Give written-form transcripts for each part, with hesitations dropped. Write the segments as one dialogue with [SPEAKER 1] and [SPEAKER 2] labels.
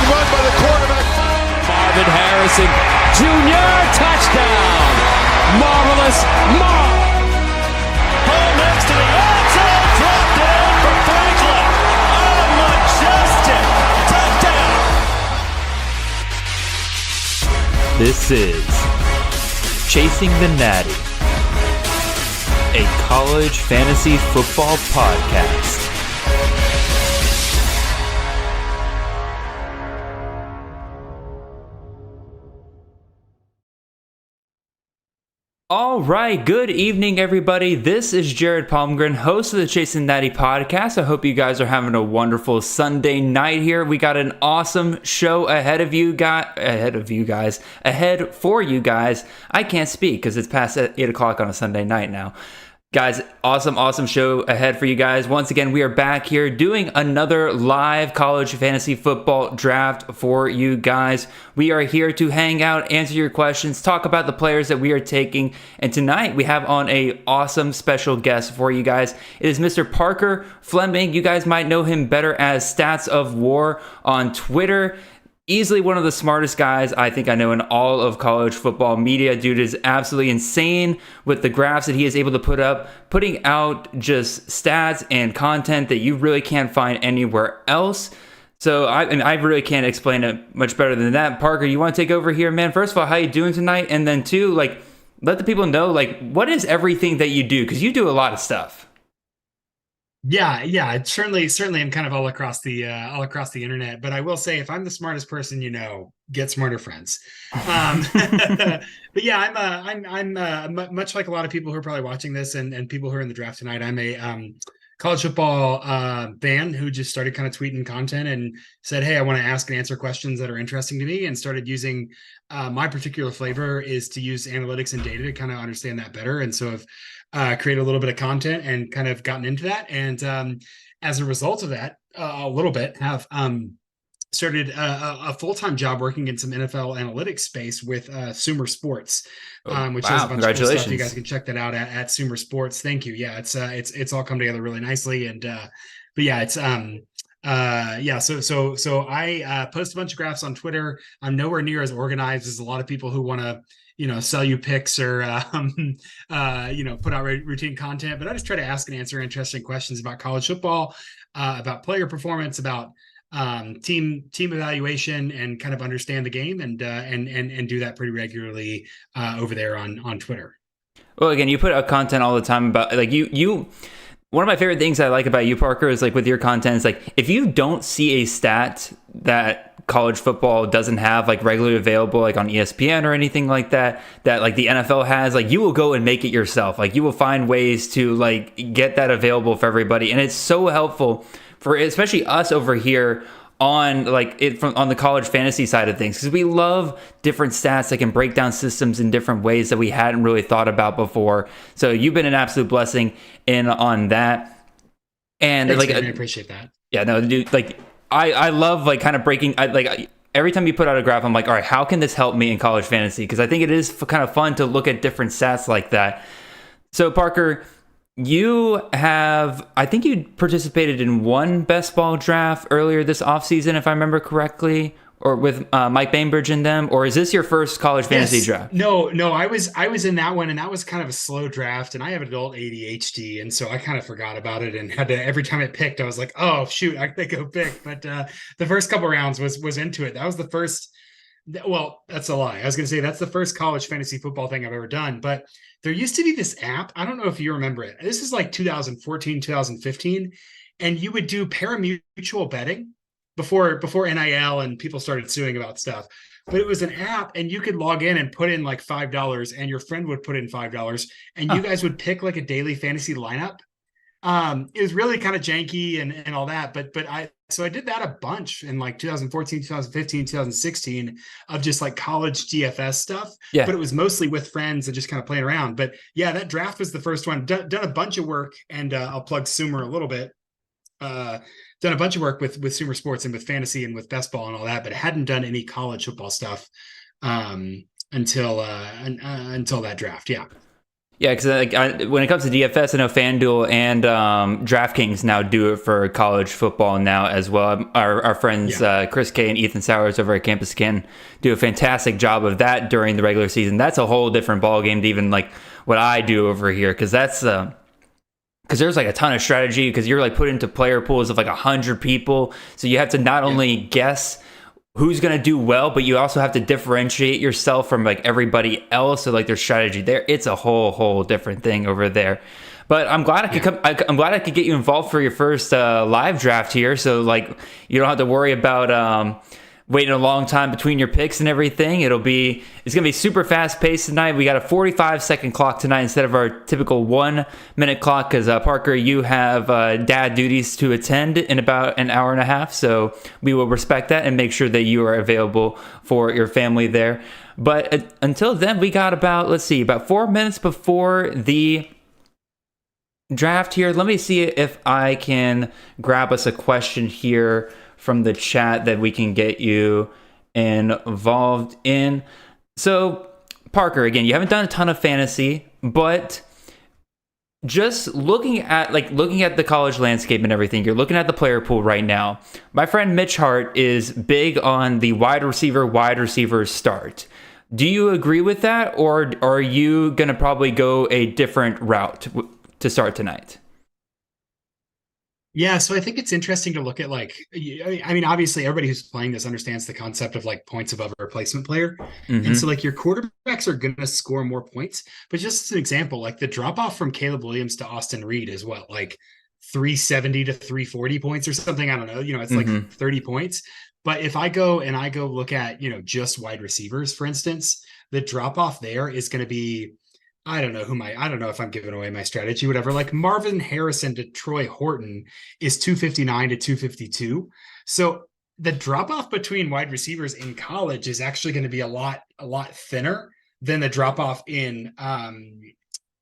[SPEAKER 1] run by the quarterback.
[SPEAKER 2] Marvin Harrison Jr. touchdown. Marvelous Marv.
[SPEAKER 3] Ball next to the end zone. Drop down for Franklin. A majestic touchdown.
[SPEAKER 4] This is Chasing the Natty, a college fantasy football podcast. All right, good evening, everybody. This is Jared Palmgren, host of the Chasing Natty podcast. I hope you guys are having a wonderful Sunday night here. We got an awesome show ahead for you guys. I can't speak because it's past 8 o'clock on a Sunday night now. Guys, awesome show ahead for you guys. Once again, we are back here doing another live college fantasy football draft for you guys. We are here to hang out, answer your questions, talk about the players that we are taking. And tonight we have on a awesome special guest for you guys. It is Mr. Parker Fleming. You guys might know him better as Stats of War on Twitter. Easily one of the smartest guys I think I know in all of college football media. Dude is absolutely insane with the graphs that he is able to put up, putting out just stats and content that you really can't find anywhere else. So I really can't explain it much better than that. Parker, you want to take over here, man? First of all, how you doing tonight? And then two, let the people know, what is everything that you do? Because you do a lot of stuff.
[SPEAKER 5] Yeah. Certainly, I'm kind of all across the internet. But I will say, if I'm the smartest person, get smarter friends. But yeah, I'm much like a lot of people who are probably watching this and people who are in the draft tonight. I'm a college football fan who just started kind of tweeting content and said, "Hey, I want to ask and answer questions that are interesting to me," and started using my particular flavor is to use analytics and data to kind of understand that better. And so I've created a little bit of content and kind of gotten into that. And as a result of that, a little bit have started a full-time job working in some NFL analytics space with Sumer Sports, which is a bunch of cool stuff. You guys can check that out at Sumer Sports. Thank you. Yeah, it's all come together really nicely. And but yeah, it's So I post a bunch of graphs on Twitter. I'm nowhere near as organized as a lot of people who want to sell you picks or put out routine content. But I just try to ask and answer interesting questions about college football, about player performance, about team evaluation, and kind of understand the game and do that pretty regularly over there on Twitter.
[SPEAKER 4] Well, again, you put out content all the time about you. One of my favorite things I like about you, Parker, is with your content is if you don't see a stat that college football doesn't have regularly available on ESPN or anything like that the NFL has, you will go and make it yourself. You will find ways to get that available for everybody, and it's so helpful for especially us over here on on the college fantasy side of things, because we love different stats that can break down systems in different ways that we hadn't really thought about before. So you've been an absolute blessing on that. And
[SPEAKER 5] thanks, man, I appreciate that.
[SPEAKER 4] Yeah, no, dude, I love kind of breaking. Every time you put out a graph, I'm all right, how can this help me in college fantasy? Because I think it is kind of fun to look at different stats like that. So Parker, I think you participated in one best ball draft earlier this offseason, if I remember correctly, or with Mike Bainbridge and them, or is this your first college fantasy draft?
[SPEAKER 5] No, I was in that one, and that was kind of a slow draft, and I have adult ADHD, and so I kind of forgot about it and had to, every time it picked, I was like, oh shoot, I think go pick. But the first couple rounds was into it. That was the first. Well, that's a lie. I was going to say that's the first college fantasy football thing I've ever done. But there used to be this app. I don't know if you remember it. This is 2014, 2015. And you would do pari-mutuel betting before NIL and people started suing about stuff. But it was an app, and you could log in and put in $5, and your friend would put in $5, and you guys would pick a daily fantasy lineup. It was really kind of janky and all that, but I did that a bunch in 2014, 2015, 2016 of just college DFS stuff.
[SPEAKER 4] Yeah.
[SPEAKER 5] But it was mostly with friends and just kind of playing around. But yeah, that draft was the first one. Done a bunch of work, and I'll plug Sumer a little bit. Done a bunch of work with Sumer Sports and with fantasy and with best ball and all that, but hadn't done any college football stuff until that draft. Yeah.
[SPEAKER 4] Yeah, because when it comes to DFS, I know FanDuel and DraftKings now do it for college football now as well. Our friends Chris K and Ethan Sowers over at Campus Can do a fantastic job of that during the regular season. That's a whole different ballgame to even like what I do over here, because that's because there's like a ton of strategy, because you're like put into player pools of like 100 people, so you have to not only guess who's going to do well, but you also have to differentiate yourself from like everybody else. So like there's strategy there. It's a whole different thing over there. But I'm glad I could come. I'm glad I could get you involved for your first live draft here. So like you don't have to worry about waiting a long time between your picks and everything. It's going to be super fast paced tonight. We got a 45-second clock tonight instead of our typical 1 minute clock, because Parker, you have dad duties to attend in about an hour and a half. So we will respect that and make sure that you are available for your family there. But until then, we got about 4 minutes before the draft here. Let me see if I can grab us a question here from the chat that we can get you involved in. So, Parker, again, you haven't done a ton of fantasy, but just looking at the college landscape and everything, you're looking at the player pool right now. My friend Mitch Hart is big on the wide receiver start. Do you agree with that, or are you going to probably go a different route to start tonight?
[SPEAKER 5] Yeah, so I think it's interesting to look at obviously everybody who's playing this understands the concept of like points above a replacement player. Mm-hmm. And so like your quarterbacks are going to score more points. But just as an example, like the drop off from Caleb Williams to Austin Reed is what, like 370 to 340 points or something. I don't know. It's like 30 points. But if I go look at, just wide receivers, for instance, the drop off there is going to be, I don't know if I'm giving away my strategy, whatever. Like Marvin Harrison to Troy Horton is 259 to 252. So the drop off between wide receivers in college is actually going to be a lot thinner than the drop off in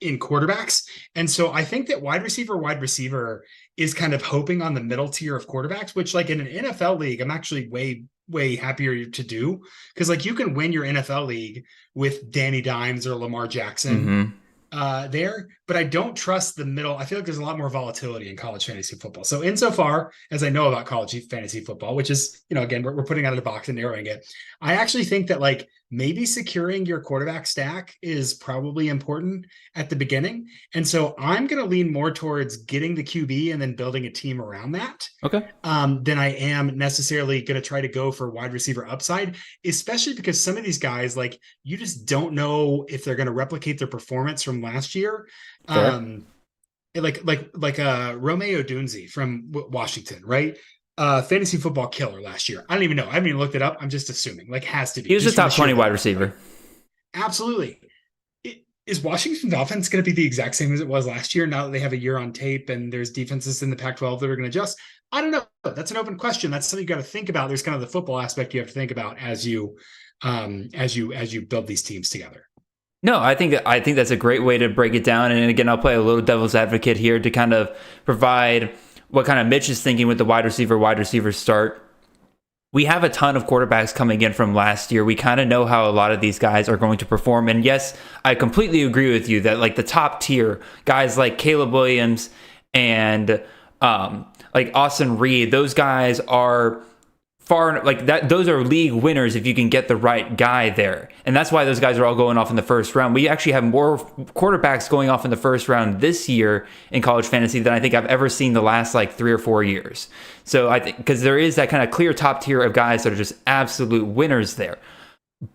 [SPEAKER 5] quarterbacks. And so I think that wide receiver is kind of hoping on the middle tier of quarterbacks, which like in an NFL league, I'm actually way happier to do, because like you can win your NFL league with Danny Dimes or Lamar Jackson there, but I don't trust the middle. I feel like there's a lot more volatility in college fantasy football. So insofar as I know about college fantasy football, which is, again, we're putting out of the box and narrowing it, I actually think that like maybe securing your quarterback stack is probably important at the beginning. And so I'm going to lean more towards getting the QB and then building a team around that.
[SPEAKER 4] Okay.
[SPEAKER 5] Than I am necessarily going to try to go for wide receiver upside, especially because some of these guys, like, you just don't know if they're going to replicate their performance from last year. Romeo Odunze from Washington, right? Fantasy football killer last year. I don't even know. I haven't even looked it up. I'm just assuming, like, has to be.
[SPEAKER 4] He was a top 20 wide receiver.
[SPEAKER 5] Absolutely. Is Washington's offense going to be the exact same as it was last year now that they have a year on tape and there's defenses in the Pac-12 that are going to adjust? I don't know. That's an open question. That's something you got to think about. There's kind of the football aspect you have to think about as you build these teams together.
[SPEAKER 4] No, I think that's a great way to break it down. And again, I'll play a little devil's advocate here to kind of provide what kind of Mitch is thinking with the wide receiver start. We have a ton of quarterbacks coming in from last year. We kind of know how a lot of these guys are going to perform. And yes, I completely agree with you that like the top tier guys like Caleb Williams and like Austin Reed, those guys are far like that. Those are league winners if you can get the right guy there. And that's why those guys are all going off in the first round. We actually have more quarterbacks going off in the first round this year in college fantasy than I think I've ever seen the last like 3 or 4 years. So I think because there is that kind of clear top tier of guys that are just absolute winners there.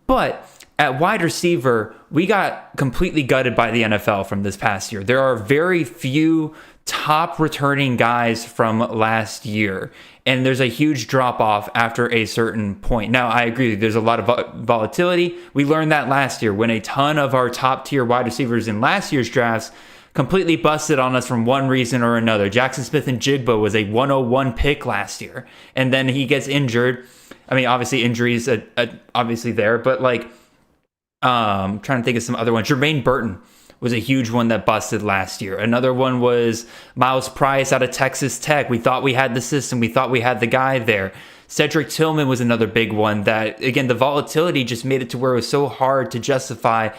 [SPEAKER 4] But at wide receiver, we got completely gutted by the NFL from this past year. There are very few top returning guys from last year, and there's a huge drop off after a certain point. Now, I agree, there's a lot of volatility. We learned that last year when a ton of our top tier wide receivers in last year's drafts completely busted on us from one reason or another. Jackson Smith and Jigba was a 101 pick last year, and then he gets injured. I mean, obviously injuries obviously there, but like trying to think of some other ones. Jermaine Burton was a huge one that busted last year. Another one was Miles Price out of Texas Tech. We thought we had the system. We thought we had the guy there. Cedric Tillman was another big one that, again, the volatility just made it to where it was so hard to justify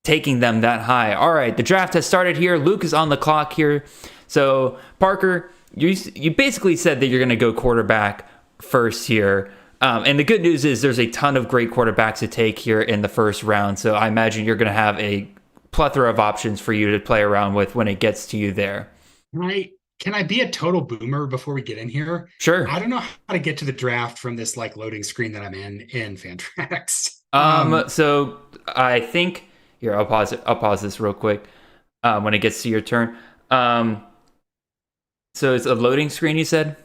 [SPEAKER 4] taking them that high. All right, the draft has started here. Luke is on the clock here. So, Parker, you basically said that you're going to go quarterback first here. And the good news is there's a ton of great quarterbacks to take here in the first round. So I imagine you're going to have a plethora of options for you to play around with when it gets to you there.
[SPEAKER 5] Can I be a total boomer before we get in here?
[SPEAKER 4] Sure.
[SPEAKER 5] I don't know how to get to the draft from this like loading screen that I'm in Fantrax.
[SPEAKER 4] So I think here, I'll pause this real quick when it gets to your turn. So it's a loading screen, you said?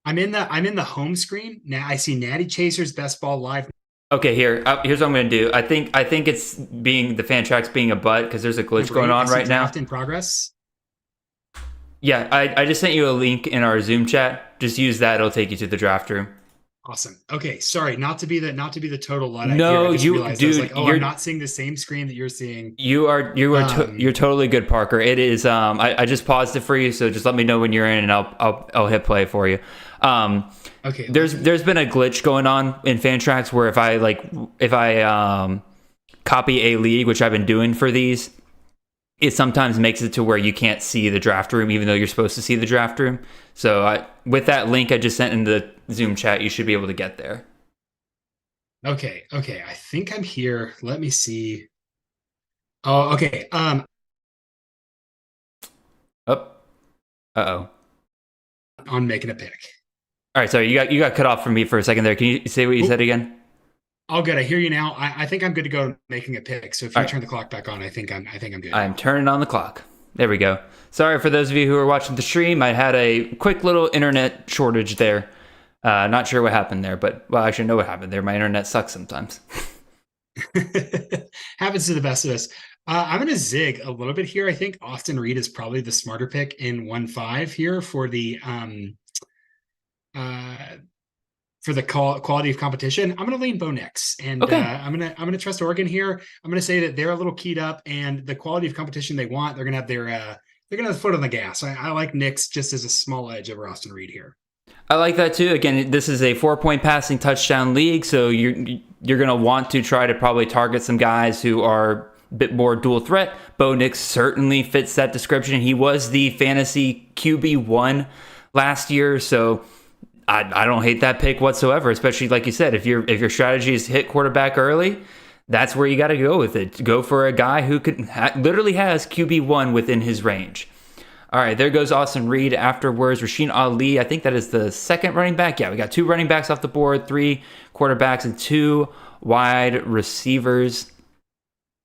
[SPEAKER 5] I'm in the home screen. Now I see Natty Chaser's Best Ball Live.
[SPEAKER 4] Okay, here's what I'm going to do. I think it's being the Fantrax being a butt because there's a glitch going on right now.
[SPEAKER 5] Draft in progress.
[SPEAKER 4] Yeah, I just sent you a link in our Zoom chat. Just use that; it'll take you to the draft room.
[SPEAKER 5] Awesome. Okay, sorry, not to be the total Luddite.
[SPEAKER 4] No,
[SPEAKER 5] dude.
[SPEAKER 4] I'm
[SPEAKER 5] not seeing the same screen that you're seeing.
[SPEAKER 4] You're totally good, Parker. It is. I just paused it for you, so just let me know when you're in, and I'll hit play for you.
[SPEAKER 5] Okay.
[SPEAKER 4] There's been a glitch going on in Fantrax where if I copy a league, which I've been doing for these, it sometimes makes it to where you can't see the draft room, even though you're supposed to see the draft room. So with that link I just sent in the Zoom chat, you should be able to get there.
[SPEAKER 5] Okay. I think I'm here. Let me see. Oh, okay.
[SPEAKER 4] Uh-oh.
[SPEAKER 5] On making a pick.
[SPEAKER 4] All right, sorry, you got cut off from me for a second there. Can you say what you said again?
[SPEAKER 5] All good. I hear you now. I think I'm good to go making a pick. So if you turn the clock back on, I think I'm good.
[SPEAKER 4] I'm turning on the clock. There we go. Sorry for those of you who are watching the stream. I had a quick little internet shortage there. Not sure what happened there, but well, I actually know what happened there. My internet sucks sometimes.
[SPEAKER 5] Happens to the best of us. I'm going to zig a little bit here. I think Austin Reed is probably the smarter pick in 1-5 here for the quality of competition. I'm going to lean Bo Nix, and
[SPEAKER 4] okay.
[SPEAKER 5] I'm going to trust Oregon here. I'm going to say that they're a little keyed up, and the quality of competition they want, they're going to have they're going to have the foot on the gas. I like Nix just as a small edge over Austin Reed here.
[SPEAKER 4] I like that too. Again, this is a 4-point passing touchdown league, so you're going to want to try to probably target some guys who are a bit more dual threat. Bo Nix certainly fits that description. He was the fantasy QB1 last year, so I don't hate that pick whatsoever, especially like you said, if your strategy is to hit quarterback early, that's where you got to go with it. Go for a guy who literally has QB1 within his range. All right, there goes Austin Reed. Afterwards, Rasheen Ali. I think that is the second running back. Yeah, we got 2 running backs off the board, 3 quarterbacks, and 2 wide receivers.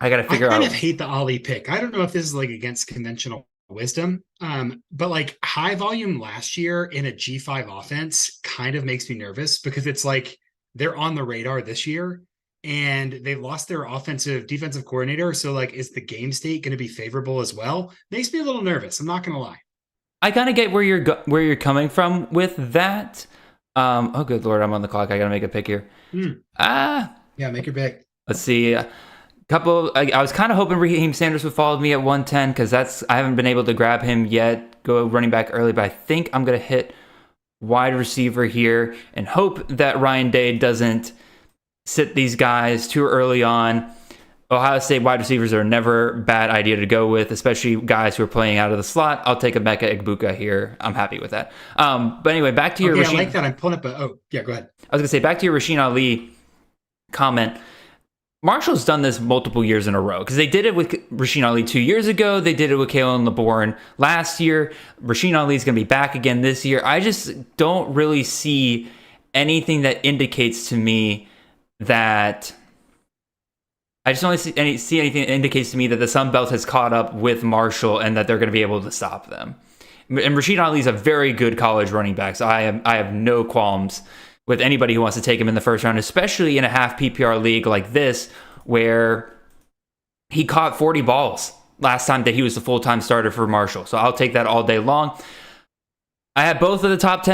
[SPEAKER 4] I got to figure out.
[SPEAKER 5] I kind of hate the Ali pick. I don't know if this is like against conventional wisdom, but like high volume last year in a G5 offense kind of makes me nervous because it's like they're on the radar this year and they lost their defensive coordinator. So like, is the game state going to be favorable as well? Makes me a little nervous. I'm not going to lie.
[SPEAKER 4] I kind of get where you're coming from with that. Oh, good Lord, I'm on the clock. I got to make a pick here.
[SPEAKER 5] Yeah, make your pick.
[SPEAKER 4] Let's see. I was kind of hoping Raheem Sanders would follow me at 110 because I haven't been able to grab him yet. Go running back early, but I think I'm going to hit wide receiver here and hope that Ryan Day doesn't sit these guys too early on. Ohio State wide receivers are never a bad idea to go with, especially guys who are playing out of the slot. I'll take Emeka Egbuka here. I'm happy with that. But anyway, back to your Rasheen.
[SPEAKER 5] I like that. I'm pulling up yeah, go ahead.
[SPEAKER 4] I was going to say, back to your Rasheen Ali comment. Marshall's done this multiple years in a row because they did it with Rasheen Ali 2 years ago. They did it with Kalen LeBourne last year. Rasheen Ali is going to be back again this year. I just don't really see anything that indicates to me that I just don't see anything that indicates to me that the Sun Belt has caught up with Marshall and that they're going to be able to stop them. And Rasheen Ali is a very good college running back, so I have no qualms with anybody who wants to take him in the first round, especially in a half PPR league like this, where he caught 40 balls last time that he was the full-time starter for Marshall. So I'll take that all day long. I have both of the top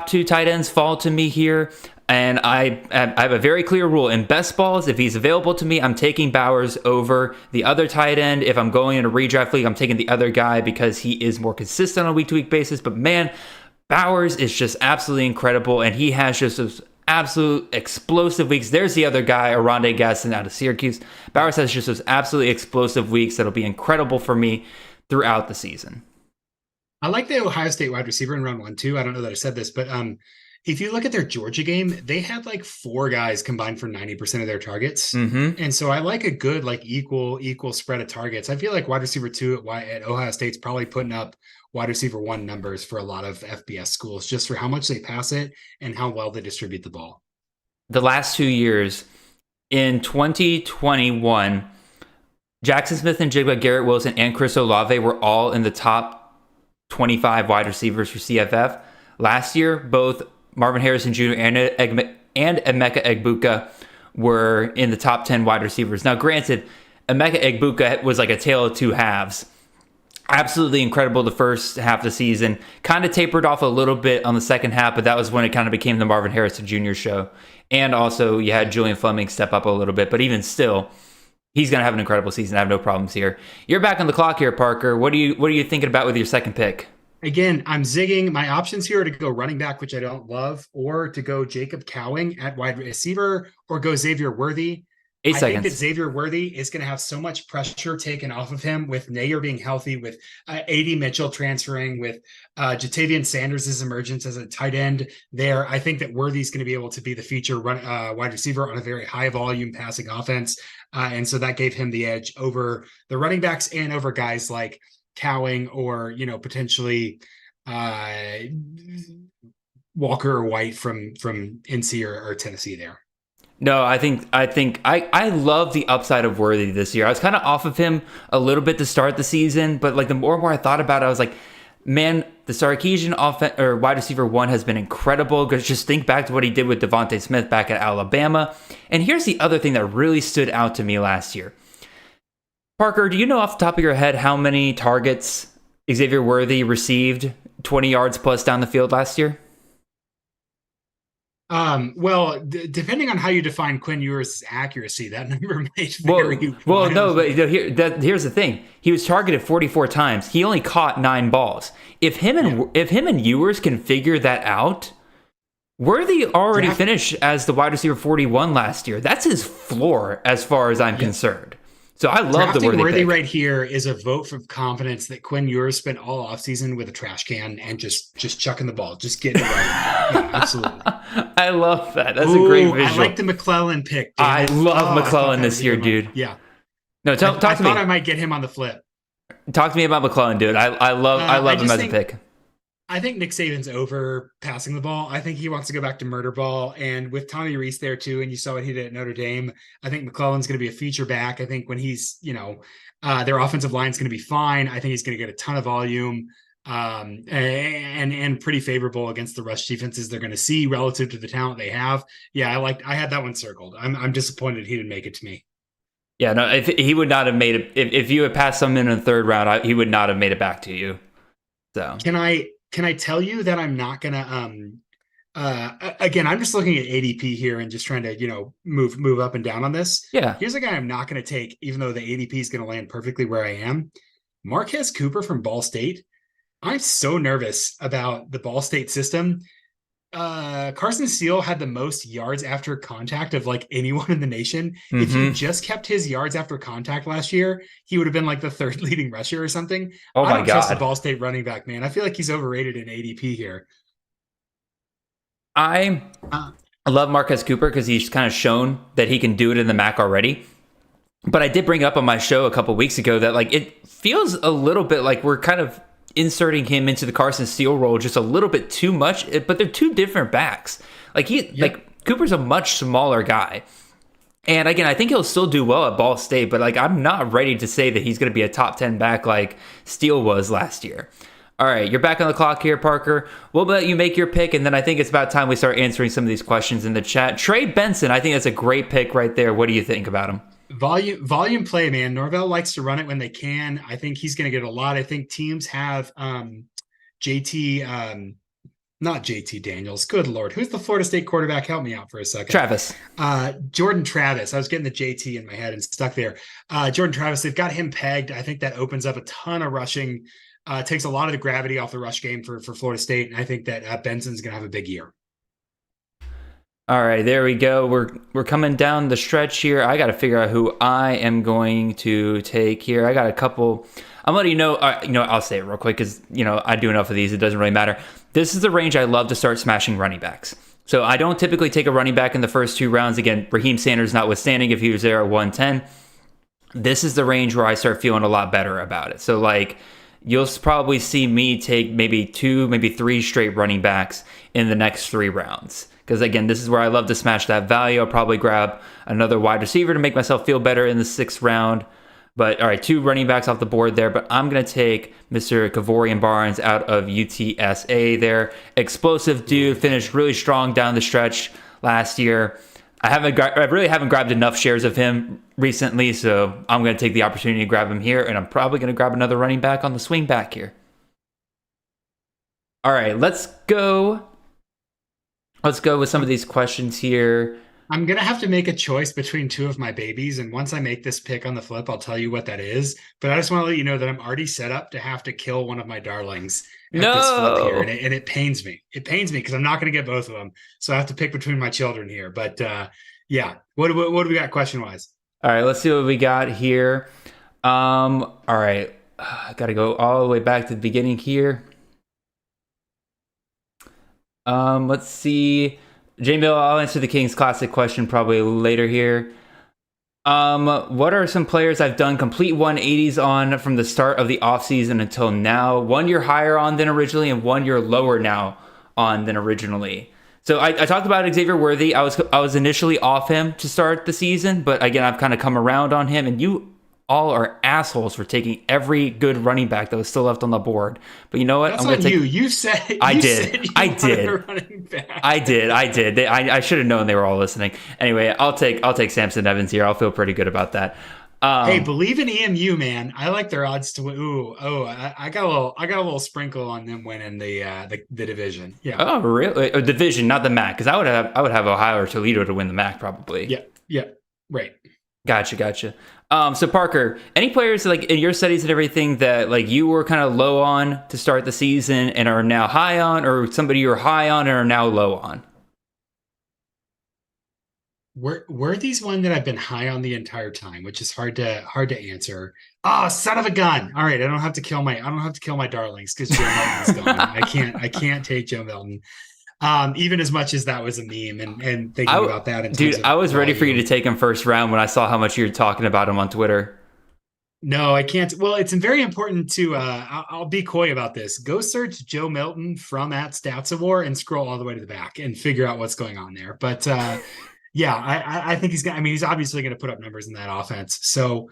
[SPEAKER 4] 2 tight ends fall to me here. And I have a very clear rule. In best balls, if he's available to me, I'm taking Bowers over the other tight end. If I'm going in a redraft league, I'm taking the other guy because he is more consistent on a week-to-week basis. But man, Bowers is just absolutely incredible, and he has just those absolute explosive weeks. There's the other guy, Oronde Gaston out of Syracuse. Bowers has just those absolutely explosive weeks that'll be incredible for me throughout the season.
[SPEAKER 5] I like the Ohio State wide receiver in round 1 too. I don't know that I said this, but if you look at their Georgia game, they had like 4 guys combined for 90% of their targets. And so I like a good, like equal spread of targets. I feel like wide receiver 2 at Ohio State's probably putting up wide receiver 1 numbers for a lot of FBS schools, just for how much they pass it and how well they distribute the ball.
[SPEAKER 4] The last 2 years, in 2021, Jackson Smith-Njigba, Garrett Wilson, and Chris Olave were all in the top 25 wide receivers for CFF. Last year, both Marvin Harrison Jr. and Emeka Egbuka were in the top 10 wide receivers. Now, granted, Emeka Egbuka was like a tale of 2 halves. Absolutely incredible the first half of the season. Kind of tapered off a little bit on the second half, but that was when it kind of became the Marvin Harrison Jr. show. And also, you had Julian Fleming step up a little bit, but even still, he's going to have an incredible season. I have no problems here. You're back on the clock here, Parker. What are you thinking about with your second pick?
[SPEAKER 5] Again, I'm zigging. My options here are to go running back, which I don't love, or to go Jacob Cowing at wide receiver, or go Xavier Worthy.
[SPEAKER 4] 8 seconds.
[SPEAKER 5] I think that Xavier Worthy is going to have so much pressure taken off of him with Nayer being healthy, with A.D. Mitchell transferring, with Jatavian Sanders' emergence as a tight end there. I think that Worthy's going to be able to be the feature wide receiver on a very high volume passing offense. And so that gave him the edge over the running backs and over guys like Cowing or, potentially Walker or White from NC or Tennessee there.
[SPEAKER 4] No, I think I love the upside of Worthy this year. I was kind of off of him a little bit to start the season, but like the more and more I thought about it, I was like, man, the Sarkisian offense or wide receiver 1 has been incredible. Just think back to what he did with Devontae Smith back at Alabama. And here's the other thing that really stood out to me last year. Parker, do you know off the top of your head how many targets Xavier Worthy received 20 yards plus down the field last year?
[SPEAKER 5] Well, depending on how you define Quinn Ewers' accuracy, that number might vary.
[SPEAKER 4] Well, no, but here's the thing. He was targeted 44 times. He only caught 9 balls. If him and Ewers can figure that out, Worthy already finished as the wide receiver 41 last year. That's his floor as far as I'm concerned. So I love the Worthy
[SPEAKER 5] right here is a vote of confidence that Quinn Ewers spent all offseason with a trash can and just chucking the ball, just getting it right. Yeah, absolutely.
[SPEAKER 4] I love that. That's a great visual.
[SPEAKER 5] I like the McClellan pick.
[SPEAKER 4] I love McClellan this year, dude.
[SPEAKER 5] Yeah.
[SPEAKER 4] No, talk to me. I
[SPEAKER 5] thought I might get him on the flip.
[SPEAKER 4] Talk to me about McClellan, dude. I love him as a pick.
[SPEAKER 5] I think Nick Saban's over passing the ball. I think he wants to go back to murder ball. And with Tommy Rees there too, and you saw what he did at Notre Dame, I think McClellan's going to be a feature back. I think when he's, their offensive line is going to be fine. I think he's going to get a ton of volume and pretty favorable against the rush defenses they're going to see relative to the talent they have. Yeah, I had that one circled. I'm disappointed he didn't make it to me.
[SPEAKER 4] Yeah, no, if he would not have made it, if you had passed him in the 3rd round, he would not have made it back to you. So
[SPEAKER 5] Can I tell you that I'm not gonna again, I'm just looking at ADP here and just trying to, move up and down on this.
[SPEAKER 4] Yeah.
[SPEAKER 5] Here's a guy I'm not gonna take, even though the ADP is gonna land perfectly where I am. Marquez Cooper from Ball State. I'm so nervous about the Ball State system. Carson Steele had the most yards after contact of like anyone in the nation. Mm-hmm. If you just kept his yards after contact last year, he would have been like the 3rd leading rusher or something.
[SPEAKER 4] Oh my God. I don't trust
[SPEAKER 5] the Ball State running back, man. I feel like he's overrated in ADP here.
[SPEAKER 4] I love Marquez Cooper because he's kind of shown that he can do it in the MAC already. But I did bring up on my show a couple weeks ago that like it feels a little bit like we're kind of inserting him into the Carson Steele role just a little bit too much, but they're 2 different backs. Like Cooper's a much smaller guy. And again, I think he'll still do well at Ball State, but like I'm not ready to say that he's going to be a top 10 back like Steele was last year. All right, you're back on the clock here, Parker. We'll let you make your pick, and then I think it's about time we start answering some of these questions in the chat. Trey Benson, I think that's a great pick right there. What do you think about him?
[SPEAKER 5] Volume play, man. Norvell likes to run it when they can. I think he's going to get a lot. I think teams have JT, not JT Daniels. Good Lord. Who's the Florida State quarterback? Help me out for a second.
[SPEAKER 4] Travis.
[SPEAKER 5] Jordan Travis. I was getting the JT in my head and stuck there. Jordan Travis, they've got him pegged. I think that opens up a ton of rushing, takes a lot of the gravity off the rush game for Florida State. And I think that Benson's going to have a big year.
[SPEAKER 4] All right, there we go. We're coming down the stretch here. I got to figure out who I am going to take here. I got a couple. I'm letting you know. I'll say it real quick because I do enough of these. It doesn't really matter. This is the range I love to start smashing running backs. So I don't typically take a running back in the first 2 rounds. Again, Raheem Sanders notwithstanding, if he was there at 110, this is the range where I start feeling a lot better about it. So like, you'll probably see me take maybe 2, maybe 3 straight running backs in the next 3 rounds. Because again, this is where I love to smash that value. I'll probably grab another wide receiver to make myself feel better in the 6th round. But all right, 2 running backs off the board there. But I'm going to take Mr. Kavorian Barnes out of UTSA there. Explosive dude, finished really strong down the stretch last year. I really haven't grabbed enough shares of him recently, so I'm going to take the opportunity to grab him here. And I'm probably going to grab another running back on the swing back here. All right, let's go. Let's go with some of these questions here.
[SPEAKER 5] I'm going to have to make a choice between 2 of my babies. And once I make this pick on the flip, I'll tell you what that is. But I just want to let you know that I'm already set up to have to kill one of my darlings at this flip here. And it pains me. It pains me because I'm not going to get both of them. So I have to pick between my children here. But yeah, what do we got question-wise?
[SPEAKER 4] All right, let's see what we got here. All right, I got to go all the way back to the beginning here. Let's see. J-Mill, I'll answer the Kings Classic question probably later here. What are some players I've done complete 180s on from the start of the offseason until now? 1 year higher on than originally and 1 year lower now on than originally. So I talked about Xavier Worthy. I was initially off him to start the season, but again, I've kind of come around on him. And you all are assholes for taking every good running back that was still left on the board. But you know what?
[SPEAKER 5] That's on you. You said
[SPEAKER 4] I
[SPEAKER 5] did.
[SPEAKER 4] I did. I should have known they were all listening. Anyway, I'll take Samson Evans here. I'll feel pretty good about that.
[SPEAKER 5] Hey, believe in EMU, man. I like their odds to win. I got a little sprinkle on them winning the division. Yeah.
[SPEAKER 4] Oh, really? A division, not the MAC, because I would have Ohio or Toledo to win the MAC probably.
[SPEAKER 5] Yeah. Right.
[SPEAKER 4] Gotcha. So Parker, any players like in your studies and everything that like you were kind of low on to start the season and are now high on, or somebody you're high on and are now low on?
[SPEAKER 5] Were these one that I've been high on the entire time, which is hard to answer. Oh, son of a gun! All right, I don't have to kill my darlings because Joe Milton's gone. I can't take Joe Milton. Even as much as that was a meme and thinking about that.
[SPEAKER 4] Dude, I was ready for you to take him first round when I saw how much you were talking about him on Twitter.
[SPEAKER 5] No, I can't. Well, it's very important to, I'll be coy about this. Go search Joe Milton from @Statsawar and scroll all the way to the back and figure out what's going on there. But yeah, I think he's obviously going to put up numbers in that offense. So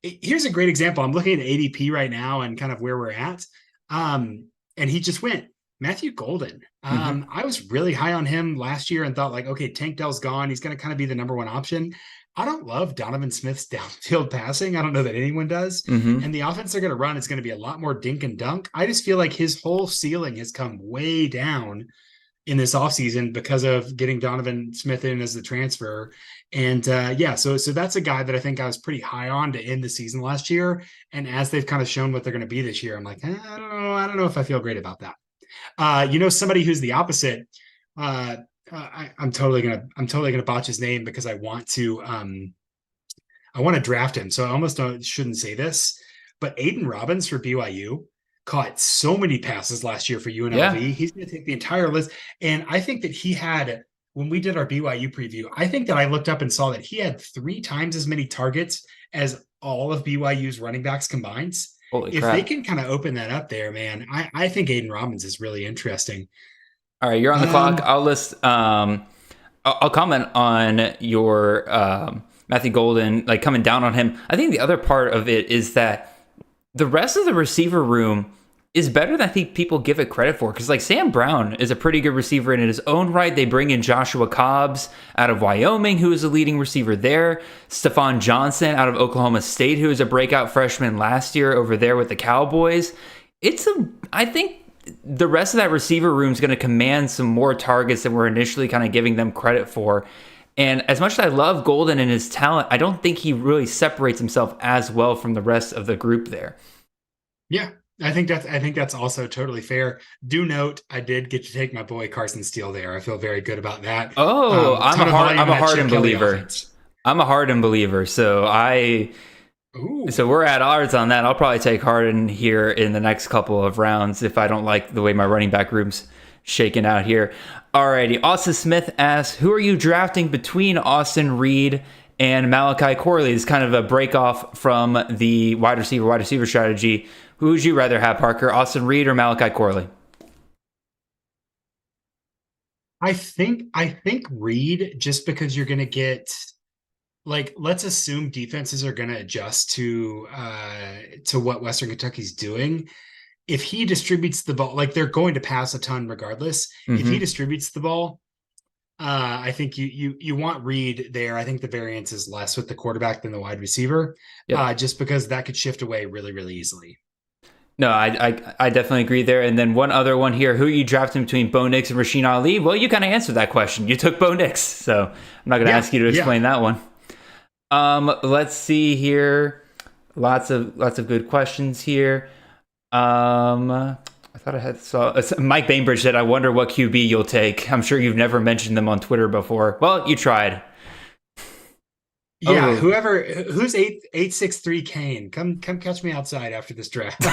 [SPEAKER 5] here's a great example. I'm looking at ADP right now and kind of where we're at. And he just went. Matthew Golden. I was really high on him last year and thought like, okay, Tank Dell's gone. He's going to kind of be the number 1 option. I don't love Donovan Smith's downfield passing. I don't know that anyone does. And the offense they're going to run is going to be a lot more dink and dunk. I just feel like his whole ceiling has come way down in this offseason because of getting Donovan Smith in as the transfer. And so that's a guy that I think I was pretty high on to end the season last year. And as they've kind of shown what they're going to be this year, I'm like, I don't know if I feel great about that. Somebody who's the opposite. I'm totally gonna botch his name because I want to draft him. So I almost shouldn't say this, but Aiden Robbins for BYU caught so many passes last year for UNLV. Yeah. He's going to take the entire list, and I think that he had, when we did our BYU preview, I think that I looked up and saw that he had 3 times as many targets as all of BYU's running backs combined. If they can kind of open that up there, man, I think Aiden Robbins is really interesting.
[SPEAKER 4] All right, you're on the clock. I'll list. I'll comment on your Matthew Golden, like coming down on him. I think the other part of it is that the rest of the receiver room is better than I think people give it credit for. Because like Sam Brown is a pretty good receiver in his own right. They bring in Joshua Cobbs out of Wyoming, who is a leading receiver there. Stephon Johnson out of Oklahoma State, who is a breakout freshman last year over there with the Cowboys. I think the rest of that receiver room is going to command some more targets than we're initially kind of giving them credit for. And as much as I love Golden and his talent, I don't think he really separates himself as well from the rest of the group there.
[SPEAKER 5] Yeah. I think that's also totally fair. Do note, I did get to take my boy Carson Steele there. I feel very good about that.
[SPEAKER 4] Oh,
[SPEAKER 5] Ton of volume
[SPEAKER 4] I'm
[SPEAKER 5] in
[SPEAKER 4] a
[SPEAKER 5] that
[SPEAKER 4] Harden
[SPEAKER 5] Chip Kelly
[SPEAKER 4] believer.
[SPEAKER 5] offense.
[SPEAKER 4] I'm a Harden believer,
[SPEAKER 5] Ooh.
[SPEAKER 4] so we're at odds on that. I'll probably take Harden here in the next couple of rounds if I don't like the way my running back room's shaking out here. Alrighty, Austin Smith asks, who are you drafting between Austin Reed and Malachi Corley? It's kind of a break off from the wide receiver strategy. Who would you rather have, Parker? Austin Reed or Malachi Corley?
[SPEAKER 5] I think Reed, just because you're going to get, like, let's assume defenses are going to adjust to what Western Kentucky's doing. If he distributes the ball, like, they're going to pass a ton regardless. If he distributes the ball, I think you want Reed there. I think the variance is less with the quarterback than the wide receiver, just because that could shift away really, really easily.
[SPEAKER 4] No, I definitely agree there. And then one other one here. Who are you drafting between Bo Nix and Rasheen Ali? Well, you kind of answered that question. You took Bo Nix, so I'm not going to ask you to explain that one. Let's see here. Lots of good questions here. I thought I saw Mike Bainbridge said, I wonder what QB you'll take. I'm sure you've never mentioned them on Twitter before. Well, you tried.
[SPEAKER 5] Yeah, who's 863 Kane, come catch me outside after this draft.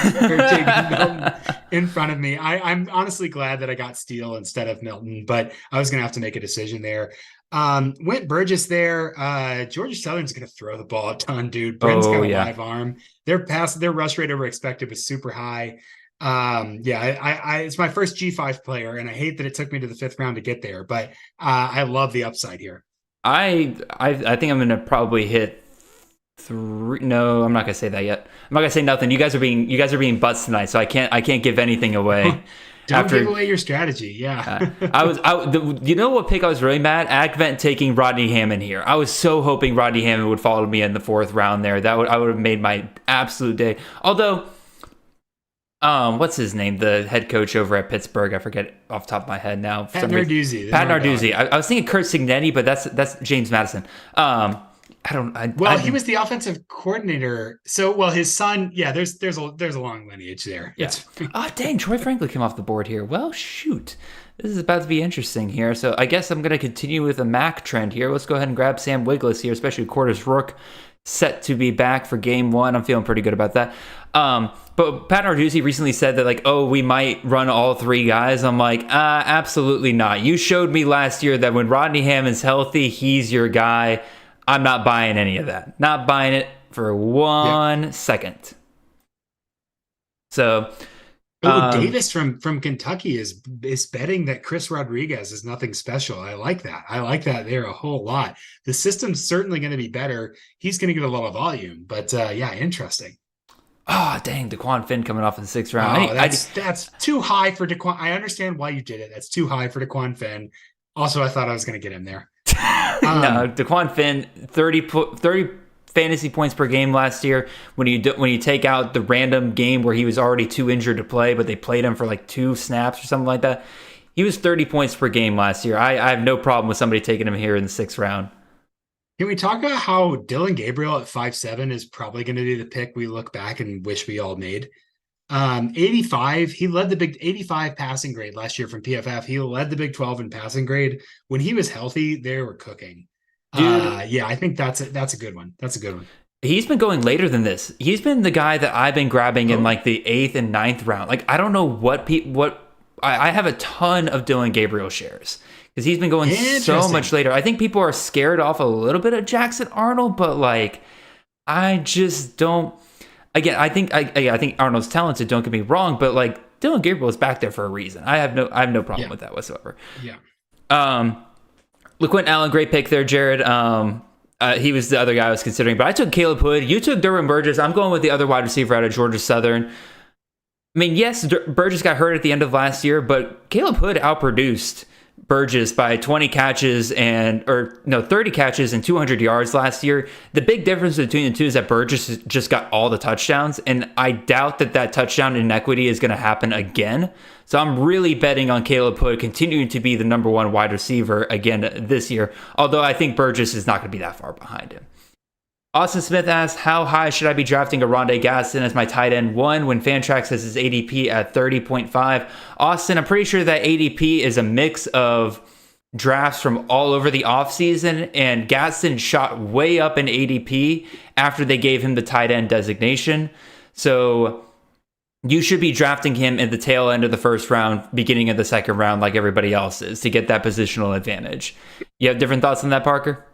[SPEAKER 5] In front of me. I'm honestly glad that I got Steele instead of Milton, but I was gonna have to make a decision there. Went Burgess there. Georgia Southern's gonna throw the ball a ton, dude. Bren's got a live arm. Their rush rate over expected was super high. It's my first G5 player, and I hate that it took me to the 5th round to get there, but I love the upside here.
[SPEAKER 4] I think I'm gonna probably hit 3. No, I'm not gonna say that yet. I'm not gonna say nothing. You guys are being butts tonight, so I can't give anything away.
[SPEAKER 5] Don't give away your strategy. Yeah.
[SPEAKER 4] You know what pick I was really mad? Advent taking Rodney Hammond here. I was so hoping Rodney Hammond would follow me in the 4th round there. I would have made my absolute day. Although, what's his name? The head coach over at Pittsburgh. I forget off the top of my head now.
[SPEAKER 5] Pat Narduzzi.
[SPEAKER 4] Pat Narduzzi. I was thinking Kurt Signetti, but that's James Madison.
[SPEAKER 5] He was the offensive coordinator. So, his son. Yeah, there's a long lineage there.
[SPEAKER 4] Yeah. Dang, Troy Franklin came off the board here. Well, shoot, this is about to be interesting here. So I guess I'm going to continue with the Mac trend here. Let's go ahead and grab Sam Wigless here, especially Quarters Rook set to be back for game 1. I'm feeling pretty good about that. But Pat Narduzzi recently said that, we might run all 3 guys. I'm like, absolutely not. You showed me last year that when Rodney Hammond's healthy, he's your guy. I'm not buying any of that. Not buying it for 1 second. So,
[SPEAKER 5] Davis from Kentucky is betting that Chris Rodriguez is nothing special. I like that. I like that there a whole lot. The system's certainly going to be better. He's going to get a lot of volume, but interesting.
[SPEAKER 4] Oh, dang, DeQuan Finn coming off in the 6th round.
[SPEAKER 5] That's too high for DeQuan. I understand why you did it. That's too high for DeQuan Finn. Also, I thought I was going to get him there.
[SPEAKER 4] No, DeQuan Finn, 30 fantasy points per game last year. When you take out the random game where he was already too injured to play, but they played him for like 2 snaps or something like that, he was 30 points per game last year. I have no problem with somebody taking him here in the 6th round.
[SPEAKER 5] Can we talk about how Dylan Gabriel at 5'7" is probably going to be the pick we look back and wish we all made? 85, he led the Big 85 passing grade last year from PFF. He led the Big 12 in passing grade. When he was healthy, they were cooking. Dude, I think that's a good one. That's a good one.
[SPEAKER 4] He's been going later than this. He's been the guy that I've been grabbing in like the 8th and 9th round. Like, I don't know I have a ton of Dylan Gabriel shares because he's been going so much later. I think people are scared off a little bit of Jackson Arnold, but I just don't. Again, I think Arnold's talented. Don't get me wrong, but Dylan Gabriel is back there for a reason. I have no problem with that whatsoever.
[SPEAKER 5] Yeah.
[SPEAKER 4] LeQuint Allen, great pick there, Jared. He was the other guy I was considering, but I took Caleb Hood. You took Derwin Burgess. I'm going with the other wide receiver out of Georgia Southern. I mean, yes, Burgess got hurt at the end of last year, but Caleb Hood outproduced Burgess by 30 catches and 200 yards last year. The big difference between the two is that Burgess just got all the touchdowns, and I doubt that touchdown inequity is going to happen again. So I'm really betting on Caleb Hood continuing to be the number 1 wide receiver again this year, although I think Burgess is not going to be that far behind him. Austin Smith asks, how high should I be drafting a Rondé Gaston as my tight end 1 when Fantrax has his ADP at 30.5? Austin, I'm pretty sure that ADP is a mix of drafts from all over the offseason, and Gaston shot way up in ADP after they gave him the tight end designation. So you should be drafting him in the tail end of the first round, beginning of the second round, like everybody else is, to get that positional advantage. You have different thoughts on that, Parker?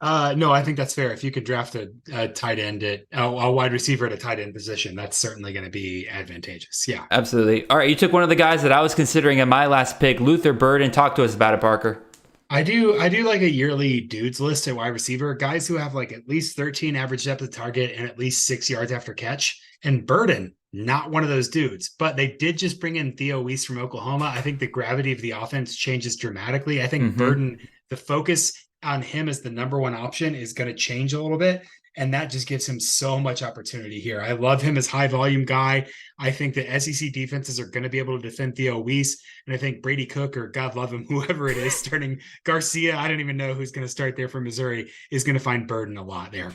[SPEAKER 5] No, I think that's fair. If you could draft a tight end a wide receiver at a tight end position, that's certainly going to be advantageous. Yeah,
[SPEAKER 4] absolutely. All right, you took one of the guys that I was considering in my last pick, Luther Burden. Talk to us about it, Parker.
[SPEAKER 5] I do like a yearly dudes list at wide receiver, guys who have like at least 13 average depth of target and at least 6 yards after catch. And Burden, not one of those dudes, but they did just bring in Theo Weiss from Oklahoma. I think the gravity of the offense changes dramatically. I think Burden, the focus on him as the number one option is going to change a little bit. And that just gives him so much opportunity here. I love him as high volume guy. I think the SEC defenses are going to be able to defend Theo Weiss. And I think Brady Cook, or God love him, whoever it is, starting Garcia, I don't even know who's going to start there for Missouri, is going to find Burden a lot there.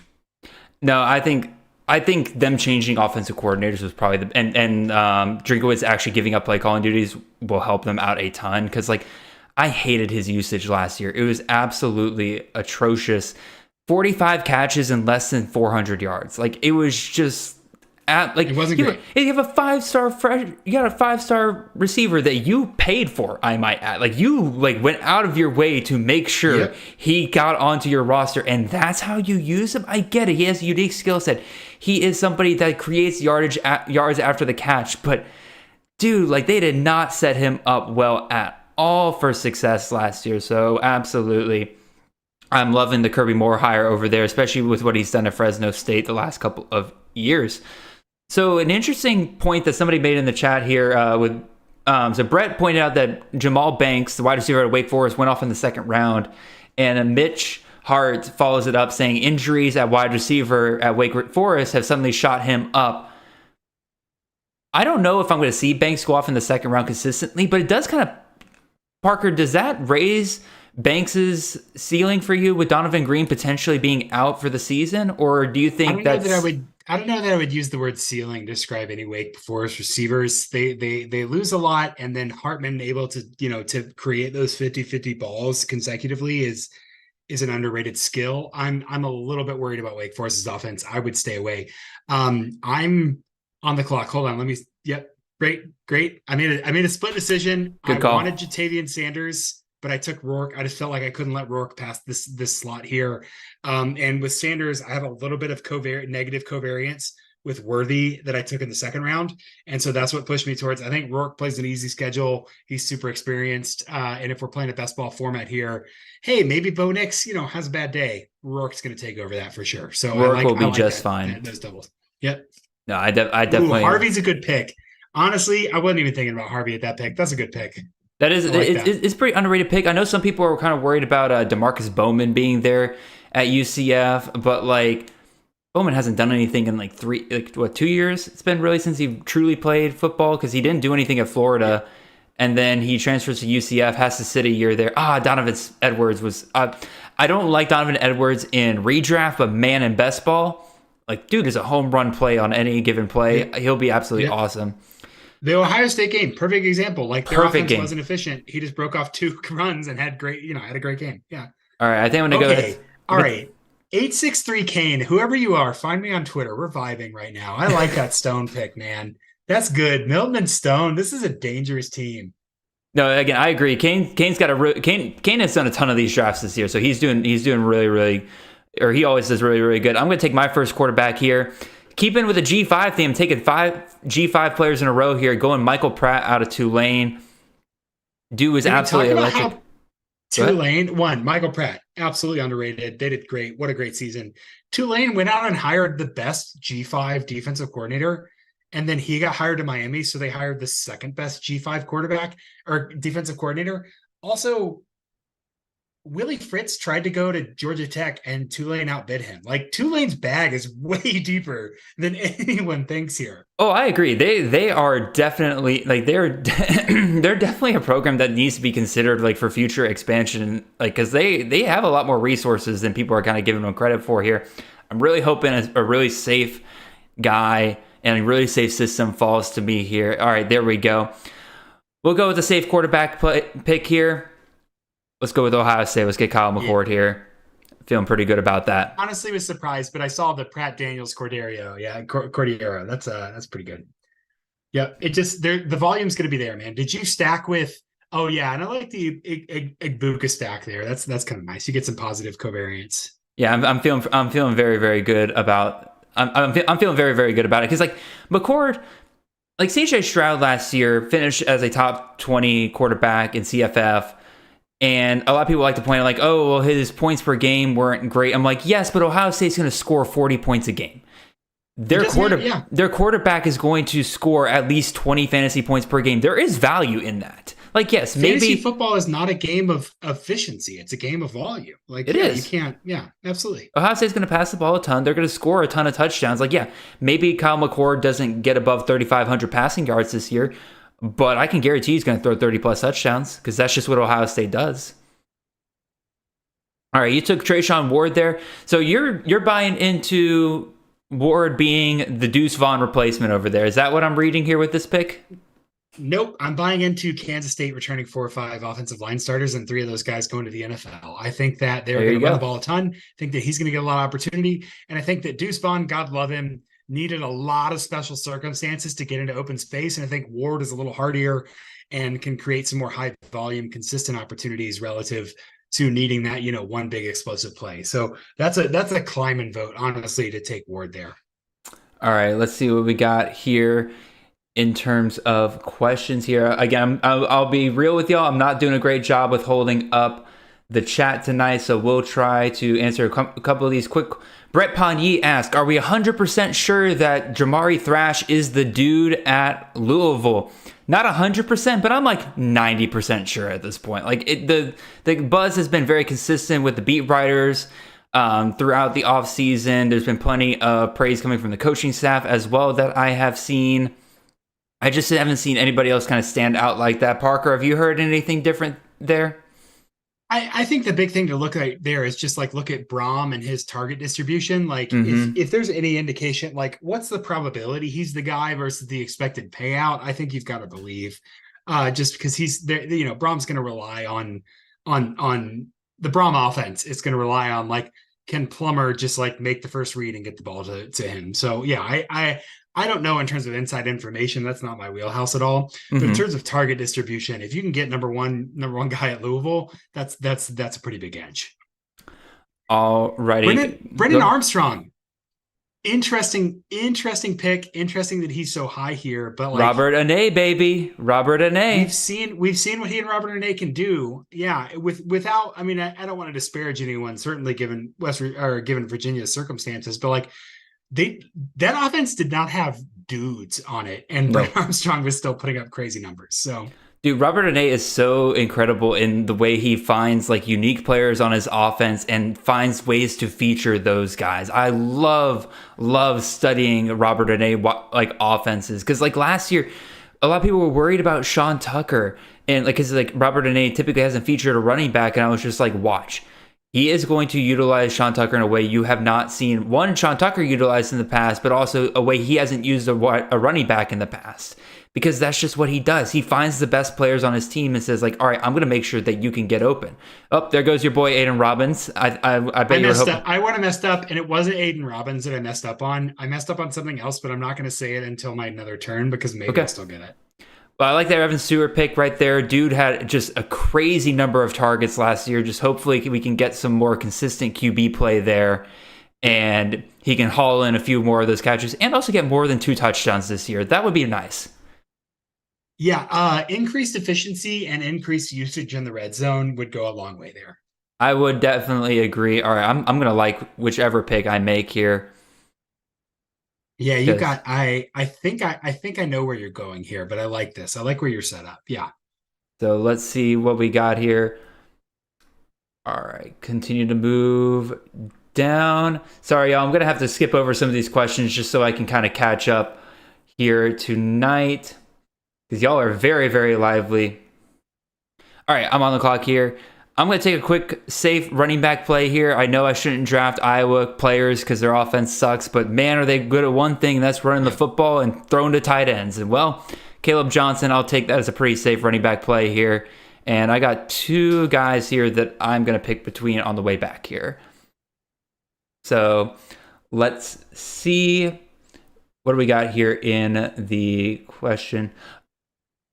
[SPEAKER 4] No, I think them changing offensive coordinators was probably and Drinkowitz actually giving up play calling duties will help them out a ton, because like I hated his usage last year. It was absolutely atrocious. 45 catches and less than 400 yards. Like it was just it wasn't great. You have a 5-star you got a 5-star receiver that you paid for, I might add. Like you went out of your way to make sure he got onto your roster, and that's how you use him. I get it. He has a unique skill set. He is somebody that creates yards after the catch, but dude, like they did not set him up well at all for success last year. So absolutely, I'm loving the Kirby Moore hire over there, especially with what he's done at Fresno State the last couple of years. So an interesting point that somebody made in the chat here so Brett pointed out that Jamal Banks, the wide receiver at Wake Forest, went off in the second round, and Mitch Hart follows it up saying injuries at wide receiver at Wake Forest have suddenly shot him up. I don't know if I'm going to see Banks go off in the second round consistently, but it does kind of, Parker, does that raise Banks's ceiling for you with Donovan Green potentially being out for the season, or do you think
[SPEAKER 5] I don't know that I would use the word ceiling to describe any Wake Forest receivers. They lose a lot, and then Hartman able to to create those 50-50 balls consecutively is an underrated skill. I'm a little bit worried about Wake Forest's offense. I would stay away. I'm on the clock. Hold on, let me. Yep, great. I made a split decision.
[SPEAKER 4] Good call.
[SPEAKER 5] I wanted Jatavian Sanders, but I took Rourke. I just felt like I couldn't let Rourke pass this slot here. And with Sanders, I have a little bit of negative covariance with Worthy that I took in the second round. And so that's what pushed me towards, I think Rourke plays an easy schedule. He's super experienced. And if we're playing a best ball format here, hey, maybe Bo Nix, has a bad day. Rourke's going to take over that for sure. So
[SPEAKER 4] Rourke will be just fine.
[SPEAKER 5] Those doubles. Yep.
[SPEAKER 4] No, I definitely.
[SPEAKER 5] Ooh, Harvey's a good pick. Honestly, I wasn't even thinking about Harvey at that pick. That's a good pick.
[SPEAKER 4] That is, it's pretty underrated pick. I know some people are kind of worried about DeMarcus Bowman being there at UCF, but like Bowman hasn't done anything in 2 years. It's been really since he truly played football, because he didn't do anything at Florida, and then he transfers to UCF, has to sit a year there. Donovan Edwards was. I don't like Donovan Edwards in redraft, but man, in best ball, like dude is a home run play on any given play. He'll be absolutely awesome.
[SPEAKER 5] The Ohio State game, perfect example. Like their offense wasn't efficient. He just broke off 2 runs and had a great game. Yeah.
[SPEAKER 4] All right, I think I'm gonna go.
[SPEAKER 5] All right. 863 Kane, whoever you are, find me on Twitter. We're vibing right now. I like that Stone pick, man. That's good. Milton and Stone. This is a dangerous team.
[SPEAKER 4] No, again, I agree. Kane has done a ton of these drafts this year, so he's doing really, really, or he always does really, really good. I'm going to take my first quarterback here. Keeping with the G5 theme, I'm taking 5 G5 players in a row here. Going Michael Pratt out of Tulane. Dude was absolutely electric.
[SPEAKER 5] Tulane, Michael Pratt, absolutely underrated. They did great. What a great season. Tulane went out and hired the best G5 defensive coordinator, and then he got hired to Miami, so they hired the second best G5 quarterback or defensive coordinator. Also, Willie Fritz tried to go to Georgia Tech and Tulane outbid him. Like Tulane's bag is way deeper than anyone thinks here.
[SPEAKER 4] Oh, I agree. They are definitely like they're they're definitely a program that needs to be considered like for future expansion. Like because they have a lot more resources than people are kind of giving them credit for here. I'm really hoping a really safe guy and a really safe system falls to me here. All right, there we go. We'll go with the safe quarterback pick here. Let's go with Ohio State. Let's get Kyle McCord here. Feeling pretty good about that.
[SPEAKER 5] Honestly, was surprised, but I saw the Pratt Daniels Cordero. Yeah, Cordero. That's pretty good. Yeah, it just the volume's going to be there, man. Did you stack with? Oh yeah, and I like the Igbuka stack there. That's kind of nice. You get some positive covariance.
[SPEAKER 4] Yeah, I'm feeling very very good about. I'm feeling very very good about it because like McCord. Like CJ Stroud last year finished as a top 20 quarterback in CFF. And a lot of people like to point out like, oh, well, his points per game weren't great. I'm like, yes, but Ohio State's going to score 40 points a game. Their quarterback is going to score at least 20 fantasy points per game. There is value in that. Like, yes,
[SPEAKER 5] fantasy
[SPEAKER 4] maybe
[SPEAKER 5] football is not a game of efficiency. It's a game of volume. Like
[SPEAKER 4] it is.
[SPEAKER 5] You can't. Yeah, absolutely.
[SPEAKER 4] Ohio State's going to pass the ball a ton. They're going to score a ton of touchdowns. Like, yeah, maybe Kyle McCord doesn't get above 3,500 passing yards this year, but I can guarantee he's going to throw 30 plus touchdowns because that's just what Ohio State does. All right, you took Trayshawn Ward there, so you're buying into Ward being the Deuce Vaughn replacement over there. Is that what I'm reading here with this pick?
[SPEAKER 5] Nope. I'm buying into Kansas State returning 4 or 5 offensive line starters and 3 of those guys going to the NFL. I think that they're going to run the ball a ton. I think that he's going to get a lot of opportunity. And I think that Deuce Vaughn, God love him, needed a lot of special circumstances to get into open space. And I think Ward is a little hardier and can create some more high volume, consistent opportunities relative to needing that, one big explosive play. So that's a climb and vote, honestly, to take Ward there.
[SPEAKER 4] All right, let's see what we got here in terms of questions here. Again, I'll be real with y'all. I'm not doing a great job with holding up the chat tonight, so we'll try to answer a couple of these quick. Brett Pagny asked, are we 100% sure that Jamari Thrash is the dude at Louisville? Not 100%, but I'm like 90% sure at this point. Like the buzz has been very consistent with the beat writers throughout the offseason. There's been plenty of praise coming from the coaching staff as well that I have seen. I just haven't seen anybody else kind of stand out like that. Parker, have you heard anything different there?
[SPEAKER 5] I think the big thing to look at there is just like look at Braum and his target distribution. Like if there's any indication, like what's the probability he's the guy versus the expected payout? I think you've got to believe just because he's there. Braum's going to rely on the Braum offense. It's going to rely on like, can Plummer just like make the first read and get the ball to him? So yeah, I don't know in terms of inside information. That's not my wheelhouse at all. But in terms of target distribution, if you can get number one guy at Louisville, that's a pretty big edge.
[SPEAKER 4] All righty.
[SPEAKER 5] Brendan Armstrong. Interesting pick. Interesting that he's so high here. But like
[SPEAKER 4] Robert Anae, baby. Robert Anae.
[SPEAKER 5] We've seen what he and Robert Anae can do. Yeah. Without, I mean, I don't want to disparage anyone, certainly given given Virginia's circumstances, but like that offense did not have dudes on it, and Brett Armstrong was still putting up crazy numbers. So,
[SPEAKER 4] dude, Robert Anae is so incredible in the way he finds like unique players on his offense and finds ways to feature those guys. I love studying Robert Anae like offenses because like last year, a lot of people were worried about Sean Tucker and like because like Robert Anae typically hasn't featured a running back, and I was just like, watch. He is going to utilize Sean Tucker in a way you have not seen Sean Tucker utilized in the past, but also a way he hasn't used a running back in the past. Because that's just what he does. He finds the best players on his team and says, like, all right, I'm going to make sure that you can get open. Oh, there goes your boy, Aiden Robbins. I bet you were hoping.
[SPEAKER 5] I would have messed up, and it wasn't Aiden Robbins that I messed up on. I messed up on something else, but I'm not going to say it until my another turn because maybe I'll still get it.
[SPEAKER 4] Well, I like that Evan Stewart pick right there. Dude had just a crazy number of targets last year. Just hopefully we can get some more consistent QB play there, and he can haul in a few more of those catches and also get more than 2 touchdowns this year. That would be nice.
[SPEAKER 5] Yeah, increased efficiency and increased usage in the red zone would go a long way there.
[SPEAKER 4] I would definitely agree. All right, I'm going to like whichever pick I make here.
[SPEAKER 5] Yeah, you got. I think I know where you're going here, but I like this. I like where you're set up. Yeah.
[SPEAKER 4] So let's see what we got here. All right, continue to move down. Sorry, y'all, I'm going to have to skip over some of these questions just so I can kind of catch up here tonight because y'all are very, very lively. All right, I'm on the clock here. I'm going to take a quick, safe running back play here. I know I shouldn't draft Iowa players because their offense sucks, but man, are they good at one thing, and that's running the football and throwing to tight ends. And well, Caleb Johnson, I'll take that as a pretty safe running back play here. And I got two guys here that I'm going to pick between on the way back here. So let's see. What do we got here in the question?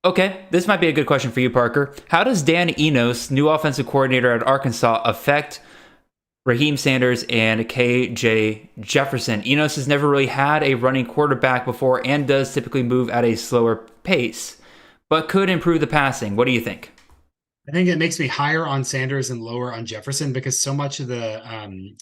[SPEAKER 4] Okay, this might be a good question for you, Parker. How does Dan Enos, new offensive coordinator at Arkansas, affect Raheem Sanders and KJ Jefferson? Enos has never really had a running quarterback before and does typically move at a slower pace, but could improve the passing. What do you think?
[SPEAKER 5] I think it makes me higher on Sanders and lower on Jefferson because so much of the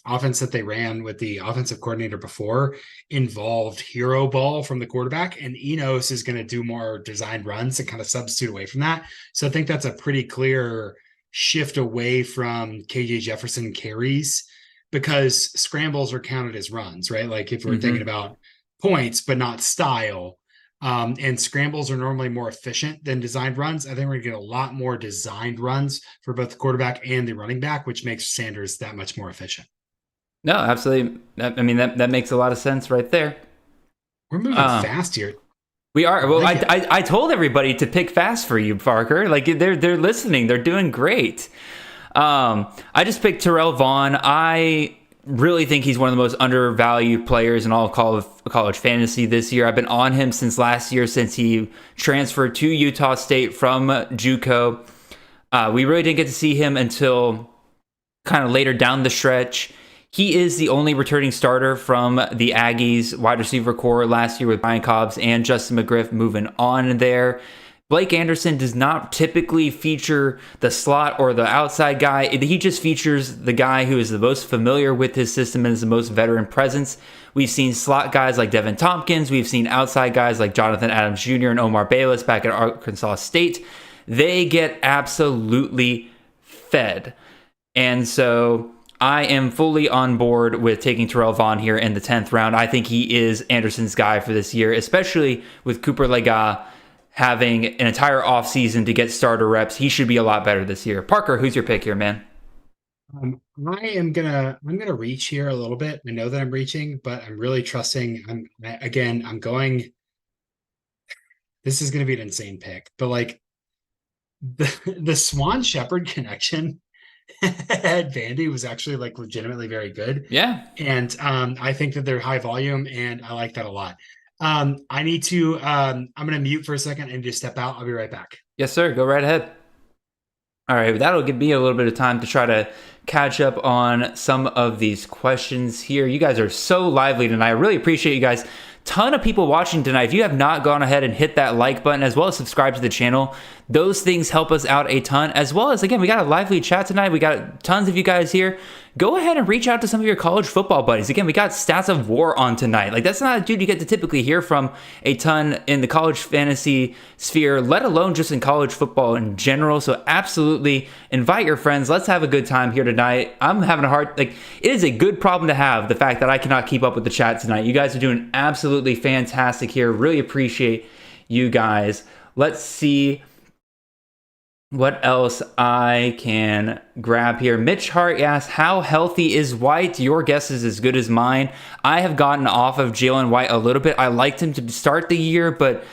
[SPEAKER 5] offense that they ran with the offensive coordinator before involved hero ball from the quarterback, and Enos is going to do more designed runs and kind of substitute away from that. So I think that's a pretty clear shift away from KJ Jefferson carries because scrambles are counted as runs, right? Like if we're thinking about points, but not style. And scrambles are normally more efficient than designed runs. I think we're going to get a lot more designed runs for both the quarterback and the running back, which makes Sanders that much more efficient.
[SPEAKER 4] No, absolutely. I mean, that makes a lot of sense right there.
[SPEAKER 5] We're moving fast here.
[SPEAKER 4] We are. Well, I told everybody to pick fast for you, Parker. Like they're listening. They're doing great. I just picked Terrell Vaughn. I really think he's one of the most undervalued players in all of college fantasy this year. I've been on him since last year, since he transferred to Utah State from JUCO. We really didn't get to see him until kind of later down the stretch. He is the only returning starter from the Aggies wide receiver core last year with Brian Cobbs and Justin McGriff moving on there. Blake Anderson does not typically feature the slot or the outside guy. He just features the guy who is the most familiar with his system and is the most veteran presence. We've seen slot guys like Devin Tompkins. We've seen outside guys like Jonathan Adams Jr. and Omar Bayless back at Arkansas State. They get absolutely fed. And so I am fully on board with taking Terrell Vaughn here in the 10th round. I think he is Anderson's guy for this year, especially with Cooper Lega having an entire offseason to get starter reps. He should be a lot better this year. Parker, who's your pick here, man?
[SPEAKER 5] I'm gonna reach here a little bit. I know that I'm reaching, but I'm really trusting. I'm going. This is gonna be an insane pick, but like the Swan Shepherd connection at Vandy was actually like legitimately very good.
[SPEAKER 4] Yeah,
[SPEAKER 5] and I think that they're high volume, and I like that a lot. I need to, I'm going to mute for a second and just step out. I'll be right back.
[SPEAKER 4] Yes, sir. Go right ahead. All right. That'll give me a little bit of time to try to catch up on some of these questions here. You guys are so lively tonight. I really appreciate you guys. Ton of people watching tonight. If you have not gone ahead and hit that like button as well as subscribe to the channel, those things help us out a ton. As well as, again, we got a lively chat tonight. We got tons of you guys here. Go ahead and reach out to some of your college football buddies. Again, we got Stats of War on tonight. Like, that's not a dude you get to typically hear from a ton in the college fantasy sphere, let alone just in college football in general. So absolutely invite your friends. Let's have a good time here tonight. I'm having a hard, it is a good problem to have, the fact that I cannot keep up with the chat tonight. You guys are doing absolutely fantastic here. Really appreciate you guys. Let's see what else I can grab here. Mitch Hart asks, how healthy is White? Your guess is as good as mine. I have gotten off of Jalen White a little bit. I liked him to start the year, but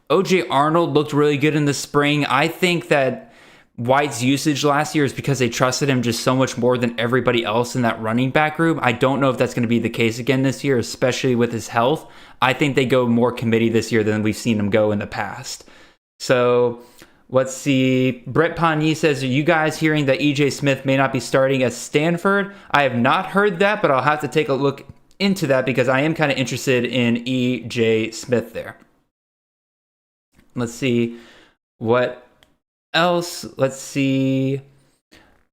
[SPEAKER 4] OJ Arnold looked really good in the spring. I think that White's usage last year is because they trusted him just so much more than everybody else in that running back group. I don't know if that's going to be the case again this year, especially with his health. I think they go more committee this year than we've seen him go in the past. So let's see. Brett Pagny says, are you guys hearing that EJ Smith may not be starting at Stanford? I have not heard that, but I'll have to take a look into that because I am kind of interested in EJ Smith there. Let's see what else. Let's see.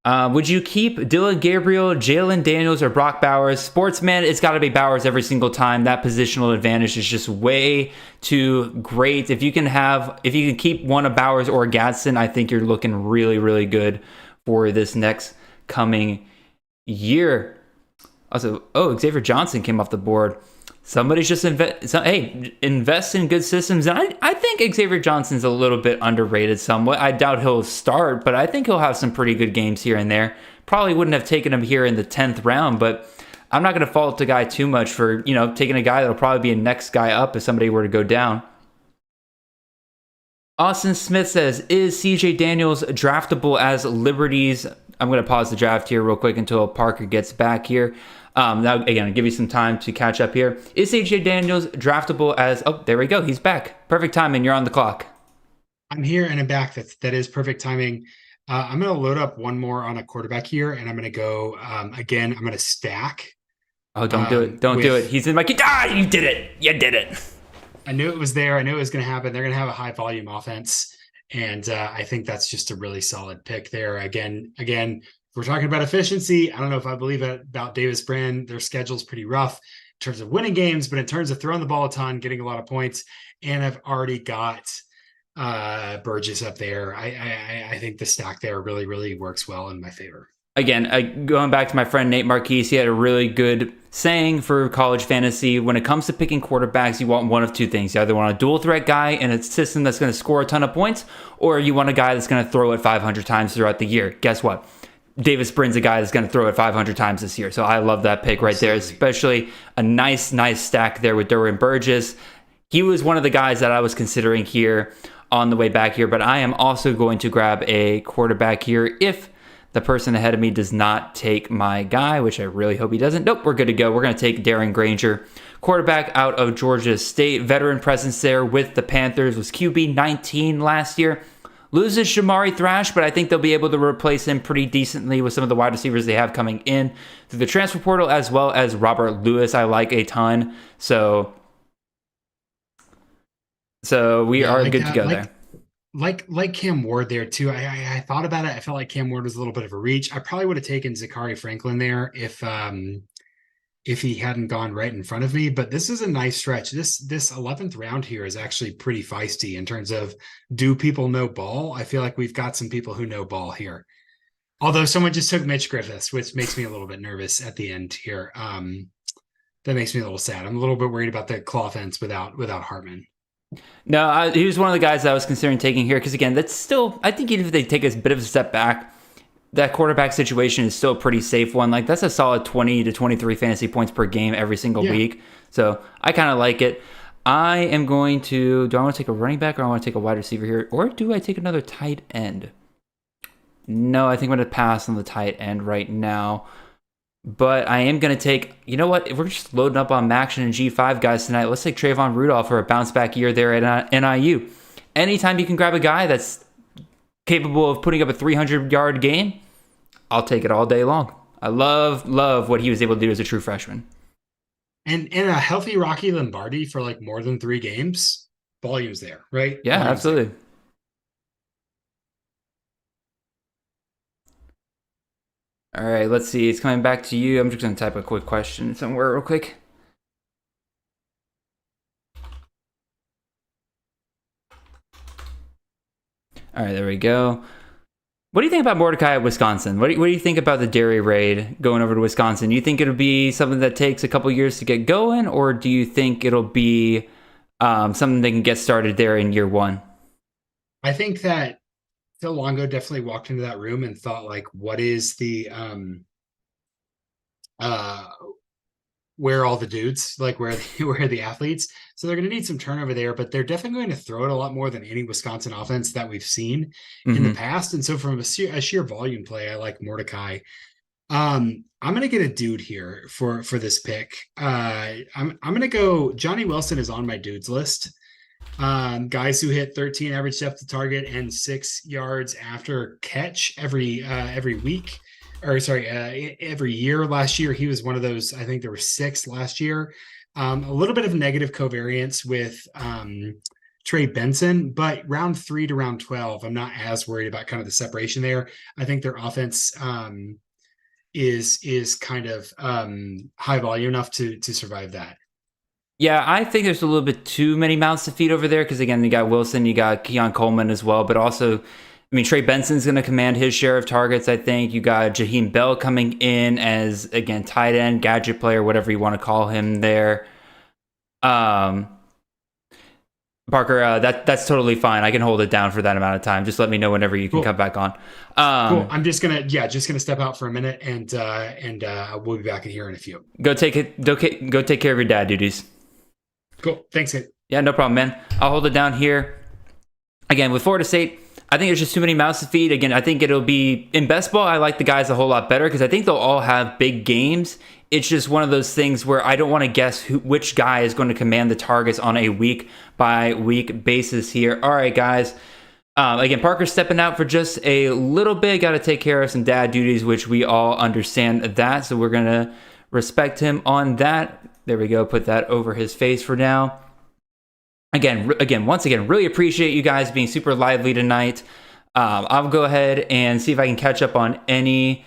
[SPEAKER 4] Would you keep Dylan Gabriel, Jalen Daniels, or Brock Bowers? Sportsman, it's got to be Bowers every single time. That positional advantage is just way too great. If you can keep one of Bowers or Gadsden, I think you're looking really, really good for this next coming year. Also, Xavier Johnson came off the board. Somebody's just invest in good systems. And I think Xavier Johnson's a little bit underrated somewhat. I doubt he'll start, but I think he'll have some pretty good games here and there. Probably wouldn't have taken him here in the 10th round, but I'm not going to fault the guy too much for, taking a guy that'll probably be a next guy up if somebody were to go down. Austin Smith says, is CJ Daniels draftable as Liberties? I'm going to pause the draft here real quick until Parker gets back here. Now, again, I'll give you some time to catch up here. Is CJ Daniels draftable as... Oh, there we go. He's back. Perfect timing. You're on the clock.
[SPEAKER 5] I'm here and I'm back. That is perfect timing. I'm going to load up one more on a quarterback here, and I'm going to go, again, I'm going to stack.
[SPEAKER 4] Oh, don't do it. Don't do it. He's in my... you did it. You did it.
[SPEAKER 5] I knew it was there. I knew it was going to happen. They're going to have a high volume offense. And I think that's just a really solid pick there. Again, if we're talking about efficiency, I don't know if I believe it about Davis Brin. Their schedule's pretty rough in terms of winning games, but in terms of throwing the ball a ton, getting a lot of points, and I've already got Burgess up there. I think the stack there really, really works well in my favor.
[SPEAKER 4] Again, going back to my friend Nate Marquise, he had a really good saying for college fantasy. When it comes to picking quarterbacks, you want one of two things. You either want a dual threat guy in a system that's going to score a ton of points, or you want a guy that's going to throw it 500 times throughout the year. Guess what? Davis Brin's a guy that's going to throw it 500 times this year. So I love that pick right there, especially a nice stack there with Derwin Burgess. He was one of the guys that I was considering here on the way back here, but I am also going to grab a quarterback here if the person ahead of me does not take my guy, which I really hope he doesn't. Nope, we're good to go. We're going to take Darren Granger, quarterback out of Georgia State. Veteran presence there with the Panthers, was QB 19 last year. Loses Shamari Thrash, but I think they'll be able to replace him pretty decently with some of the wide receivers they have coming in through the transfer portal, as well as Robert Lewis I like a ton. So we are good to go there.
[SPEAKER 5] Like Cam Ward there too. I thought about it. I felt like Cam Ward was a little bit of a reach. I probably would have taken Zachary Franklin there if he hadn't gone right in front of me. But this is a nice stretch. This 11th round here is actually pretty feisty in terms of, do people know ball? I feel like we've got some people who know ball here. Although someone just took Mitch Griffiths, which makes me a little bit nervous at the end here. That makes me a little sad. I'm a little bit worried about the claw fence without Hartman.
[SPEAKER 4] No, he was one of the guys that I was considering taking here because, again, that's still, I think even if they take a bit of a step back, that quarterback situation is still a pretty safe one. Like, that's a solid 20 to 23 fantasy points per game every single week. So I kind of like it. I am going to, do I want to take a running back or I want to take a wide receiver here? Or do I take another tight end? No, I think I'm going to pass on the tight end right now. But I am going to take, you know what? If we're just loading up on Maction and G5 guys tonight, let's take Trayvon Rudolph for a bounce back year there at NIU. Anytime you can grab a guy that's capable of putting up a 300-yard game, I'll take it all day long. I love what he was able to do as a true freshman.
[SPEAKER 5] And a healthy Rocky Lombardi for like more than 3 games, volume's there, right?
[SPEAKER 4] Yeah,
[SPEAKER 5] volume's
[SPEAKER 4] absolutely.
[SPEAKER 5] There.
[SPEAKER 4] All right, let's see. It's coming back to you. I'm just going to type a quick question somewhere real quick. All right, there we go. What do you think about Mordecai at Wisconsin? What do you think about the Dairy Raid going over to Wisconsin? Do you think it'll be something that takes a couple years to get going, or do you think it'll be something that can get started there in year 1? I
[SPEAKER 5] think that Phil Longo definitely walked into that room and thought, like, what is the where are all the dudes? Like, where are the athletes? So they're going to need some turnover there, but they're definitely going to throw it a lot more than any Wisconsin offense that we've seen in the past. And so from a sheer volume play, I like Mordecai. I'm going to get a dude here for this pick. I'm going to go, Johnny Wilson is on my dudes list. Guys who hit 13 average depth of target and 6 yards after catch every week, or sorry, every year. Last year, he was one of those. I think there were 6 last year. A little bit of negative covariance with Trey Benson, but round 3 to round 12, I'm not as worried about kind of the separation there. I think their offense is kind of high volume enough to survive that.
[SPEAKER 4] Yeah, I think there's a little bit too many mouths to feed over there because, again, you got Wilson, you got Keon Coleman as well, but also I mean, Trey Benson's going to command his share of targets, I think. You got Jaheim Bell coming in as, again, tight end, gadget player, whatever you want to call him there. Parker, that's totally fine. I can hold it down for that amount of time. Just let me know whenever you can come back on.
[SPEAKER 5] Cool. I'm just gonna step out for a minute, and we'll be back in here in a few.
[SPEAKER 4] Go take care of your dad duties.
[SPEAKER 5] Cool. Thanks, kid.
[SPEAKER 4] Yeah, no problem, man. I'll hold it down here. Again, with Florida State, I think there's just too many mouths to feed. Again, I think it'll be in best ball. I like the guys a whole lot better because I think they'll all have big games. It's just one of those things where I don't want to guess which guy is going to command the targets on a week by week basis here. All right, guys. Again, Parker's stepping out for just a little bit. Got to take care of some dad duties, which we all understand that. So we're going to respect him on that. There we go. Put that over his face for now. Once again, really appreciate you guys being super lively tonight. I'll go ahead and see if I can catch up on any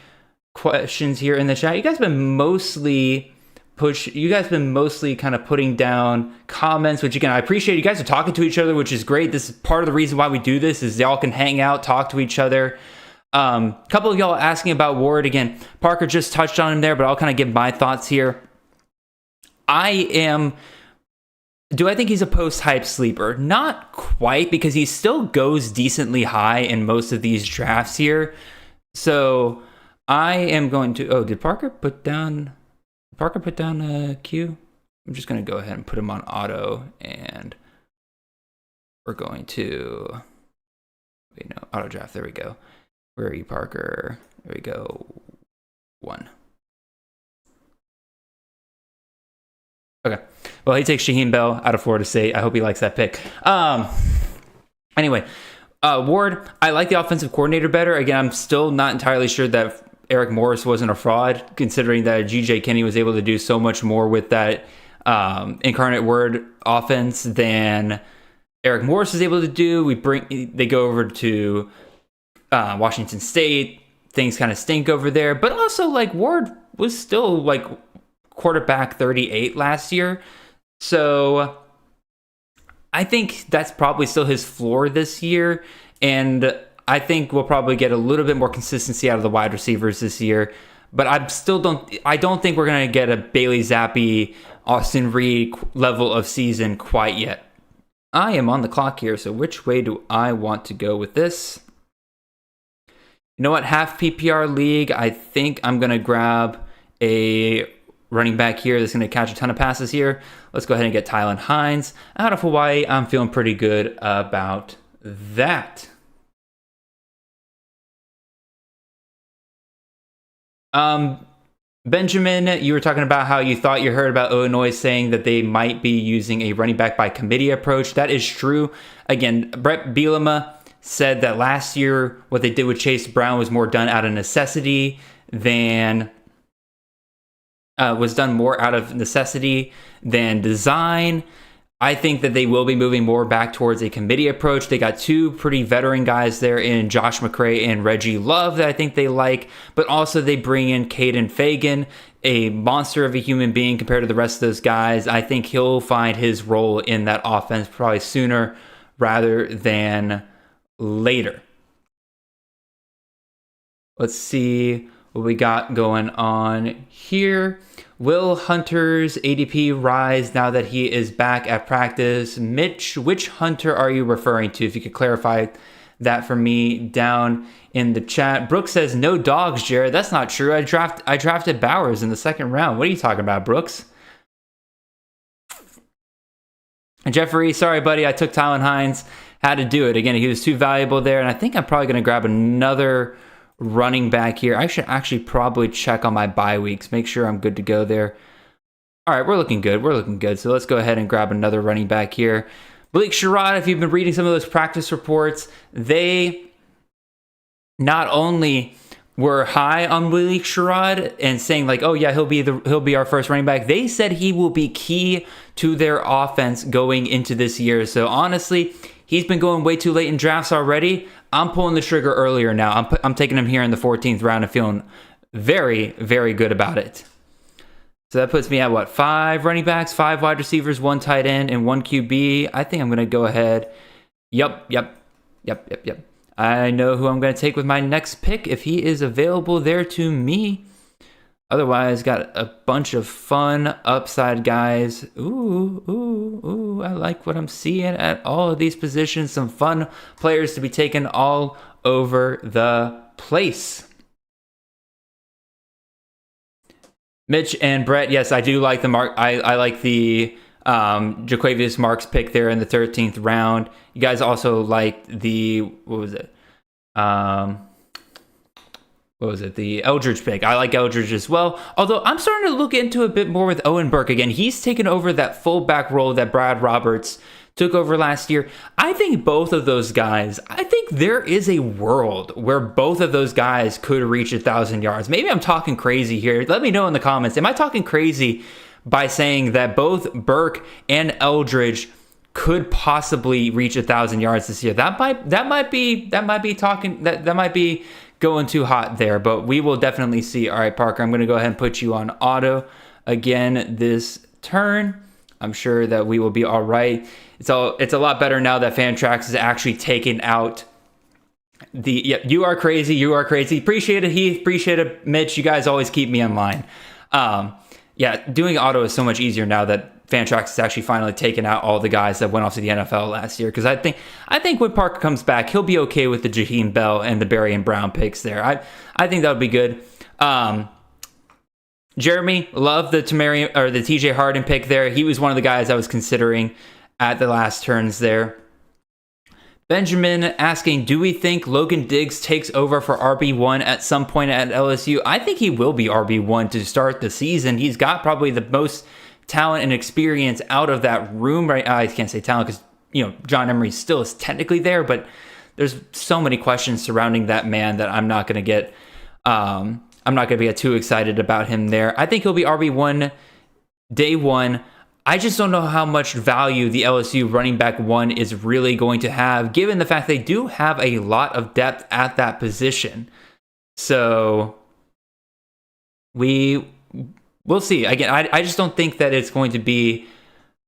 [SPEAKER 4] questions here in the chat. You guys have been mostly kind of putting down comments, which again, I appreciate. You guys are talking to each other, which is great. This is part of the reason why we do this, is y'all can hang out, talk to each other. A couple of y'all asking about Ward. Again, Parker just touched on him there, but I'll kind of give my thoughts here. Do I think he's a post-hype sleeper? Not quite, because he still goes decently high in most of these drafts here. So I am going to... Oh, did Parker put down a Q? I'm just going to go ahead and put him on auto, and we're going to... Wait, no, auto draft. There we go. Where are you, Parker? There we go. 1. Okay. Well, he takes Jaheim Bell out of Florida State. I hope he likes that pick. Anyway, Ward, I like the offensive coordinator better. Again, I'm still not entirely sure that Eric Morris wasn't a fraud, considering that GJ Kinney was able to do so much more with that incarnate word offense than Eric Morris was able to do. They go over to Washington State. Things kind of stink over there. But also, like, Ward was still, like, quarterback 38 last year. So I think that's probably still his floor this year. And I think we'll probably get a little bit more consistency out of the wide receivers this year. But I don't think we're going to get a Bailey Zappi, Austin Reed level of season quite yet. I am on the clock here, so which way do I want to go with this? You know what? Half PPR league, I think I'm going to grab a running back here that's going to catch a ton of passes here. Let's go ahead and get Tylan Hines out of Hawaii. I'm feeling pretty good about that. Benjamin, you were talking about how you thought you heard about Illinois saying that they might be using a running back by committee approach. That is true. Again, Brett Bielema said that last year what they did with Chase Brown was more done out of necessity than design. I think that they will be moving more back towards a committee approach. They got 2 pretty veteran guys there in Josh McCray and Reggie Love that I think they like, but also they bring in Caden Fagan, a monster of a human being compared to the rest of those guys. I think he'll find his role in that offense probably sooner rather than later. Let's see what we got going on here. Will Hunter's ADP rise now that he is back at practice? Mitch, which Hunter are you referring to? If you could clarify that for me down in the chat. Brooks says, no dogs, Jared. That's not true. I drafted Bowers in the 2nd round. What are you talking about, Brooks? And Jeffrey, sorry, buddy. I took Tylan Hines. Had to do it. Again, he was too valuable there. And I think I'm probably going to grab another running back here. I should actually probably check on my bye weeks, make sure I'm good to go there. All right, we're looking good. So let's go ahead and grab another running back here. Malik Sherrod, if you've been reading some of those practice reports, they not only were high on Malik Sherrod and saying like, oh yeah, he'll be our first running back. They said he will be key to their offense going into this year. So honestly, he's been going way too late in drafts already. I'm pulling the trigger earlier now. I'm taking him here in the 14th round and feeling very, very good about it. So that puts me at what? 5 running backs, 5 wide receivers, 1 tight end, and 1 QB. I think I'm going to go ahead. Yep. I know who I'm going to take with my next pick if he is available there to me. Otherwise, got a bunch of fun upside guys. Ooh, I like what I'm seeing at all of these positions. Some fun players to be taken all over the place. Mitch and Brett, yes, I do like the mark. I like the Jaquavius Marks pick there in the 13th round. You guys also liked the, what was it? The Eldridge pick. I like Eldridge as well. Although I'm starting to look into a bit more with Owen Burke again. He's taken over that fullback role that Brad Roberts took over last year. I think both of those guys, I think there is a world where both of those guys could reach 1,000 yards. Maybe I'm talking crazy here. Let me know in the comments. Am I talking crazy by saying that both Burke and Eldridge could possibly reach 1,000 yards this year? That might be going too hot there, but we will definitely see. All right, Parker, I'm going to go ahead and put you on auto again this turn. I'm sure that we will be all right. It's a lot better now that Fantrax is actually taken out the. Yeah, you are crazy. Appreciate it, Heath. Appreciate it, Mitch. You guys always keep me in line. Yeah, doing auto is so much easier now that Fantrax has actually finally taken out all the guys that went off to the NFL last year. Because I think when Parker comes back, he'll be okay with the Jaheim Bell and the Barry and Brown picks there. I think that would be good. Jeremy, love the TJ Harden pick there. He was one of the guys I was considering at the last turns there. Benjamin asking, do we think Logan Diggs takes over for RB1 at some point at LSU? I think he will be RB1 to start the season. He's got probably the most talent and experience out of that room. Right? I can't say talent because John Emery still is technically there, but there's so many questions surrounding that man that I'm not going to get too excited about him there. I think he'll be RB1 day one. I just don't know how much value the LSU running back one is really going to have, given the fact they do have a lot of depth at that position. So we'll see. Again, I just don't think that it's going to be.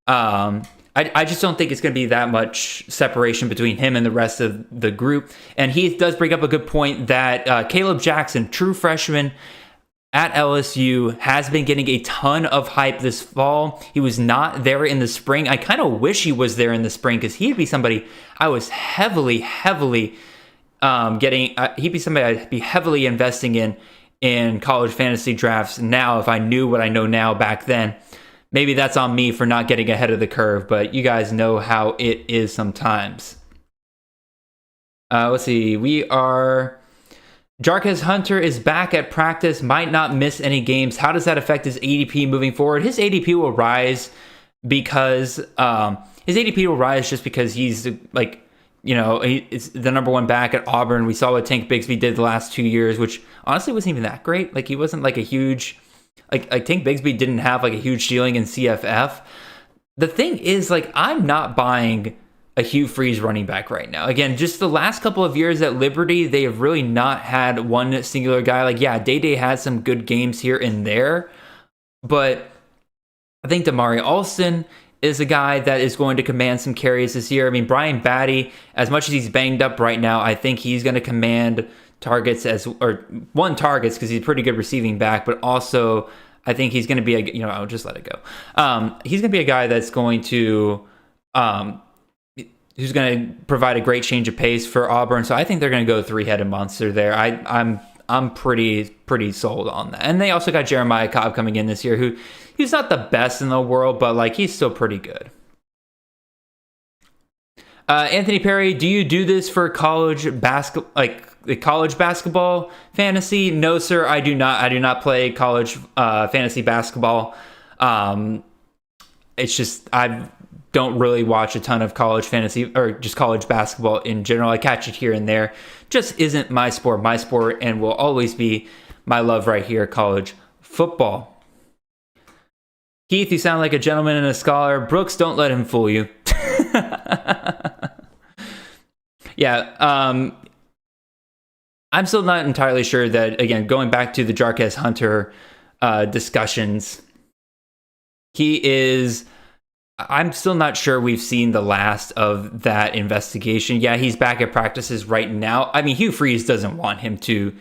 [SPEAKER 4] I just don't think it's going to be that much separation between him and the rest of the group. And he does bring up a good point that Caleb Jackson, true freshman at LSU, has been getting a ton of hype this fall. He was not there in the spring. I kind of wish he was there in the spring because he'd be somebody I was heavily he'd be somebody I'd be heavily investing in college fantasy drafts now if I knew what I know now back then. Maybe that's on me for not getting ahead of the curve, but you guys know how it is sometimes. Let's see. Jarquez Hunter is back at practice, might not miss any games. How does that affect his ADP moving forward? His ADP will rise because just because he's it's the number one back at Auburn. We saw what Tank Bigsby did the last 2 years, which honestly wasn't even that great. Like he wasn't like a huge, like Tank Bigsby didn't have like a huge ceiling in CFF. The thing is, like, I'm not buying a Hugh Freeze running back right now. Again, just the last couple of years at Liberty, they have really not had one singular guy. Like, yeah, Day had some good games here and there, but I think Damari Alston is a guy that is going to command some carries this year. I mean, Brian Batty, as much as he's banged up right now, I think he's going to command targets targets because he's a pretty good receiving back, but also I think he's going to be I'll just let it go. He's going to be a guy that's going to who's going to provide a great change of pace for Auburn. So I think they're going to go three-headed monster there. I'm pretty sold on that. And they also got Jeremiah Cobb coming in this year, who he's not the best in the world, but like he's still pretty good. Anthony Perry, do you do this for college basketball fantasy? No, sir, I do not. I do not play college fantasy basketball. It's just I don't really watch a ton of college fantasy or just college basketball in general. I catch it here and there. Just isn't my sport. My sport and will always be my love right here, college football. Keith, you sound like a gentleman and a scholar. Brooks, don't let him fool you. Yeah, I'm still not entirely sure that, again, going back to the Jarquez Hunter discussions, he is I'm still not sure we've seen the last of that investigation. Yeah, he's back at practices right now. I mean, Hugh Freeze doesn't want him to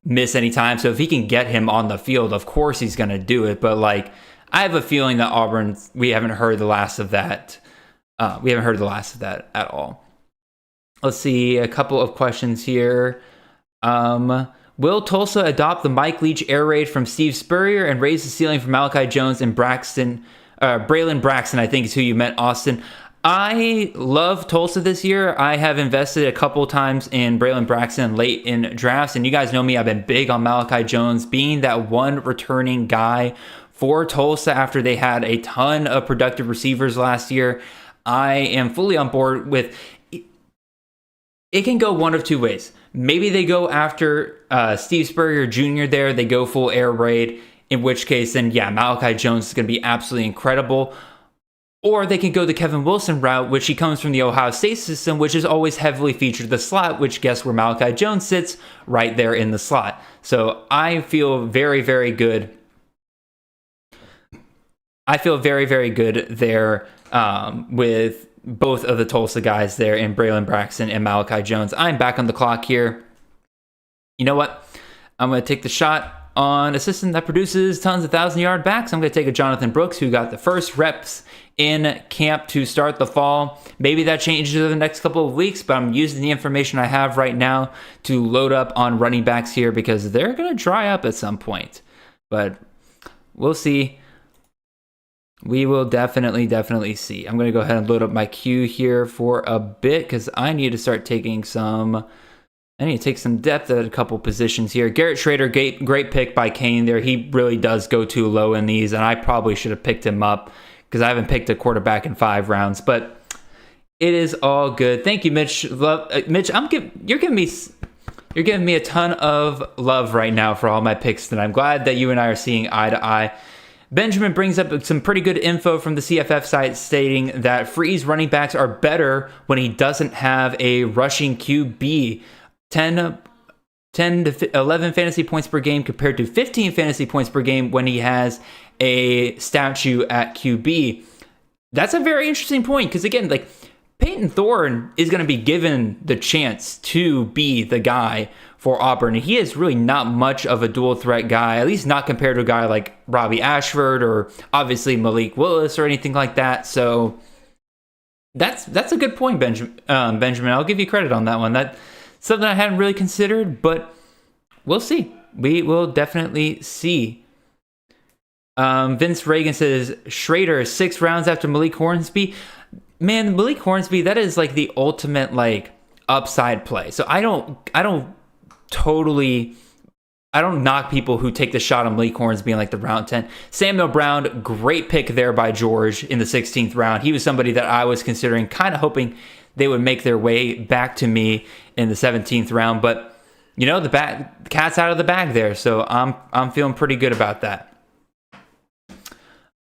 [SPEAKER 4] miss any time. So if he can get him on the field, of course he's going to do it. But like, I have a feeling that Auburn, we haven't heard the last of that. We haven't heard the last of that at all. Let's see a couple of questions here. Will Tulsa adopt the Mike Leach air raid from Steve Spurrier and raise the ceiling for Malachi Jones and Braylon Braxton, I think is who you meant, Austin. I love Tulsa this year. I have invested a couple times in Braylon Braxton late in drafts, and you guys know me, I've been big on Malachi Jones being that one returning guy for Tulsa after they had a ton of productive receivers last year. I am fully on board with it. It can go one of two ways. Maybe they go after Steve Spurrier Jr. there. They go full air raid, in which case then, yeah, Malachi Jones is going to be absolutely incredible. Or they can go the Kevin Wilson route, which he comes from the Ohio State system, which is always heavily featured the slot, which guess where Malachi Jones sits? Right there in the slot. So I feel very, very good. I feel very, very good there with both of the Tulsa guys there in Braylon Braxton and Malachi Jones. I'm back on the clock here. You know what? I'm going to take the shot on a system that produces tons of 1,000-yard backs. I'm going to take a Jonathan Brooks who got the first reps in camp to start the fall. Maybe that changes over the next couple of weeks, but I'm using the information I have right now to load up on running backs here because they're going to dry up at some point. But we'll see. We will definitely see. I'm going to go ahead and load up my queue here for a bit because I need to start taking some... I need to take some depth at a couple positions here. Garrett Shrader, great pick by Kane there. He really does go too low in these, and I probably should have picked him up because I haven't picked a quarterback in 5 rounds. But it is all good. Thank you, Mitch. Mitch, you're giving me a ton of love right now for all my picks, and I'm glad that you and I are seeing eye to eye. Benjamin brings up some pretty good info from the CFF site stating that Freeze running backs are better when he doesn't have a rushing QB. 10 to 11 fantasy points per game compared to 15 fantasy points per game when he has a statue at QB. That's a very interesting point because, again, like Peyton Thorne is going to be given the chance to be the guy for Auburn. And he is really not much of a dual threat guy, at least not compared to a guy like Robbie Ashford or obviously Malik Willis or anything like that. So that's a good point, Benjamin. I'll give you credit on that one. That's something I hadn't really considered, but we'll see. We will definitely see. Vince Reagan says, Schrader, 6 rounds after Malik Hornsby. Man, Malik Hornsby, that is like the ultimate like upside play. So I don't knock people who take the shot on Malik Hornsby in like the round 10. Samuel Brown, great pick there by George in the 16th round. He was somebody that I was considering, kind of hoping they would make their way back to me in the 17th round. But, you know, the cat's out of the bag there. So I'm feeling pretty good about that.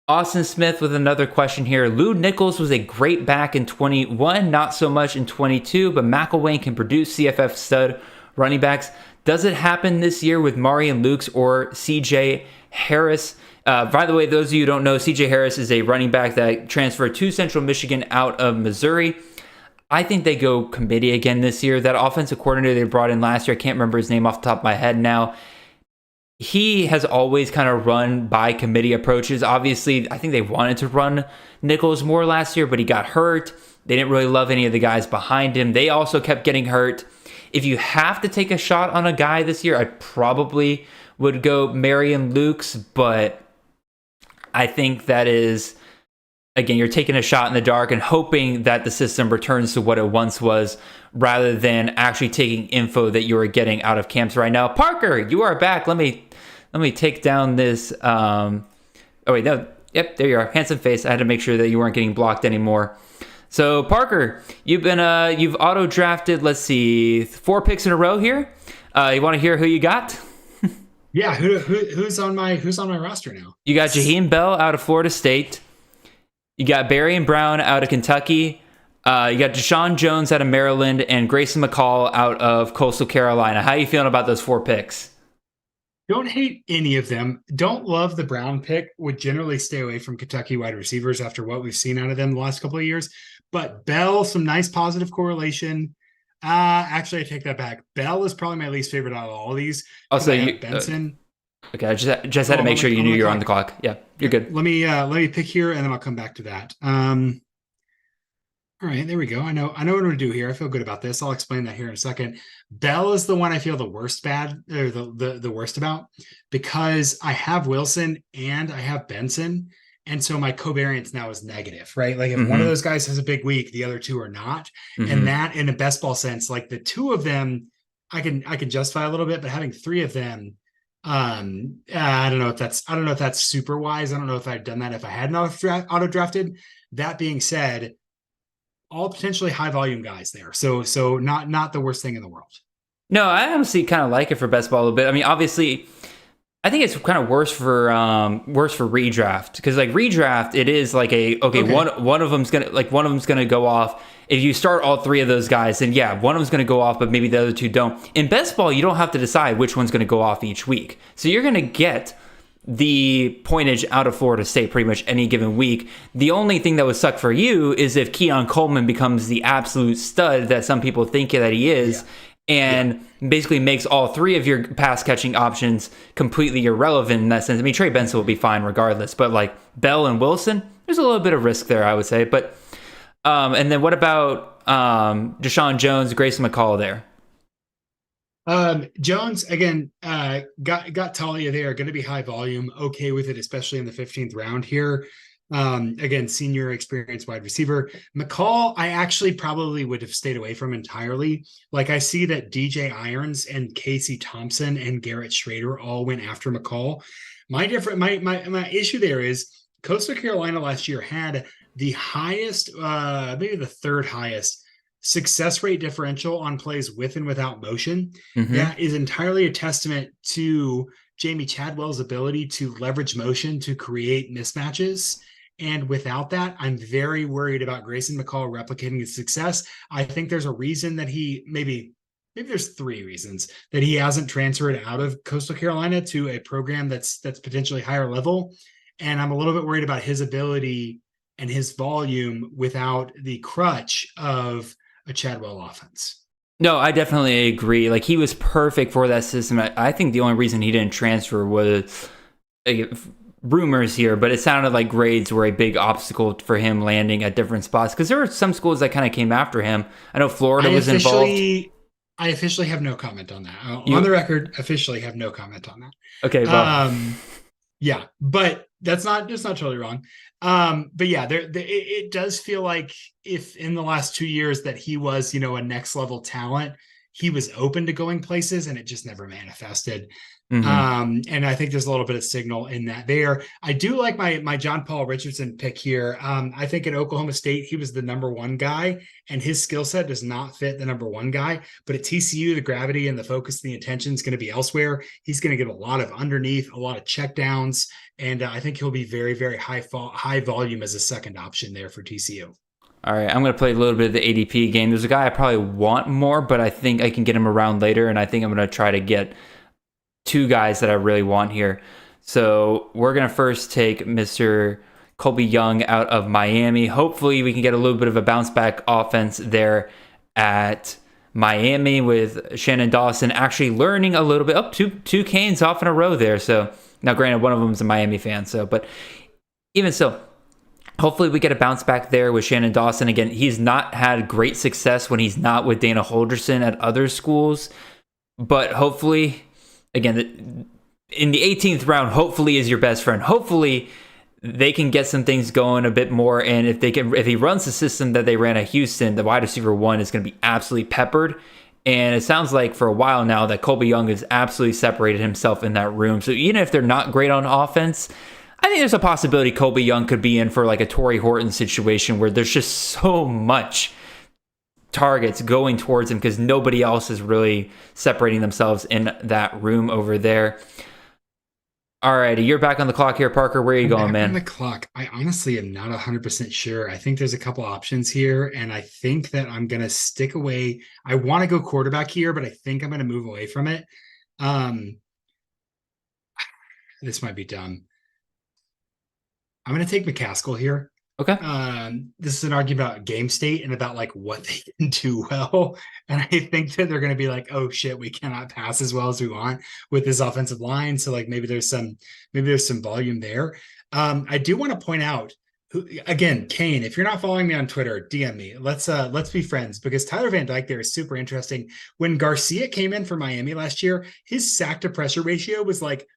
[SPEAKER 4] Austin Smith with another question here. Lou Nichols was a great back in 21, not so much in 22, but McElwain can produce CFF stud running backs. Does it happen this year with Marion Lukes or CJ Harris? By the way, those of you who don't know, CJ Harris is a running back that transferred to Central Michigan out of Missouri. I think they go committee again this year. That offensive coordinator they brought in last year, I can't remember his name off the top of my head now. He has always kind of run by committee approaches. Obviously, I think they wanted to run Nichols more last year, but he got hurt. They didn't really love any of the guys behind him. They also kept getting hurt. If you have to take a shot on a guy this year, I probably would go Marion Lukes, but I think that is... Again, you're taking a shot in the dark and hoping that the system returns to what it once was rather than actually taking info that you are getting out of camps right now. Parker, you are back. Let me take down this. Oh, wait, no. Yep, there you are. Handsome face. I had to make sure that you weren't getting blocked anymore. So, Parker, you've auto drafted, let's see, 4 picks in a row here. You want to hear who you got?
[SPEAKER 5] Yeah, who's on my roster now?
[SPEAKER 4] You got Jaheim Bell out of Florida State. You got Barry and Brown out of Kentucky. You got Deshaun Jones out of Maryland and Grayson McCall out of Coastal Carolina. How are you feeling about those 4 picks?
[SPEAKER 5] Don't hate any of them. Don't love the Brown pick. Would generally stay away from Kentucky wide receivers after what we've seen out of them the last couple of years. But Bell, some nice positive correlation. Actually, I take that back. Bell is probably my least favorite out of all of these.
[SPEAKER 4] Also,
[SPEAKER 5] Benson.
[SPEAKER 4] Okay, I just had to make sure you knew you're on the clock. Yeah, you're good.
[SPEAKER 5] Let me pick here, and then I'll come back to that. All right, there we go. I know what I'm going to do here. I feel good about this. I'll explain that here in a second. Bell is the one I feel the worst the worst about, because I have Wilson and I have Benson, and so my covariance now is negative, right? Like if one of those guys has a big week, the other two are not, and that in a best ball sense, like the two of them, I can justify a little bit, but having three of them, I don't know if that's super wise. I don't know if I'd done that if I hadn't auto drafted. That being said, all potentially high volume guys there. So not the worst thing in the world.
[SPEAKER 4] No, I honestly kind of like it for best ball a little bit. I mean, obviously, I think it's kind of worse for redraft, because like redraft, it is like one of them's gonna go off. If you start all three of those guys, then yeah, one of them's gonna go off, but maybe the other two don't. In best ball, you don't have to decide which one's gonna go off each week, so you're gonna get the pointage out of Florida State pretty much any given week. The only thing that would suck for you is if Keon Coleman becomes the absolute stud that some people think that he is, and basically makes all three of your pass catching options completely irrelevant in that sense. I mean, Trey Benson will be fine regardless, but like Bell and Wilson, there's a little bit of risk there, I would say. But and then what about Deshaun Jones, Grayson McCall there?
[SPEAKER 5] Jones again, got Talia there, going to be high volume, okay with it, especially in the 15th round here. Again, senior experienced wide receiver. McCall, I actually probably would have stayed away from entirely. Like I see that DJ Irons and Casey Thompson and Garrett Schrader all went after McCall. My issue there is Coastal Carolina last year had the highest, maybe the third highest success rate differential on plays with and without motion. That is entirely a testament to Jamie Chadwell's ability to leverage motion to create mismatches. And without that, I'm very worried about Grayson McCall replicating his success. I think there's a reason that maybe there's three reasons that he hasn't transferred out of Coastal Carolina to a program that's potentially higher level. And I'm a little bit worried about his ability and his volume without the crutch of a Chadwell offense.
[SPEAKER 4] No, I definitely agree. Like he was perfect for that system. I think the only reason he didn't transfer was rumors here, but it sounded like grades were a big obstacle for him landing at different spots, because there were some schools that kind of came after him. I know Florida was involved.
[SPEAKER 5] I officially have no comment on that. On the record, officially have no comment on that.
[SPEAKER 4] Okay. Well.
[SPEAKER 5] Yeah, but that's not totally wrong. But yeah, it does feel like if in the last 2 years that he was, a next level talent, he was open to going places and it just never manifested. And I think there's a little bit of signal in that there. I do like my John Paul Richardson pick here. I think at Oklahoma State, he was the number one guy, and his skill set does not fit the number one guy. But at TCU, the gravity and the focus and the attention is going to be elsewhere. He's going to get a lot of underneath, a lot of checkdowns, and I think he'll be very, very high volume as a second option there for TCU.
[SPEAKER 4] All right, I'm going to play a little bit of the ADP game. There's a guy I probably want more, but I think I can get him around later, and I think I'm going to try to get two guys that I really want here. So we're going to first take Mr. Colby Young out of Miami. Hopefully we can get a little bit of a bounce back offense there at Miami with Shannon Dawson actually learning a little bit. Two Canes off in a row there. So now granted, one of them is a Miami fan. But even so, hopefully we get a bounce back there with Shannon Dawson. Again, he's not had great success when he's not with Dana Holgerson at other schools, but hopefully, again, in the 18th round, hopefully is your best friend. Hopefully they can get some things going a bit more. And if he runs the system that they ran at Houston, the wide receiver one is going to be absolutely peppered. And it sounds like for a while now that Colby Young has absolutely separated himself in that room. So even if they're not great on offense, I think there's a possibility Colby Young could be in for like a Torrey Horton situation where there's just so much targets going towards him because nobody else is really separating themselves in that room over there. All righty, you're back on the clock here, Parker. Where are you going, man?
[SPEAKER 5] On the clock. I honestly am not 100% sure. I think there's a couple options here, and I think that I'm going to stick away. I want to go quarterback here, but I think I'm going to move away from it. this might be dumb. I'm going to take McCaskill here.
[SPEAKER 4] Okay.
[SPEAKER 5] This is an argument about game state and about like what they can do well. And I think that they're going to be like, oh shit, we cannot pass as well as we want with this offensive line. So like maybe there's some volume there. I do want to point out again, Kane, if you're not following me on Twitter, DM me. Let's be friends, because Tyler Van Dyke there is super interesting. When Garcia came in for Miami last year, his sack to pressure ratio was like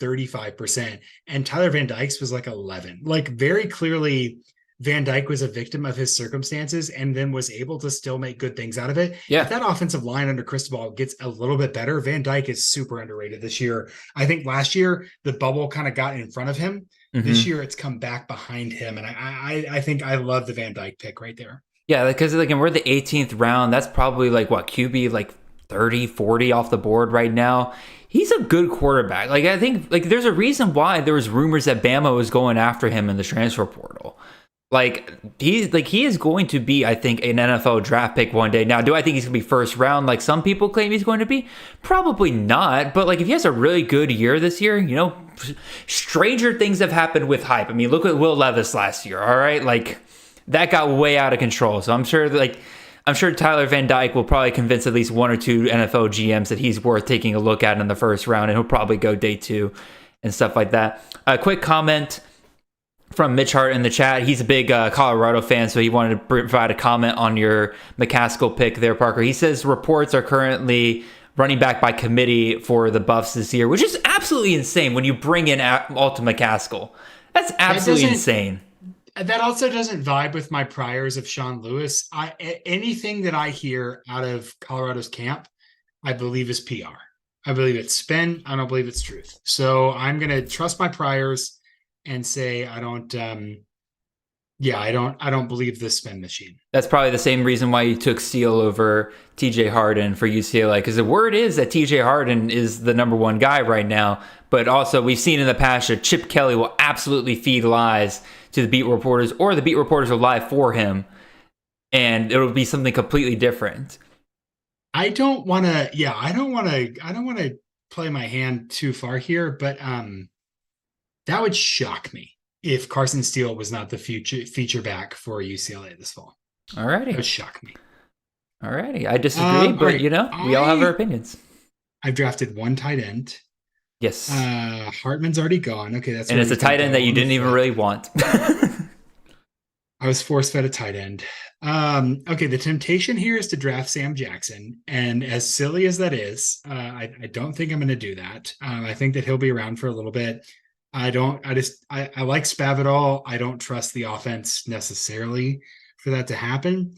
[SPEAKER 5] 35%, and Tyler Van Dyke's was like 11. Like very clearly, Van Dyke was a victim of his circumstances and then was able to still make good things out of it.
[SPEAKER 4] Yeah.
[SPEAKER 5] If that offensive line under Cristobal gets a little bit better, Van Dyke is super underrated this year. I think last year the bubble kind of got in front of him. Mm-hmm. This year it's come back behind him. And I think I love the Van Dyke pick right there.
[SPEAKER 4] Yeah, because like, and we're the 18th round. That's probably like what, QB like 30, 40 off the board right now. He's a good quarterback. Like, I think like there's a reason why there was rumors that Bama was going after him in the transfer portal. Like he is going to be, I think, an NFL draft pick one day. Now, do I think he's going to be first round like some people claim he's going to be? Probably not. But like if he has a really good year this year, you know, stranger things have happened with hype. I mean, look at Will Levis last year. All right, like that got way out of control. So I'm sure Tyler Van Dyke will probably convince at least one or two NFL GMs that he's worth taking a look at in the first round, and he'll probably go day 2 and stuff like that. A quick comment from Mitch Hart in the chat. He's a big Colorado fan, so he wanted to provide a comment on your McCaskill pick there, Parker. He says reports are currently running back by committee for the Buffs this year, which is absolutely insane when you bring in Alta McCaskill. That's absolutely insane.
[SPEAKER 5] That also doesn't vibe with my priors of Sean Lewis. Anything that I hear out of Colorado's camp, I believe is PR. I believe it's spin. I don't believe it's truth. So I'm going to trust my priors and say I don't believe the spin machine. That's
[SPEAKER 4] probably the same reason why you took Steele over TJ Harden for UCLA, because the word is that TJ Harden is the number one guy right now. But also we've seen in the past that Chip Kelly will absolutely feed lies to the beat reporters, or the beat reporters will lie for him, and it'll be something completely different.
[SPEAKER 5] I don't want to play my hand too far here, but that would shock me if Carson Steele was not the feature back for UCLA this fall.
[SPEAKER 4] Alrighty.
[SPEAKER 5] That would shock me.
[SPEAKER 4] Alrighty. I disagree, but right. You know, we all have our opinions.
[SPEAKER 5] I've drafted one tight end.
[SPEAKER 4] Yes.
[SPEAKER 5] Hartman's already gone. Okay, that's
[SPEAKER 4] and it's a tight end that you didn't even really want.
[SPEAKER 5] I was force-fed a tight end. Okay, the temptation here is to draft Sam Jackson, and as silly as that is, I don't think I'm going to do that. I think that he'll be around for a little bit. I like Spavital. I don't trust the offense necessarily for that to happen.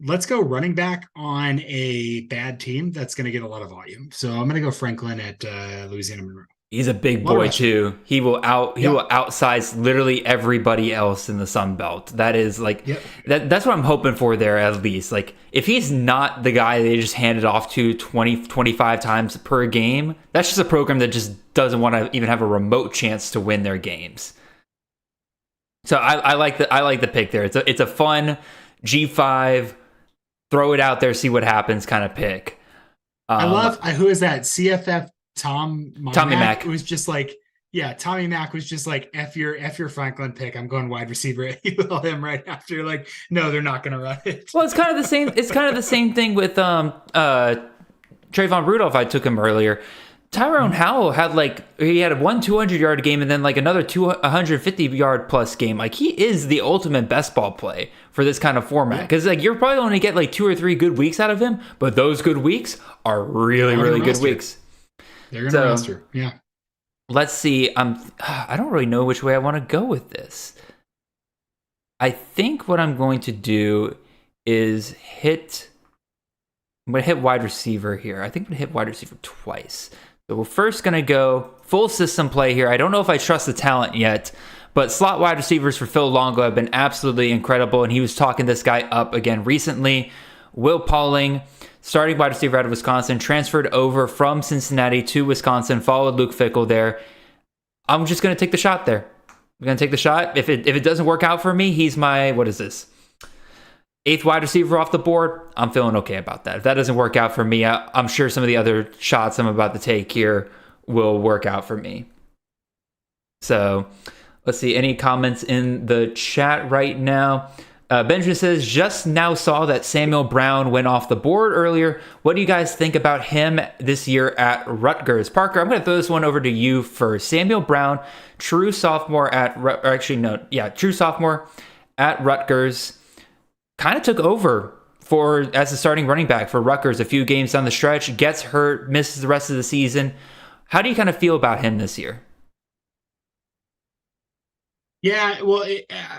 [SPEAKER 5] Let's go running back on a bad team that's going to get a lot of volume. So I'm going to go Franklin at Louisiana Monroe.
[SPEAKER 4] He's a big boy too. He will outsize literally everybody else in the Sun Belt. That is like that's what I'm hoping for there, at least. Like if he's not the guy they just handed off to 20, 25 times per game, that's just a program that just doesn't want to even have a remote chance to win their games. So I like the pick there. It's a fun G5, throw it out there, see what happens kind of pick.
[SPEAKER 5] I love who is that? CFF Tommy Mack was just like, Tommy Mack was just like, F your Franklin pick. I'm going wide receiver. You will him right after. Like, no, they're not going to run it.
[SPEAKER 4] Well, it's kind of the same. It's kind of the same thing with Trayvon Rudolph. I took him earlier. Tyrone Howell had he had a 200-yard game and then like another 150-yard plus game. Like he is the ultimate best ball play for this kind of format, because like you're probably only get like 2 or 3 good weeks out of him, but those good weeks are really good weeks.
[SPEAKER 5] They're going to roster. Yeah.
[SPEAKER 4] Let's see. I don't really know which way I want to go with this. I think what I'm going to do is I'm going to hit wide receiver here. I think I'm going to hit wide receiver twice. So we're first going to go full system play here. I don't know if I trust the talent yet, but slot wide receivers for Phil Longo have been absolutely incredible, and he was talking this guy up again recently. Will Pauling, starting wide receiver out of Wisconsin, transferred over from Cincinnati to Wisconsin, followed Luke Fickell there. I'm just going to take the shot there. I'm going to take the shot. If it doesn't work out for me, he's my, 8th wide receiver off the board. I'm feeling okay about that. If that doesn't work out for me, I'm sure some of the other shots I'm about to take here will work out for me. So let's see, any comments in the chat right now? Benjamin says, just now saw that Samuel Brown went off the board earlier. What do you guys think about him this year at Rutgers? Parker, I'm going to throw this one over to you first. Samuel Brown, true sophomore at Rutgers, kind of took over as a starting running back for Rutgers a few games down the stretch, gets hurt, misses the rest of the season. How do you kind of feel about him this year?
[SPEAKER 5] Yeah, well,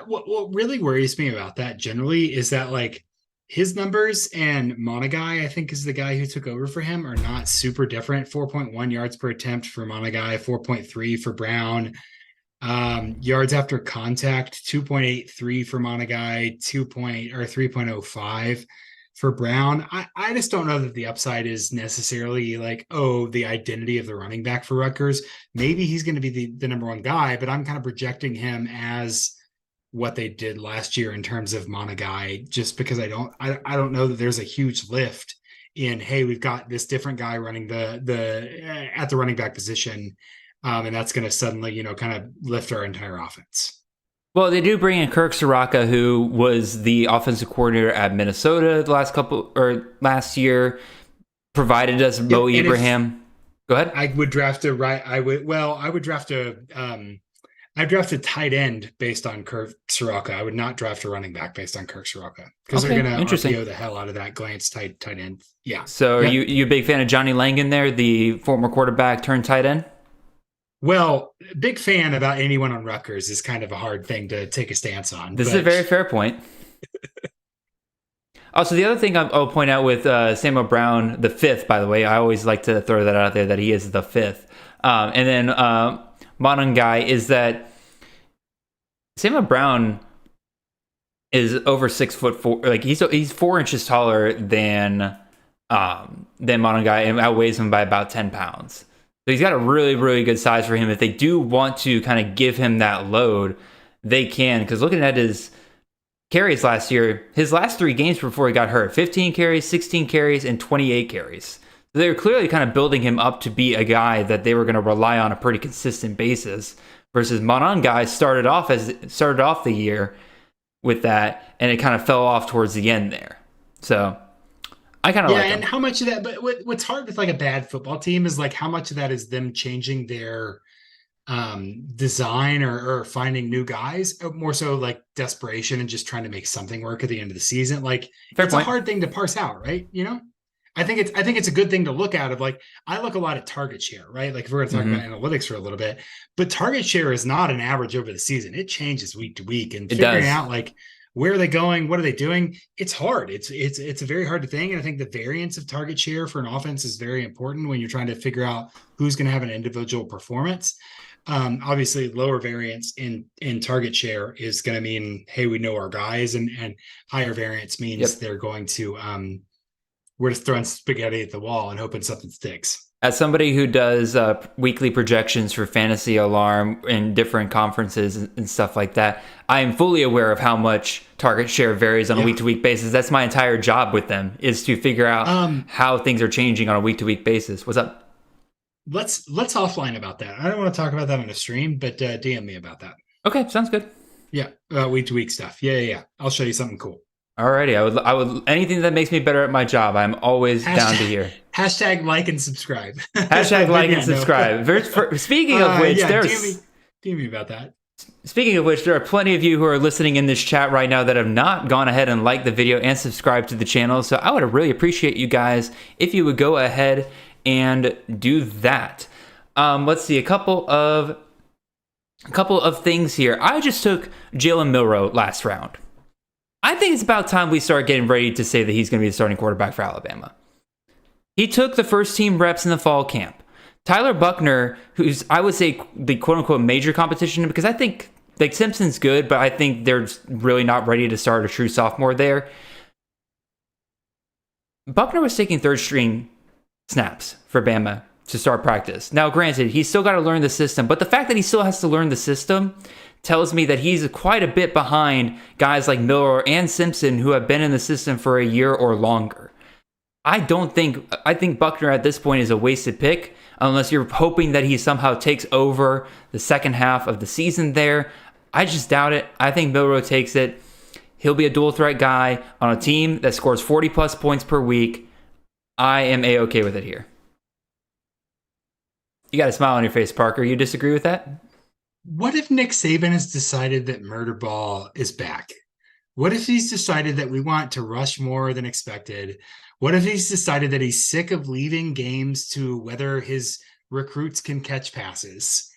[SPEAKER 5] what really worries me about that generally is that like his numbers and Monagai, I think is the guy who took over for him, are not super different. 4.1 yards per attempt for Monagai, 4.3 for Brown. Yards after contact, 2.83 for Monagai, 3.05 for Brown. I just don't know that the upside is necessarily like, the identity of the running back for Rutgers. Maybe he's going to be the number one guy, but I'm kind of projecting him as what they did last year in terms of Monagai, just because I don't know that there's a huge lift in, hey, we've got this different guy running at the running back position. And that's going to suddenly, kind of lift our entire offense.
[SPEAKER 4] Well, they do bring in Kirk Soraka, who was the offensive coordinator at Minnesota last year, provided us Mo Ibrahim. Go ahead.
[SPEAKER 5] I would draft I'd draft a tight end based on Kirk Soraka. I would not draft a running back based on Kirk Soraka because they're going to RPO the hell out of that glance tight end. Yeah.
[SPEAKER 4] So are you a big fan of Johnny Langan there, the former quarterback turned tight end?
[SPEAKER 5] Well, big fan about anyone on Rutgers is kind of a hard thing to take a stance on.
[SPEAKER 4] This is a very fair point. Also, the other thing I'll point out with Samuel Brown, the fifth, by the way, I always like to throw that out there that he is the fifth. And then Monangai is that Samuel Brown is over 6'4", like he's 4 inches taller than Monangai and outweighs him by about 10 pounds. So he's got a really, really good size for him. If they do want to kind of give him that load, they can. Because looking at his carries last year, his last 3 games before he got hurt, 15 carries, 16 carries, and 28 carries. So they were clearly kind of building him up to be a guy that they were going to rely on a pretty consistent basis. Versus Monangai started off the year with that, and it kind of fell off towards the end there. So I kind of like him.
[SPEAKER 5] And how much of that, but what's hard with like a bad football team is like how much of that is them changing their design or finding new guys, more so like desperation and just trying to make something work at the end of the season. Like it's a hard thing to parse out, right? I think it's a good thing to look at. Of like, I look a lot at target share, right? Like if we're going to talk about analytics for a little bit, but target share is not an average over the season. It changes week to week, and figuring out like, where are they going? What are they doing? It's hard. It's a very hard thing. And I think the variance of target share for an offense is very important when you're trying to figure out who's going to have an individual performance. Obviously, lower variance in target share is going to mean, hey, we know our guys, and higher variance means they're going to we're just throwing spaghetti at the wall and hoping something sticks.
[SPEAKER 4] As somebody who does weekly projections for Fantasy Alarm in different conferences and stuff like that, I am fully aware of how much target share varies on a week-to-week basis. That's my entire job with them, is to figure out how things are changing on a week-to-week basis. What's up?
[SPEAKER 5] Let's offline about that. I don't want to talk about that on a stream, but DM me about that.
[SPEAKER 4] Okay, sounds good.
[SPEAKER 5] Yeah, week-to-week stuff. Yeah. I'll show you something cool.
[SPEAKER 4] Alrighty, I would anything that makes me better at my job, I'm always down to hear.
[SPEAKER 5] Hashtag like and subscribe.
[SPEAKER 4] Hashtag like and subscribe. Speaking of which,
[SPEAKER 5] DM me about that.
[SPEAKER 4] Speaking of which, there are plenty of you who are listening in this chat right now that have not gone ahead and liked the video and subscribed to the channel. So I would really appreciate you guys if you would go ahead and do that. Let's see, a couple of things here. I just took Jalen Milroe last round. I think it's about time we start getting ready to say that he's going to be the starting quarterback for Alabama. He took the first team reps in the fall camp. Tyler Buckner, who's, I would say, the quote-unquote major competition, because I think like Simpson's good, but I think they're really not ready to start a true sophomore there. Buckner was taking third-string snaps for Bama to start practice. Now, granted, he's still got to learn the system, but the fact that he still has to learn the system tells me that he's quite a bit behind guys like Miller and Simpson who have been in the system for a year or longer. I think Buckner at this point is a wasted pick unless you're hoping that he somehow takes over the second half of the season there. I just doubt it. I think Milroe takes it. He'll be a dual threat guy on a team that scores 40 plus points per week. I am A-okay with it here. You got a smile on your face, Parker. You disagree with that?
[SPEAKER 5] What if Nick Saban has decided that Murder Ball is back? What if he's decided that we want to rush more than expected? What if he's decided that he's sick of leaving games to whether his recruits can catch passes?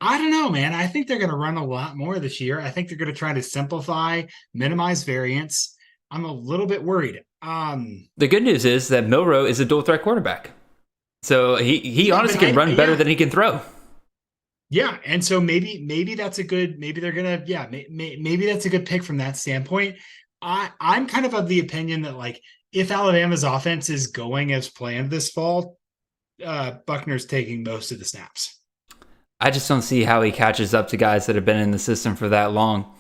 [SPEAKER 5] I don't know, man. I think they're going to run a lot more this year. I think they're going to try to simplify, minimize variance. I'm a little bit worried.
[SPEAKER 4] The good news is that Milroe is a dual threat quarterback. So he honestly can run better than he can throw.
[SPEAKER 5] Yeah, and so maybe that's a good. Maybe they're gonna. Yeah, maybe that's a good pick from that standpoint. I'm kind of the opinion that like if Alabama's offense is going as planned this fall, Buckner's taking most of the snaps.
[SPEAKER 4] I just don't see how he catches up to guys that have been in the system for that long.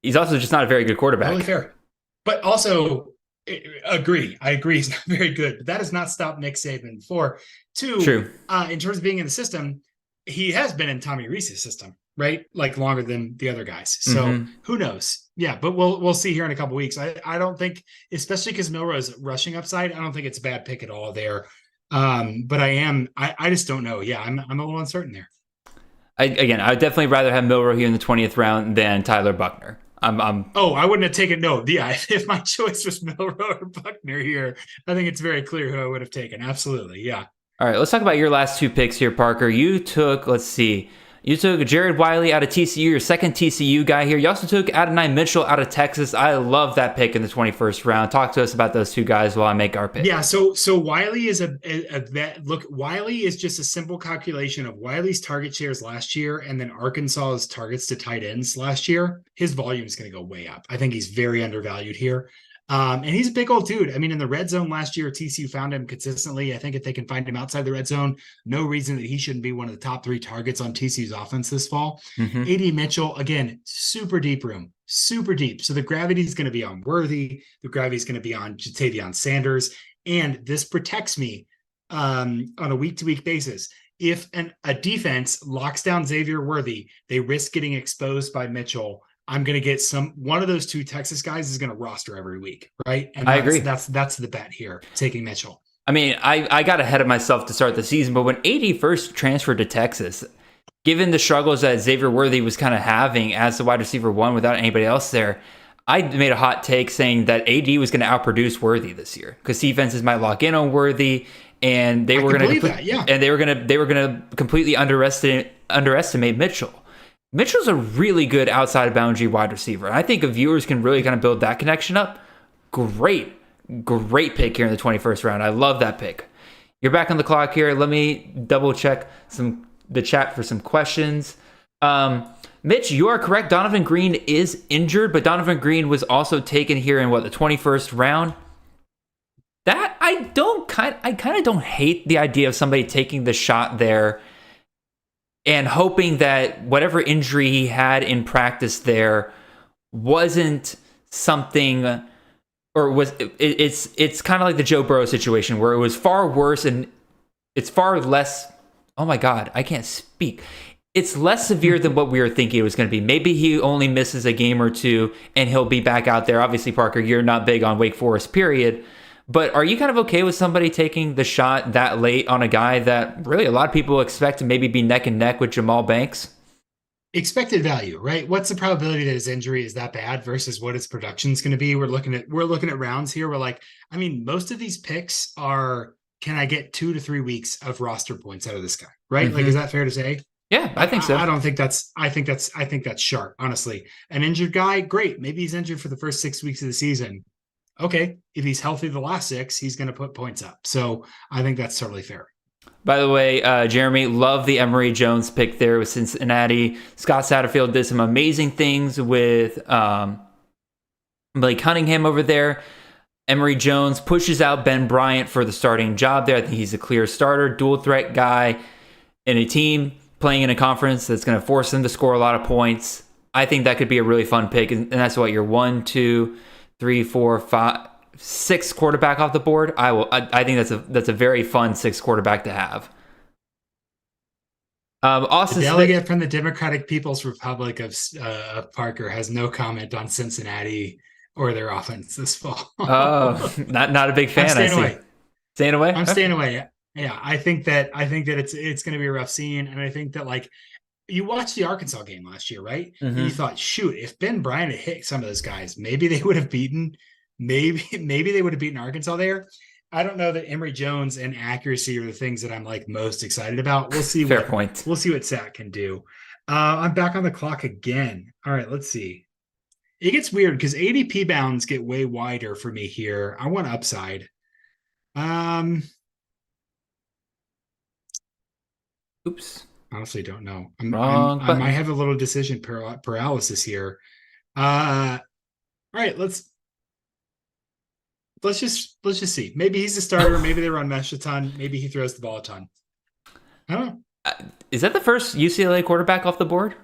[SPEAKER 4] He's also just not a very good quarterback.
[SPEAKER 5] Totally fair, but also. I agree he's not very good, but that does not stop Nick Saban. True. In terms of being in the system, he has been in Tommy Rees's system, right? Like longer than the other guys. So who knows? Yeah, but we'll see here in a couple weeks. I don't think, especially because Milroe's rushing upside, I don't think it's a bad pick at all there. But I just don't know. Yeah, I'm a little uncertain there.
[SPEAKER 4] I would definitely rather have Milroe here in the 20th round than Tyler Buckner.
[SPEAKER 5] I wouldn't have taken if my choice was Milroe or Buckner here, I think it's very clear who I would have taken. Absolutely. Yeah.
[SPEAKER 4] All right, let's talk about your last two picks here, Parker. You took Jared Wiley out of TCU, your second TCU guy here. You also took Adonai Mitchell out of Texas. I love that pick in the 21st round. Talk to us about those two guys while I make our pick.
[SPEAKER 5] Yeah, so Wiley is Wiley is just a simple calculation of Wiley's target shares last year and then Arkansas's targets to tight ends last year. His volume is going to go way up. I think he's very undervalued here. And he's a big old dude. I mean, in the red zone last year, TCU found him consistently. I think if they can find him outside the red zone, no reason that he shouldn't be one of the top 3 targets on TCU's offense this fall. AD Mitchell, again, super deep room, super deep. So the gravity is going to be on Worthy. The gravity is going to be on Jatavion Sanders. And this protects me on a week-to-week basis. If a defense locks down Xavier Worthy, they risk getting exposed by Mitchell. I'm going to get one of those two Texas guys is going to roster every week, right? And
[SPEAKER 4] I agree.
[SPEAKER 5] That's the bet here, taking Mitchell.
[SPEAKER 4] I mean, I got ahead of myself to start the season, but when AD first transferred to Texas, given the struggles that Xavier Worthy was kind of having as the wide receiver 1 without anybody else there, I made a hot take saying that AD was going to outproduce Worthy this year because defenses might lock in on Worthy, and they were going to completely underestimate Mitchell. Mitchell's a really good outside of boundary wide receiver. I think if viewers can really kind of build that connection up, great pick here in the 21st round. I love that pick. You're back on the clock here. Let me double check the chat for some questions. Mitch, you are correct. Donovan Green is injured, but Donovan Green was also taken here in the 21st round. That I kind of don't hate the idea of somebody taking the shot there and hoping that whatever injury he had in practice there wasn't something, or it's kind of like the Joe Burrow situation where it was far worse and it's far less. Oh my God, I can't speak. It's less severe than what we were thinking it was going to be. Maybe he only misses a game or two and he'll be back out there. Obviously, Parker, you're not big on Wake Forest, period. But are you kind of okay with somebody taking the shot that late on a guy that really a lot of people expect to maybe be neck and neck with Jamal Banks?
[SPEAKER 5] Expected value, right? What's the probability that his injury is that bad versus what his production is going to be? We're looking at rounds here. We're like, I mean, most of these picks are, can I get 2 to 3 weeks of roster points out of this guy, right? Mm-hmm. Like, is that fair to say?
[SPEAKER 4] Yeah, I think so.
[SPEAKER 5] I think that's sharp, honestly. An injured guy, great. Maybe he's injured for the first 6 weeks of the season. Okay, if he's healthy the last 6, he's going to put points up. So I think that's totally fair.
[SPEAKER 4] By the way, Jeremy, love the Emory Jones pick there with Cincinnati. Scott Satterfield did some amazing things with Blake Cunningham over there. Emory Jones pushes out Ben Bryant for the starting job there. I think he's a clear starter, dual threat guy in a team playing in a conference that's going to force them to score a lot of points. I think that could be a really fun pick. And that's what your 1, 2, 3, 4, 5. sixth quarterback off the board, I think that's a very fun sixth quarterback to have.
[SPEAKER 5] The delegate from the Democratic People's Republic of Parker has no comment on Cincinnati or their offense this fall.
[SPEAKER 4] Oh, not a big fan.
[SPEAKER 5] I'm staying away.
[SPEAKER 4] Staying away?
[SPEAKER 5] I'm staying away. Yeah, I think that it's going to be a rough scene, and I think that like you watched the Arkansas game last year, right?
[SPEAKER 4] Mm-hmm.
[SPEAKER 5] And you thought, shoot, if Ben Bryant had hit some of those guys, maybe they would have beaten. Maybe they would have beaten Arkansas there. I don't know that Emory Jones and accuracy are the things that I'm like most excited about. We'll see.
[SPEAKER 4] Fair point.
[SPEAKER 5] We'll see what Sack can do. I'm back on the clock again. All right, let's see. It gets weird because ADP bounds get way wider for me here. I want upside.
[SPEAKER 4] Oops.
[SPEAKER 5] Honestly, don't know.
[SPEAKER 4] I
[SPEAKER 5] might have a little decision paralysis here. All right, let's just see. Maybe he's the starter. Maybe they run mesh a ton. Maybe he throws the ball a ton. I don't know.
[SPEAKER 4] Is that the first UCLA quarterback off the board?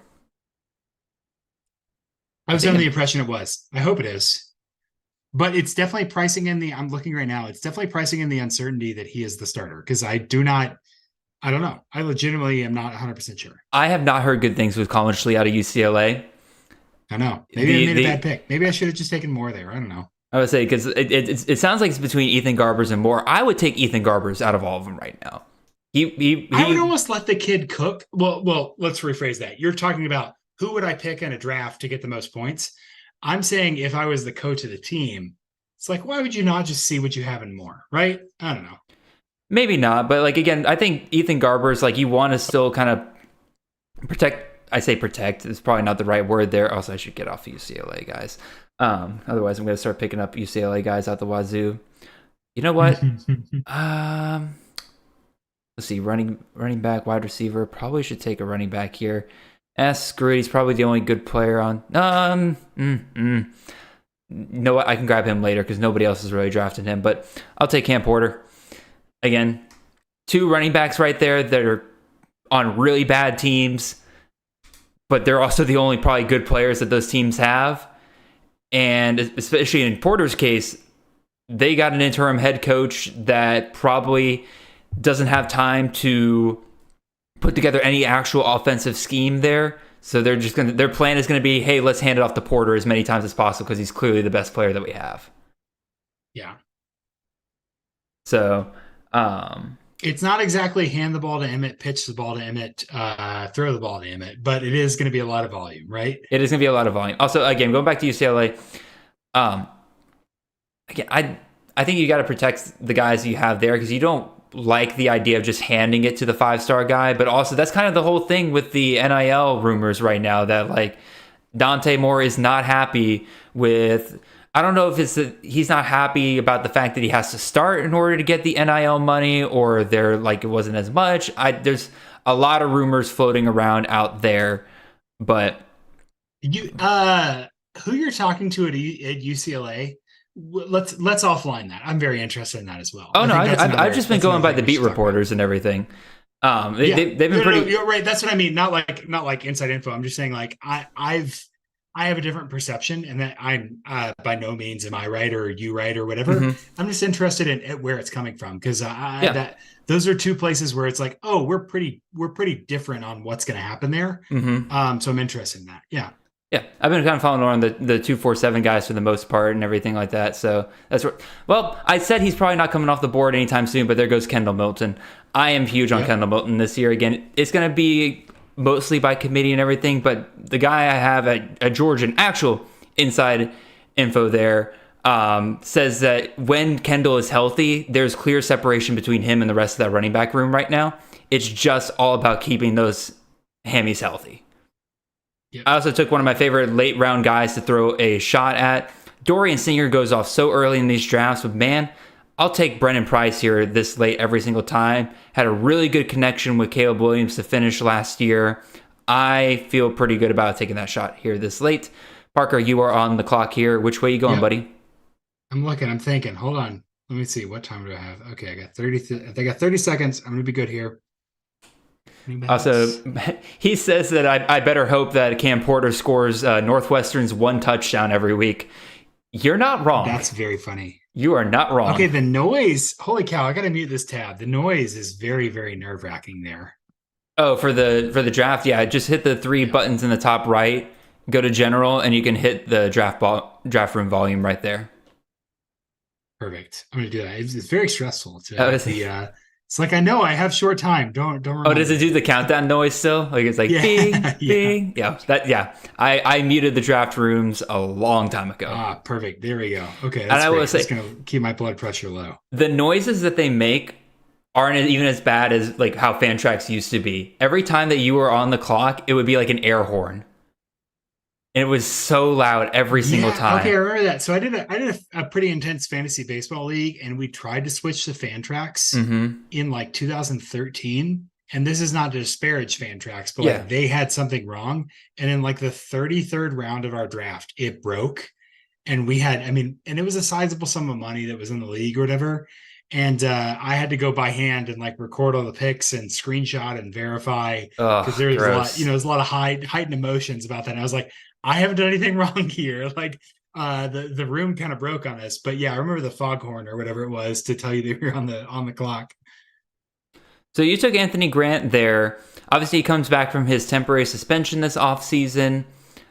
[SPEAKER 5] I was under the impression it was. I hope it is. But it's definitely pricing in the, I'm looking right now, it's definitely pricing in the uncertainty that he is the starter. Because I don't know. I legitimately am not 100% sure.
[SPEAKER 4] I have not heard good things with Colin Schley out of UCLA.
[SPEAKER 5] I know. Maybe I made a bad pick. Maybe I should have just taken Moore there. I don't know.
[SPEAKER 4] I would say, because it sounds like it's between Ethan Garbers and Moore. I would take Ethan Garbers out of all of them right now. I
[SPEAKER 5] would almost let the kid cook. Well, let's rephrase that. You're talking about who would I pick in a draft to get the most points? I'm saying if I was the coach of the team, it's like, why would you not just see what you have in Moore, right? I don't know.
[SPEAKER 4] Maybe not, but like, again, I think Ethan Garbers, like, you want to still kind of protect. I say protect is probably not the right word there. Also, I should get off UCLA guys. Otherwise, I'm going to start picking up UCLA guys out the wazoo. You know what? Let's see, running back, wide receiver. Probably should take a running back here. Screw it. He's probably the only good player on. You know what? I can grab him later because nobody else is really drafting him. But I'll take Cam Porter. Again, two running backs right there that are on really bad teams, but they're also the only probably good players that those teams have. And especially in Porter's case, they got an interim head coach that probably doesn't have time to put together any actual offensive scheme there. So their plan is going to be, hey, let's hand it off to Porter as many times as possible because he's clearly the best player that we have.
[SPEAKER 5] Yeah.
[SPEAKER 4] So,
[SPEAKER 5] it's not exactly hand the ball to Emmett, pitch the ball to Emmett, throw the ball to Emmett, but it is going to be a lot of volume, right?
[SPEAKER 4] It is going to be a lot of volume. Also, again, going back to UCLA, again, I think you got to protect the guys you have there because you don't like the idea of just handing it to the 5-star guy, but also that's kind of the whole thing with the NIL rumors right now that like Dante Moore is not happy with. I don't know if it's he's not happy about the fact that he has to start in order to get the NIL money, or they're like it wasn't as much. There's a lot of rumors floating around out there, but
[SPEAKER 5] you who you're talking to at UCLA, let's offline that. I'm very interested in that as well.
[SPEAKER 4] Oh no, I've just been going by the beat reporters and everything. They've been pretty.
[SPEAKER 5] No, you're right. That's what I mean. Not like inside info. I'm just saying like I have a different perception, and that I'm by no means am I right or you right or whatever. Mm-hmm. I'm just interested in where it's coming from because those are two places where it's like, oh, we're pretty different on what's going to happen there. Mm-hmm. So I'm interested in that. Yeah.
[SPEAKER 4] Yeah, I've been kind of following around the 247 guys for the most part and everything like that. So that's what. Well, I said he's probably not coming off the board anytime soon, but there goes Kendall Milton. I am huge on Kendall Milton this year. Again, it's going to be mostly by committee and everything, but the guy I have at Georgia, an actual inside info there, says that when Kendall is healthy, there's clear separation between him and the rest of that running back room right now. It's just all about keeping those hammies healthy. Yep. I also took one of my favorite late round guys to throw a shot at. Dorian Singer goes off so early in these drafts, but man, I'll take Brennan Price here this late every single time. Had a really good connection with Caleb Williams to finish last year. I feel pretty good about taking that shot here this late. Parker, you are on the clock here. Which way are you going, buddy?
[SPEAKER 5] I'm looking. I'm thinking. Hold on. Let me see. What time do I have? Okay, I got 30 seconds. I'm going to be good here.
[SPEAKER 4] Also, he says that I better hope that Cam Porter scores Northwestern's one touchdown every week. You're not wrong.
[SPEAKER 5] That's very funny.
[SPEAKER 4] You are not wrong.
[SPEAKER 5] Okay, the noise. Holy cow! I gotta mute this tab. The noise is very, very nerve-wracking there.
[SPEAKER 4] Oh, for the draft, yeah. Just hit the three buttons in the top right. Go to general, and you can hit the draft room volume right there.
[SPEAKER 5] Perfect. I'm gonna do that. It's very stressful.
[SPEAKER 4] It's
[SPEAKER 5] like I know I have short time. Don't.
[SPEAKER 4] Oh, does it do the countdown noise still? Like it's like bing, bing. Yeah. I muted the draft rooms a long time ago.
[SPEAKER 5] Ah, perfect. There we go. Okay,
[SPEAKER 4] and I will say,
[SPEAKER 5] it's gonna keep my blood pressure low.
[SPEAKER 4] The noises that they make aren't even as bad as like how Fantrax used to be. Every time that you were on the clock, it would be like an air horn. And it was so loud every single time.
[SPEAKER 5] Okay, I remember that. So I did a pretty intense fantasy baseball league, and we tried to switch to Fantrax in like 2013. And this is not to disparage Fantrax, but like they had something wrong. And in like the 33rd round of our draft, it broke. And we had, and it was a sizable sum of money that was in the league or whatever. And I had to go by hand and like record all the picks and screenshot and verify because there was a lot, there's a lot of heightened emotions about that. And I was like, I haven't done anything wrong here. Like the room kind of broke on us, but yeah, I remember the foghorn or whatever it was to tell you that we were on the clock.
[SPEAKER 4] So you took Anthony Grant there. Obviously, he comes back from his temporary suspension this offseason.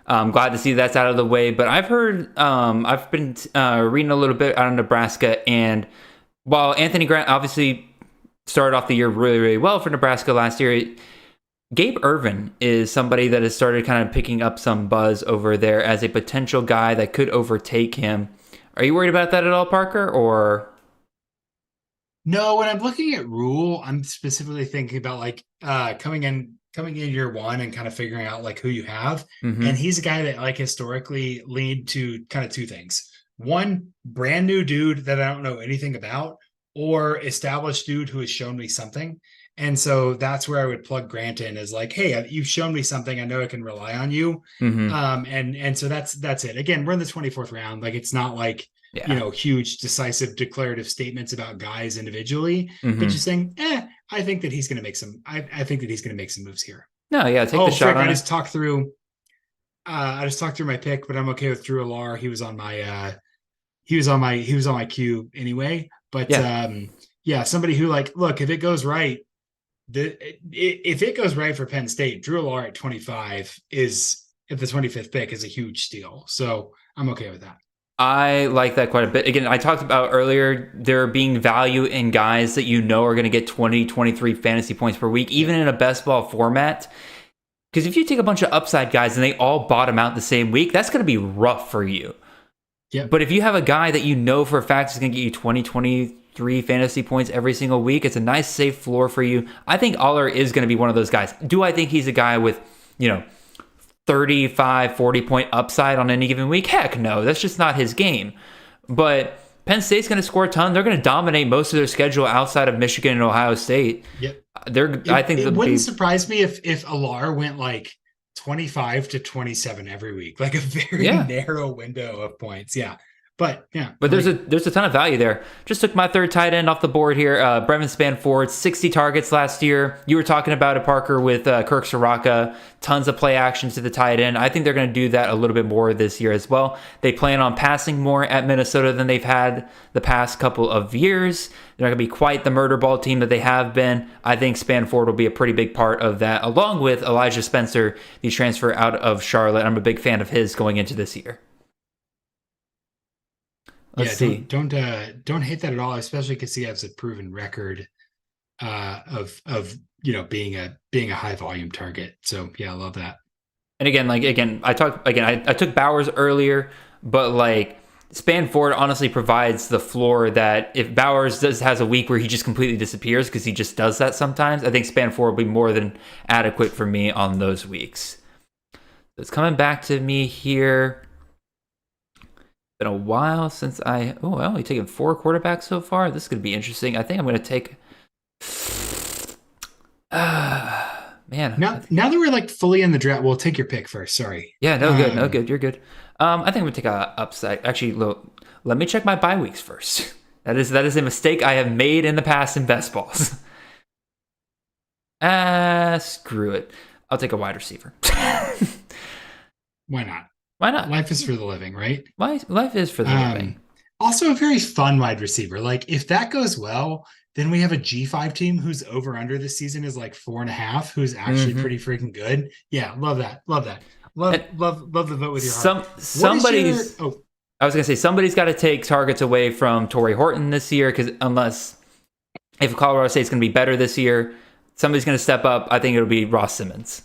[SPEAKER 4] I'm glad to see that's out of the way. But I've heard, I've been reading a little bit out of Nebraska, and while Anthony Grant obviously started off the year really, really well for Nebraska last year, Gabe Ervin is somebody that has started kind of picking up some buzz over there as a potential guy that could overtake him. Are you worried about that at all, Parker, or?
[SPEAKER 5] No, when I'm looking at Rule, I'm specifically thinking about like coming in year one and kind of figuring out like who you have. And he's a guy that like historically lead to kind of two things. One, brand new dude that I don't know anything about, or established dude who has shown me something. And so that's where I would plug Grant in is like, hey, you've shown me something. I know I can rely on you. And so that's it. Again, we're in the 24th round. Like, it's not like, huge, decisive, declarative statements about guys individually, but just saying, I think that he's going to make some, I think that he's going to make some moves here.
[SPEAKER 4] No, yeah. Take the shot.
[SPEAKER 5] I just talked through my pick, but I'm okay with Drew Alar. He was on my queue anyway, but somebody who like, look, if it goes right, if it goes right for Penn State, Drew Alar at 25 is at the 25th pick is a huge steal. So I'm okay with that.
[SPEAKER 4] I like that quite a bit. Again, I talked about earlier, there being value in guys that you know are going to get 20, 23 fantasy points per week, even in a best ball format. Because if you take a bunch of upside guys and they all bottom out the same week, that's going to be rough for you.
[SPEAKER 5] Yep.
[SPEAKER 4] But if you have a guy that you know for a fact is going to get you 20, 23 fantasy points every single week, it's a nice safe floor for you. I think Aller is going to be one of those guys. Do I think he's a guy with, 35, 40 point upside on any given week? Heck no, that's just not his game. But Penn State's going to score a ton. They're going to dominate most of their schedule outside of Michigan and Ohio State.
[SPEAKER 5] Yep.
[SPEAKER 4] It
[SPEAKER 5] wouldn't surprise me if Alar went like 25 to 27 every week, like a very narrow window of points. Yeah. But there's a ton of value there. Just took my third tight end off the board here. Brevin Spanford, 60 targets last year. You were talking about it, Parker, with Kirk Soraka. Tons of play action to the tight end. I think they're going to do that a little bit more this year as well. They plan on passing more at Minnesota than they've had the past couple of years. They're not going to be quite the murder ball team that they have been. I think Spanford will be a pretty big part of that, along with Elijah Spencer, the transfer out of Charlotte. I'm a big fan of his going into this year. Let's see. Don't hate that at all, especially because he has a proven record of being a high volume target. So yeah, I love that.
[SPEAKER 4] And I took Bowers earlier, but like Spanford honestly provides the floor that if Bowers has a week where he just completely disappears because he just does that sometimes, I think Spanford will be more than adequate for me on those weeks. It's coming back to me here. Been a while since I've only taken 4 quarterbacks so far. This is going to be interesting. I think I'm going to take man.
[SPEAKER 5] Now that we're like fully in the draft, we'll take your pick first. Sorry.
[SPEAKER 4] Yeah, no good. You're good. I think I'm going to take a upside. Actually, let me check my bye weeks first. That is a mistake I have made in the past in best balls. Screw it. I'll take a wide receiver.
[SPEAKER 5] Why not?
[SPEAKER 4] Why not?
[SPEAKER 5] Life is for the living, right?
[SPEAKER 4] Life is for the living.
[SPEAKER 5] Also a very fun wide receiver. Like if that goes well, then we have a G5 team whose over under this season is like 4.5, who's actually pretty freaking good. Yeah, love that. Love that. Love the vote with your heart.
[SPEAKER 4] Somebody's I was gonna say somebody's got to take targets away from Torrey Horton this year, because if Colorado State's gonna be better this year, somebody's gonna step up. I think it'll be Ross Simmons.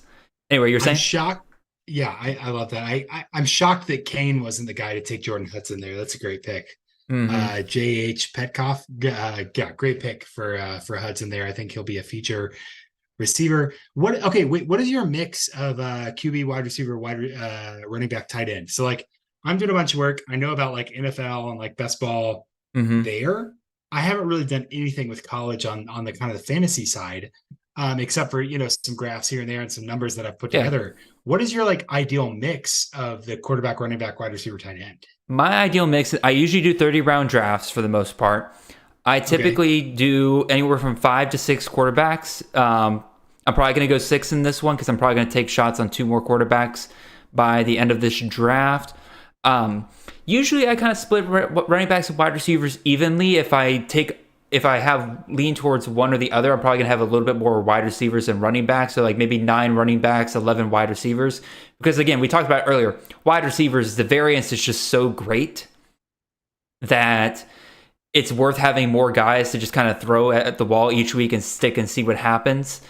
[SPEAKER 4] Anyway, you're saying?
[SPEAKER 5] I'm shocked. Yeah, I love that. I'm shocked that Kane wasn't the guy to take Jordan Hudson there. That's a great pick. J.H. Petkoff, yeah, great pick for Hudson there. I think he'll be a feature receiver. What is your mix of QB, wide receiver, running back, tight end? So like I'm doing a bunch of work. I know about like NFL and like best ball there. I haven't really done anything with college on the kind of the fantasy side, except for, some graphs here and there and some numbers that I've put together. What is your like ideal mix of the quarterback, running back, wide receiver, tight end?
[SPEAKER 4] My ideal mix, I usually do 30-round drafts for the most part. I typically do anywhere from 5 to 6 quarterbacks. I'm probably going to go 6 in this one because I'm probably going to take shots on 2 more quarterbacks by the end of this draft. Usually I kind of split running backs and wide receivers evenly. If I have lean towards one or the other, I'm probably going to have a little bit more wide receivers than running backs. So like maybe 9 running backs, 11 wide receivers. Because again, we talked about earlier, wide receivers, the variance is just so great that it's worth having more guys to just kind of throw at the wall each week and stick and see what happens.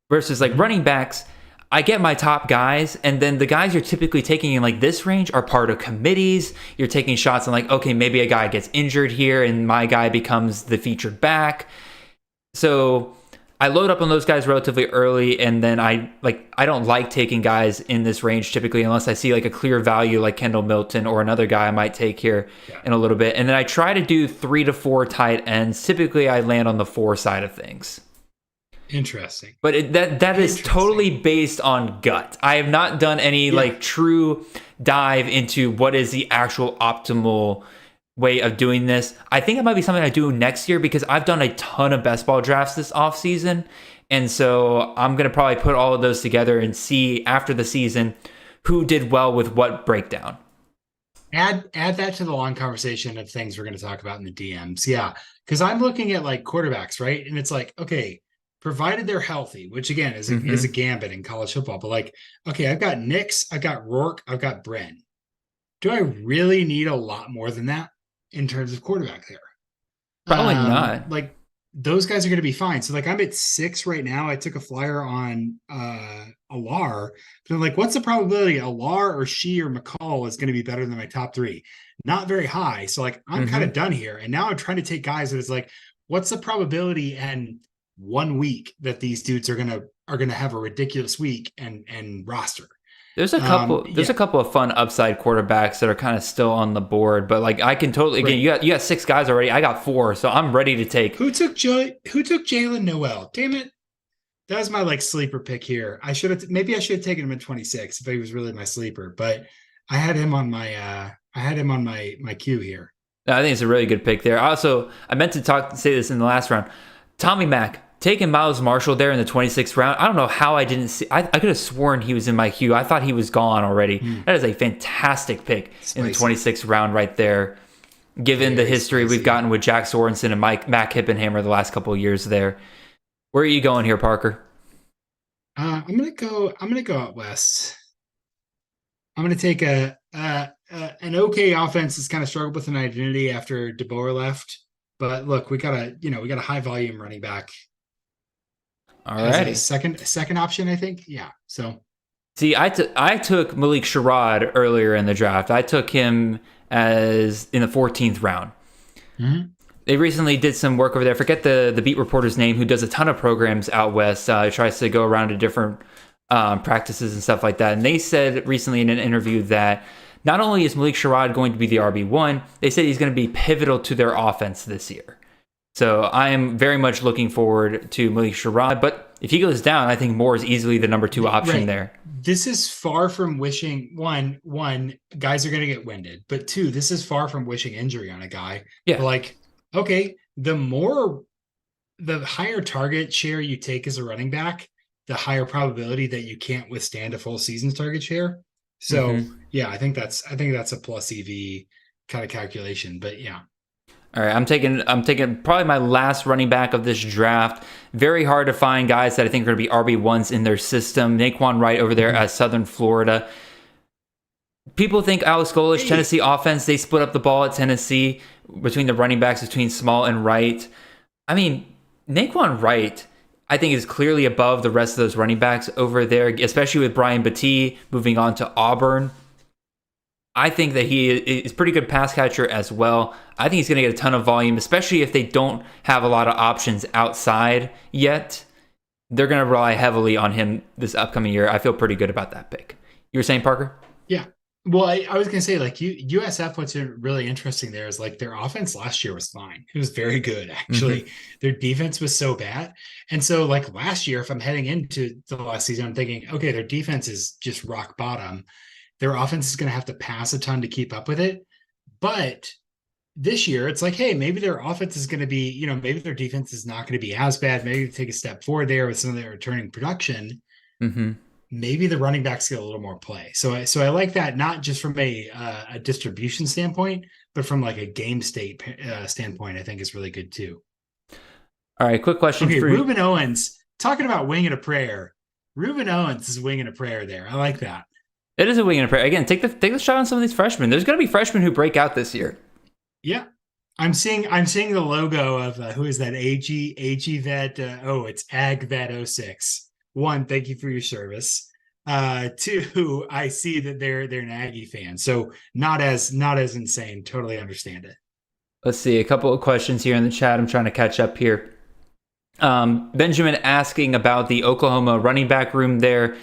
[SPEAKER 4] Versus like running backs, I get my top guys, and then the guys you're typically taking in like this range are part of committees. You're taking shots on like, okay, maybe a guy gets injured here and my guy becomes the featured back. So I load up on those guys relatively early, and then I don't like taking guys in this range typically unless I see like a clear value like Kendall Milton or another guy I might take here in a little bit. And then I try to do 3 to 4 tight ends. Typically I land on the 4 side of things.
[SPEAKER 5] Interesting.
[SPEAKER 4] But that is totally based on gut. I have not done any like true dive into what is the actual optimal way of doing this. I think it might be something I do next year because I've done a ton of best ball drafts this offseason. And so I'm going to probably put all of those together and see after the season who did well with what breakdown.
[SPEAKER 5] Add that to the long conversation of things we're going to talk about in the DMs. Yeah. Because I'm looking at like quarterbacks, right? And it's like, okay, provided they're healthy, which again is a gambit in college football. But like, okay, I've got Nix, I've got Rourke, I've got Bren. Do I really need a lot more than that in terms of quarterback there?
[SPEAKER 4] Probably not.
[SPEAKER 5] Like those guys are going to be fine. So like I'm at 6 right now. I took a flyer on Alar. But I'm like, what's the probability Alar or she or McCall is going to be better than my top 3? Not very high. So like I'm kind of done here. And now I'm trying to take guys that is like, what's the probability and 1 week that these dudes are gonna have a ridiculous week and roster.
[SPEAKER 4] There's a couple of fun upside quarterbacks that are kind of still on the board, but like I can totally again you got 6 guys already. I got 4, so I'm ready to take.
[SPEAKER 5] Who took Jalen Noel? Damn it. That was my like sleeper pick here. I should have taken him at 26 if he was really my sleeper, but I had him on my queue here.
[SPEAKER 4] I think it's a really good pick there. Also, I meant to say this in the last round. Tommy Mack. Taking Miles Marshall there in the 26th round. I don't know how I didn't see. I could have sworn he was in my queue. I thought he was gone already. That is a fantastic pick in the 26th round right there. Given the history we've gotten with Jack Sorensen and Mac Hippenhammer the last couple of years there. Where are you going here, Parker?
[SPEAKER 5] I'm gonna go out west. I'm gonna take an okay offense that's kind of struggled with an identity after DeBoer left. But look, we got a high volume running back.
[SPEAKER 4] All right,
[SPEAKER 5] second option, I think. Yeah. So,
[SPEAKER 4] see, I took Malik Sherrod earlier in the draft. I took him as in the 14th round. They recently did some work over there. Forget the beat reporter's name, who does a ton of programs out west. He tries to go around to different practices and stuff like that. And they said recently in an interview that not only is Malik Sherrod going to be the RB1, they said he's going to be pivotal to their offense this year. So I am very much looking forward to Malik Sherrod, but if he goes down, I think Moore is easily the number 2 option there.
[SPEAKER 5] This is far from wishing one guys are going to get winded, but 2, this is far from wishing injury on a guy. Yeah. But like, okay, the higher target share you take as a running back, the higher probability that you can't withstand a full season's target share. So yeah, I think that's a plus EV kind of calculation, but yeah.
[SPEAKER 4] All right, I'm taking probably my last running back of this draft. Very hard to find guys that I think are going to be RB1s in their system. Naquan Wright over there at Southern Florida. People think Alex Golesh, Tennessee offense, they split up the ball at Tennessee between the running backs, between Small and Wright. I mean, Naquan Wright, I think, is clearly above the rest of those running backs over there, especially with Brian Battie moving on to Auburn. I think that he is pretty good pass catcher as well. I think he's going to get a ton of volume, especially if they don't have a lot of options outside yet. They're going to rely heavily on him this upcoming year. I feel pretty good about that pick. You were saying, Parker?
[SPEAKER 5] Yeah. Well, I was going to say, like, USF, what's really interesting there is, like, their offense last year was fine. It was very good, actually. Their defense was so bad. And so, like, last year, if I'm heading into the last season, I'm thinking, okay, their defense is just rock bottom. Their offense is going to have to pass a ton to keep up with it. But this year, it's like, hey, maybe their offense is going to be, maybe their defense is not going to be as bad. Maybe they take a step forward there with some of their returning production. Maybe the running backs get a little more play. So I like that, not just from a distribution standpoint, but from like a game state standpoint. I think is really good too.
[SPEAKER 4] All right, quick question for
[SPEAKER 5] Reuben Owens, talking about winging a prayer. Reuben Owens is winging a prayer there. I like that.
[SPEAKER 4] It is a wing and a prayer. Again, take the shot on some of these freshmen. There's going to be freshmen who break out this year.
[SPEAKER 5] Yeah. I'm seeing the logo of who is that? AG Vet. It's Ag Vet 06. One, thank you for your service. Two, I see that they're an Aggie fan, so not as insane. Totally understand it.
[SPEAKER 4] Let's see a couple of questions here in the chat. I'm trying to catch up here. Benjamin asking about the Oklahoma running back room there.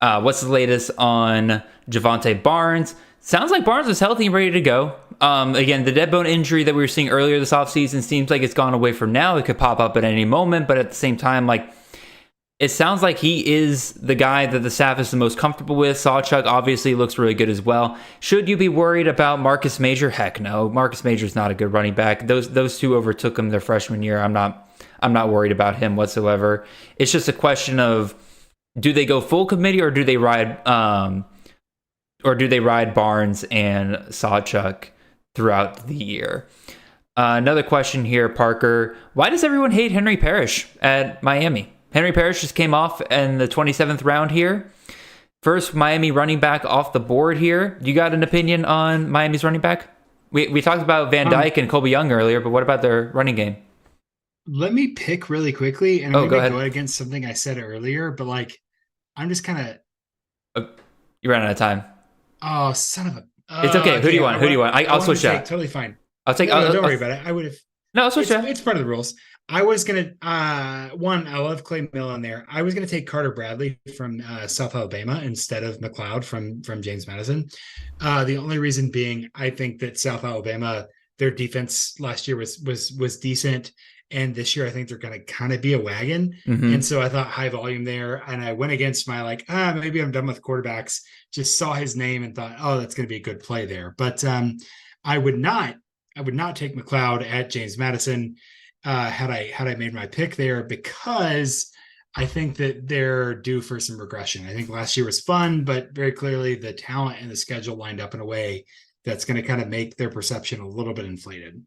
[SPEAKER 4] What's the latest on Javonte Barnes? Sounds like Barnes is healthy and ready to go. Again, the dead bone injury that we were seeing earlier this offseason seems like it's gone away from now. It could pop up at any moment, but at the same time, like, it sounds like he is the guy that the staff is the most comfortable with. Sawchuk obviously looks really good as well. Should you be worried about Marcus Major? Heck no. Marcus Major's not a good running back. Those two overtook him their freshman year. I'm not worried about him whatsoever. It's just a question of, do they go full committee or do they ride Barnes and Sawchuk throughout the year? Another question here, Parker. Why does everyone hate Henry Parrish at Miami? Henry Parrish just came off in the 27th round here. First Miami running back off the board here. You got an opinion on Miami's running back? We talked about Van Dyke and Colby Young earlier, but what about their running game?
[SPEAKER 5] Let me pick really quickly, and I'm going to go against something I said earlier, but like, I'm just kind
[SPEAKER 4] of... You ran out of time.
[SPEAKER 5] Oh, son of a...
[SPEAKER 4] It's okay. Who do you want? I'll switch out.
[SPEAKER 5] Totally fine.
[SPEAKER 4] I'll take...
[SPEAKER 5] don't worry about it. I would have...
[SPEAKER 4] No, I'll switch out.
[SPEAKER 5] It's part of the rules. I was going to... I love Clay Millen there. I was going to take Carter Bradley from South Alabama instead of McLeod from James Madison. The only reason being, I think that South Alabama, their defense last year was decent. And this year, I think they're going to kind of be a wagon. And so I thought high volume there. And I went against my maybe I'm done with quarterbacks. Just saw his name and thought, oh, that's going to be a good play there. But I would not take McLeod at James Madison had I made my pick there, because I think that they're due for some regression. I think last year was fun, but very clearly the talent and the schedule lined up in a way that's going to kind of make their perception a little bit inflated.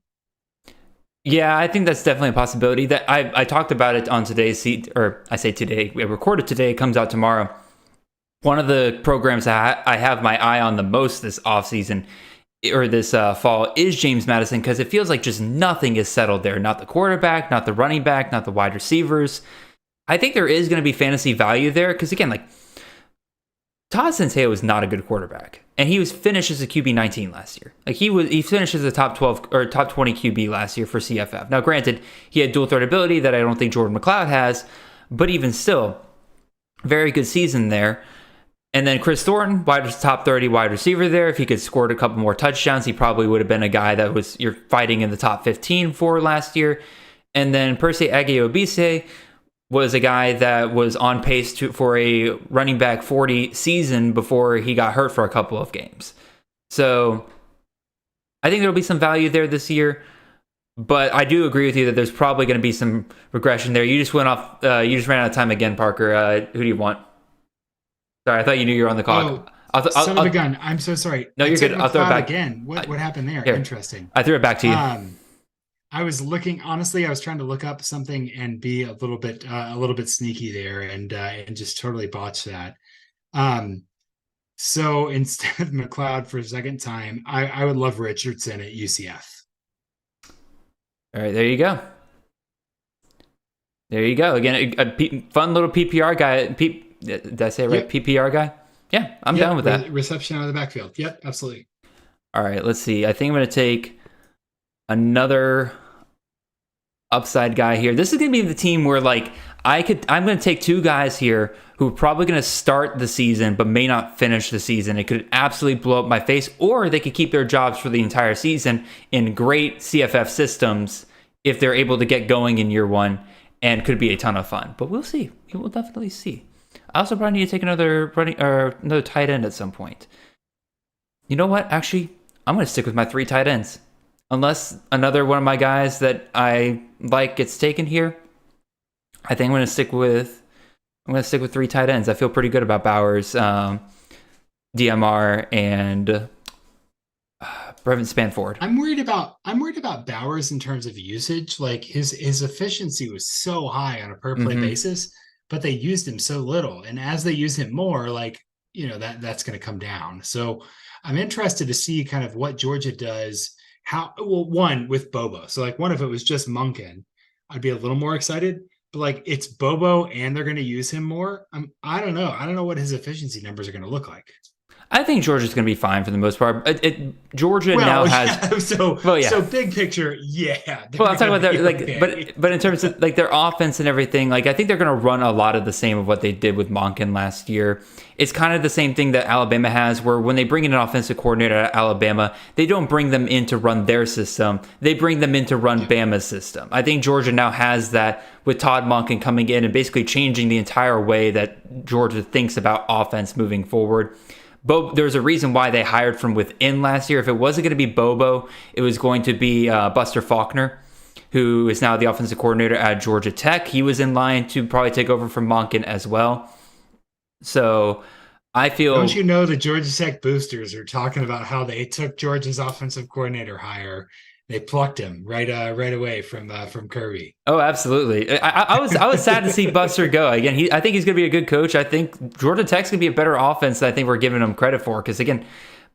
[SPEAKER 4] Yeah, I think that's definitely a possibility. That I talked about it on today's I say today, we recorded today, it comes out tomorrow. One of the programs that I have my eye on the most this offseason or this fall is James Madison, because it feels like just nothing is settled there. Not the quarterback, not the running back, not the wide receivers. I think there is going to be fantasy value there, because again, like, Todd Senseo was not a good quarterback, and he was finished as a QB 19 last year. Like, he finished as a top 12 or top 20 QB last year for CFF. Now, granted, he had dual threat ability that I don't think Jordan McLeod has, but even still, very good season there. And then Chris Thornton, top 30 wide receiver there. If he could score a couple more touchdowns, he probably would have been a guy that you're fighting in the top 15 for last year. And then Percy Agiobise was a guy that was on pace for a running back 40 season before he got hurt for a couple of games. So I think there'll be some value there this year, but I do agree with you that there's probably going to be some regression there. You just ran out of time again, Parker. Who do you want? Sorry, I thought you knew you were on the clock.
[SPEAKER 5] Son of a gun. I'm so sorry.
[SPEAKER 4] No, you're good. I'll throw it back.
[SPEAKER 5] Again. What happened there?
[SPEAKER 4] Here.
[SPEAKER 5] Interesting.
[SPEAKER 4] I threw it back to you.
[SPEAKER 5] I was looking, honestly, I was trying to look up something and be a little bit sneaky there and just totally botch that. So instead of McLeod for a second time, I would love Richardson at UCF.
[SPEAKER 4] All right, there you go. There you go. Again, a fun little PPR guy. Did I say it right? Yep. PPR guy? Yeah, I'm down with that.
[SPEAKER 5] Reception out of the backfield. Yep, absolutely.
[SPEAKER 4] All right, let's see. I think I'm going to take another upside guy here. This is going to be the team where, like, I'm going to take two guys here who are probably going to start the season but may not finish the season. It could absolutely blow up my face, or they could keep their jobs for the entire season in great CFF systems if they're able to get going in year one, and could be a ton of fun. But we'll see. We will definitely see. I also probably need to take another tight end at some point. You know what? Actually, I'm going to stick with my 3 tight ends. Unless another one of my guys that I like gets taken here, I think I'm going to stick with 3 tight ends. I feel pretty good about Bowers, DMR, and Brevin Spanford.
[SPEAKER 5] I'm worried about Bowers in terms of usage. Like his efficiency was so high on a per play basis, but they used him so little. And as they use him more, like, that's going to come down. So I'm interested to see kind of what Georgia does. One with Bobo. So like if it was just Monken, I'd be a little more excited. But like it's Bobo and they're going to use him more. I don't know. I don't know what his efficiency numbers are going to look like.
[SPEAKER 4] I think Georgia's going to be fine for the most part. Georgia now has
[SPEAKER 5] so big picture, yeah.
[SPEAKER 4] Well, I'm talking about their but in terms of like their offense and everything, like I think they're going to run a lot of the same of what they did with Monken last year. It's kind of the same thing that Alabama has, where when they bring in an offensive coordinator at Alabama, they don't bring them in to run their system. They bring them in to run Bama's system. I think Georgia now has that with Todd Monken coming in and basically changing the entire way that Georgia thinks about offense moving forward. There's a reason why they hired from within last year. If it wasn't going to be Bobo, it was going to be Buster Faulkner, who is now the offensive coordinator at Georgia Tech. He was in line to probably take over from Monken as well. So I feel...
[SPEAKER 5] Don't you know the Georgia Tech boosters are talking about how they took Georgia's offensive coordinator hire? They plucked him right away from Kirby.
[SPEAKER 4] Oh, absolutely. I was sad to see Buster go. Again, I think he's going to be a good coach. I think Georgia Tech's going to be a better offense than I think we're giving him credit for. Because again,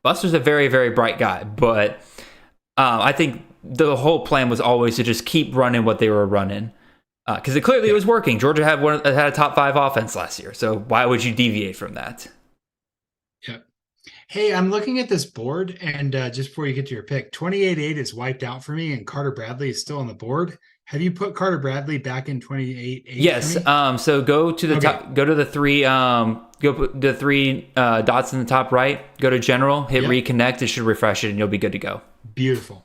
[SPEAKER 4] Buster's a very, very bright guy. But I think the whole plan was always to just keep running what they were running. Because it was working. Georgia had a top 5 offense last year. So why would you deviate from that?
[SPEAKER 5] Yep. Hey, I'm looking at this board, and just before you get to your pick, 28-8 is wiped out for me, and Carter Bradley is still on the board. Have you put Carter Bradley back in 28-8?
[SPEAKER 4] Yes. So go to the top. Go to the 3. Go put the 3 dots in the top right. Go to General. Hit reconnect. It should refresh it, and you'll be good to go.
[SPEAKER 5] Beautiful.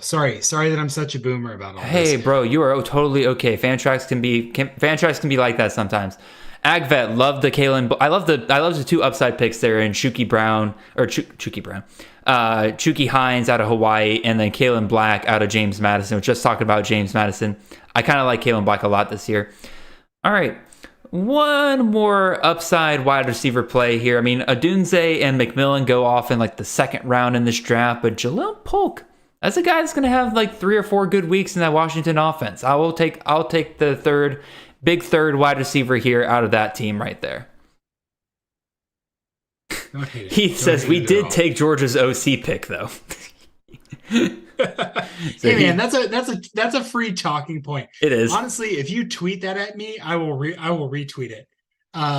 [SPEAKER 5] Sorry that I'm such a boomer about all this.
[SPEAKER 4] Hey, bro, you are totally okay. Fantrax can be like that sometimes. Agvet, love the Kalen. I love the 2 upside picks there in Chucky Hines out of Hawaii, and then Kalen Black out of James Madison. We're just talking about James Madison. I kind of like Kalen Black a lot this year. All right, one more upside wide receiver play here. I mean, Adunze and McMillan go off in like the 2nd round in this draft, but Jaleel Polk, that's a guy that's going to have like 3 or 4 good weeks in that Washington offense. I'll take the big third wide receiver here out of that team right there. He says we did take Georgia's OC pick though.
[SPEAKER 5] Hey man, that's a free talking point.
[SPEAKER 4] It is.
[SPEAKER 5] Honestly, if you tweet that at me, I will retweet it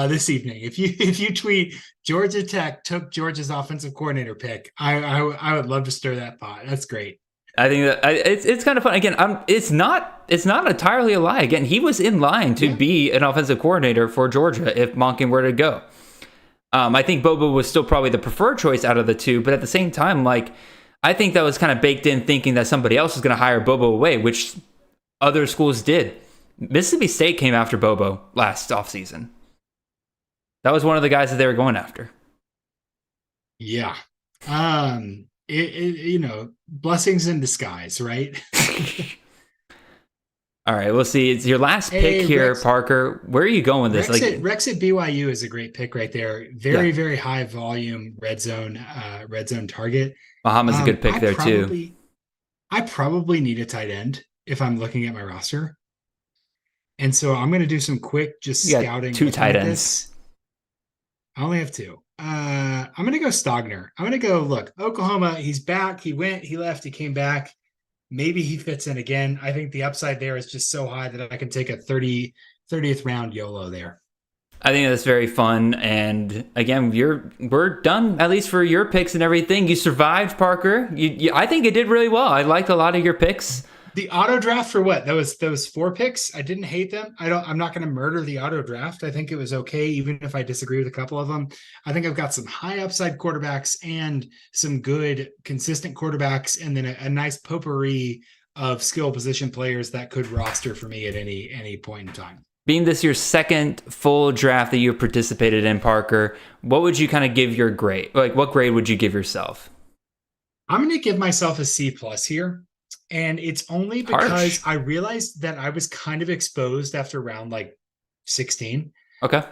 [SPEAKER 5] this evening. If you tweet Georgia Tech took Georgia's offensive coordinator pick, I would love to stir that pot. That's great.
[SPEAKER 4] I think that it's kind of fun. Again, it's not entirely a lie. Again, he was in line to be an offensive coordinator for Georgia if Monken were to go. I think Bobo was still probably the preferred choice out of the 2, but at the same time, like I think that was kind of baked in, thinking that somebody else was going to hire Bobo away, which other schools did. Mississippi State came after Bobo last offseason. That was one of the guys that they were going after.
[SPEAKER 5] Yeah. Blessings in disguise, right?
[SPEAKER 4] All right, we'll see. It's your last pick here, Rex, Parker. Where are you going with this?
[SPEAKER 5] Rex at BYU is a great pick right there. Very high volume red zone target.
[SPEAKER 4] Muhammad's a good pick there too.
[SPEAKER 5] I probably need a tight end if I'm looking at my roster. And so I'm going to do some quick just
[SPEAKER 4] You got
[SPEAKER 5] scouting.
[SPEAKER 4] 2
[SPEAKER 5] looking
[SPEAKER 4] tight
[SPEAKER 5] at
[SPEAKER 4] ends.
[SPEAKER 5] this. I only have 2. I'm going to go Stogner. I'm going to go, look, Oklahoma, he's back. He went, he left, he came back. Maybe he fits in again. I think the upside there is just so high that I can take a 30th round YOLO there.
[SPEAKER 4] I think that's very fun. And again, we're done, at least for your picks and everything. You survived, Parker. I think it did really well. I liked a lot of your picks.
[SPEAKER 5] The auto draft for what? Those 4 picks. I didn't hate them. I'm not going to murder the auto draft. I think it was okay, even if I disagree with a couple of them. I think I've got some high upside quarterbacks and some good consistent quarterbacks, and then a nice potpourri of skill position players that could roster for me at any point in time.
[SPEAKER 4] Being this your second full draft that you participated in, Parker, what would you kind of give your grade? Like, what grade would you give yourself?
[SPEAKER 5] I'm going to give myself a C+ here. And it's only because
[SPEAKER 4] Harsh.
[SPEAKER 5] I realized that I was kind of exposed after round like 16.
[SPEAKER 4] Okay.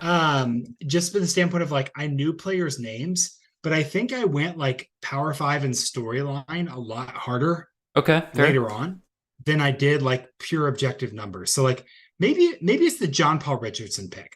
[SPEAKER 5] Just from the standpoint of like, I knew players' names, but I think I went like Power 5 and storyline a lot harder
[SPEAKER 4] Okay. Fair.
[SPEAKER 5] later on than I did like pure objective numbers. So like maybe it's the John Paul Richardson pick.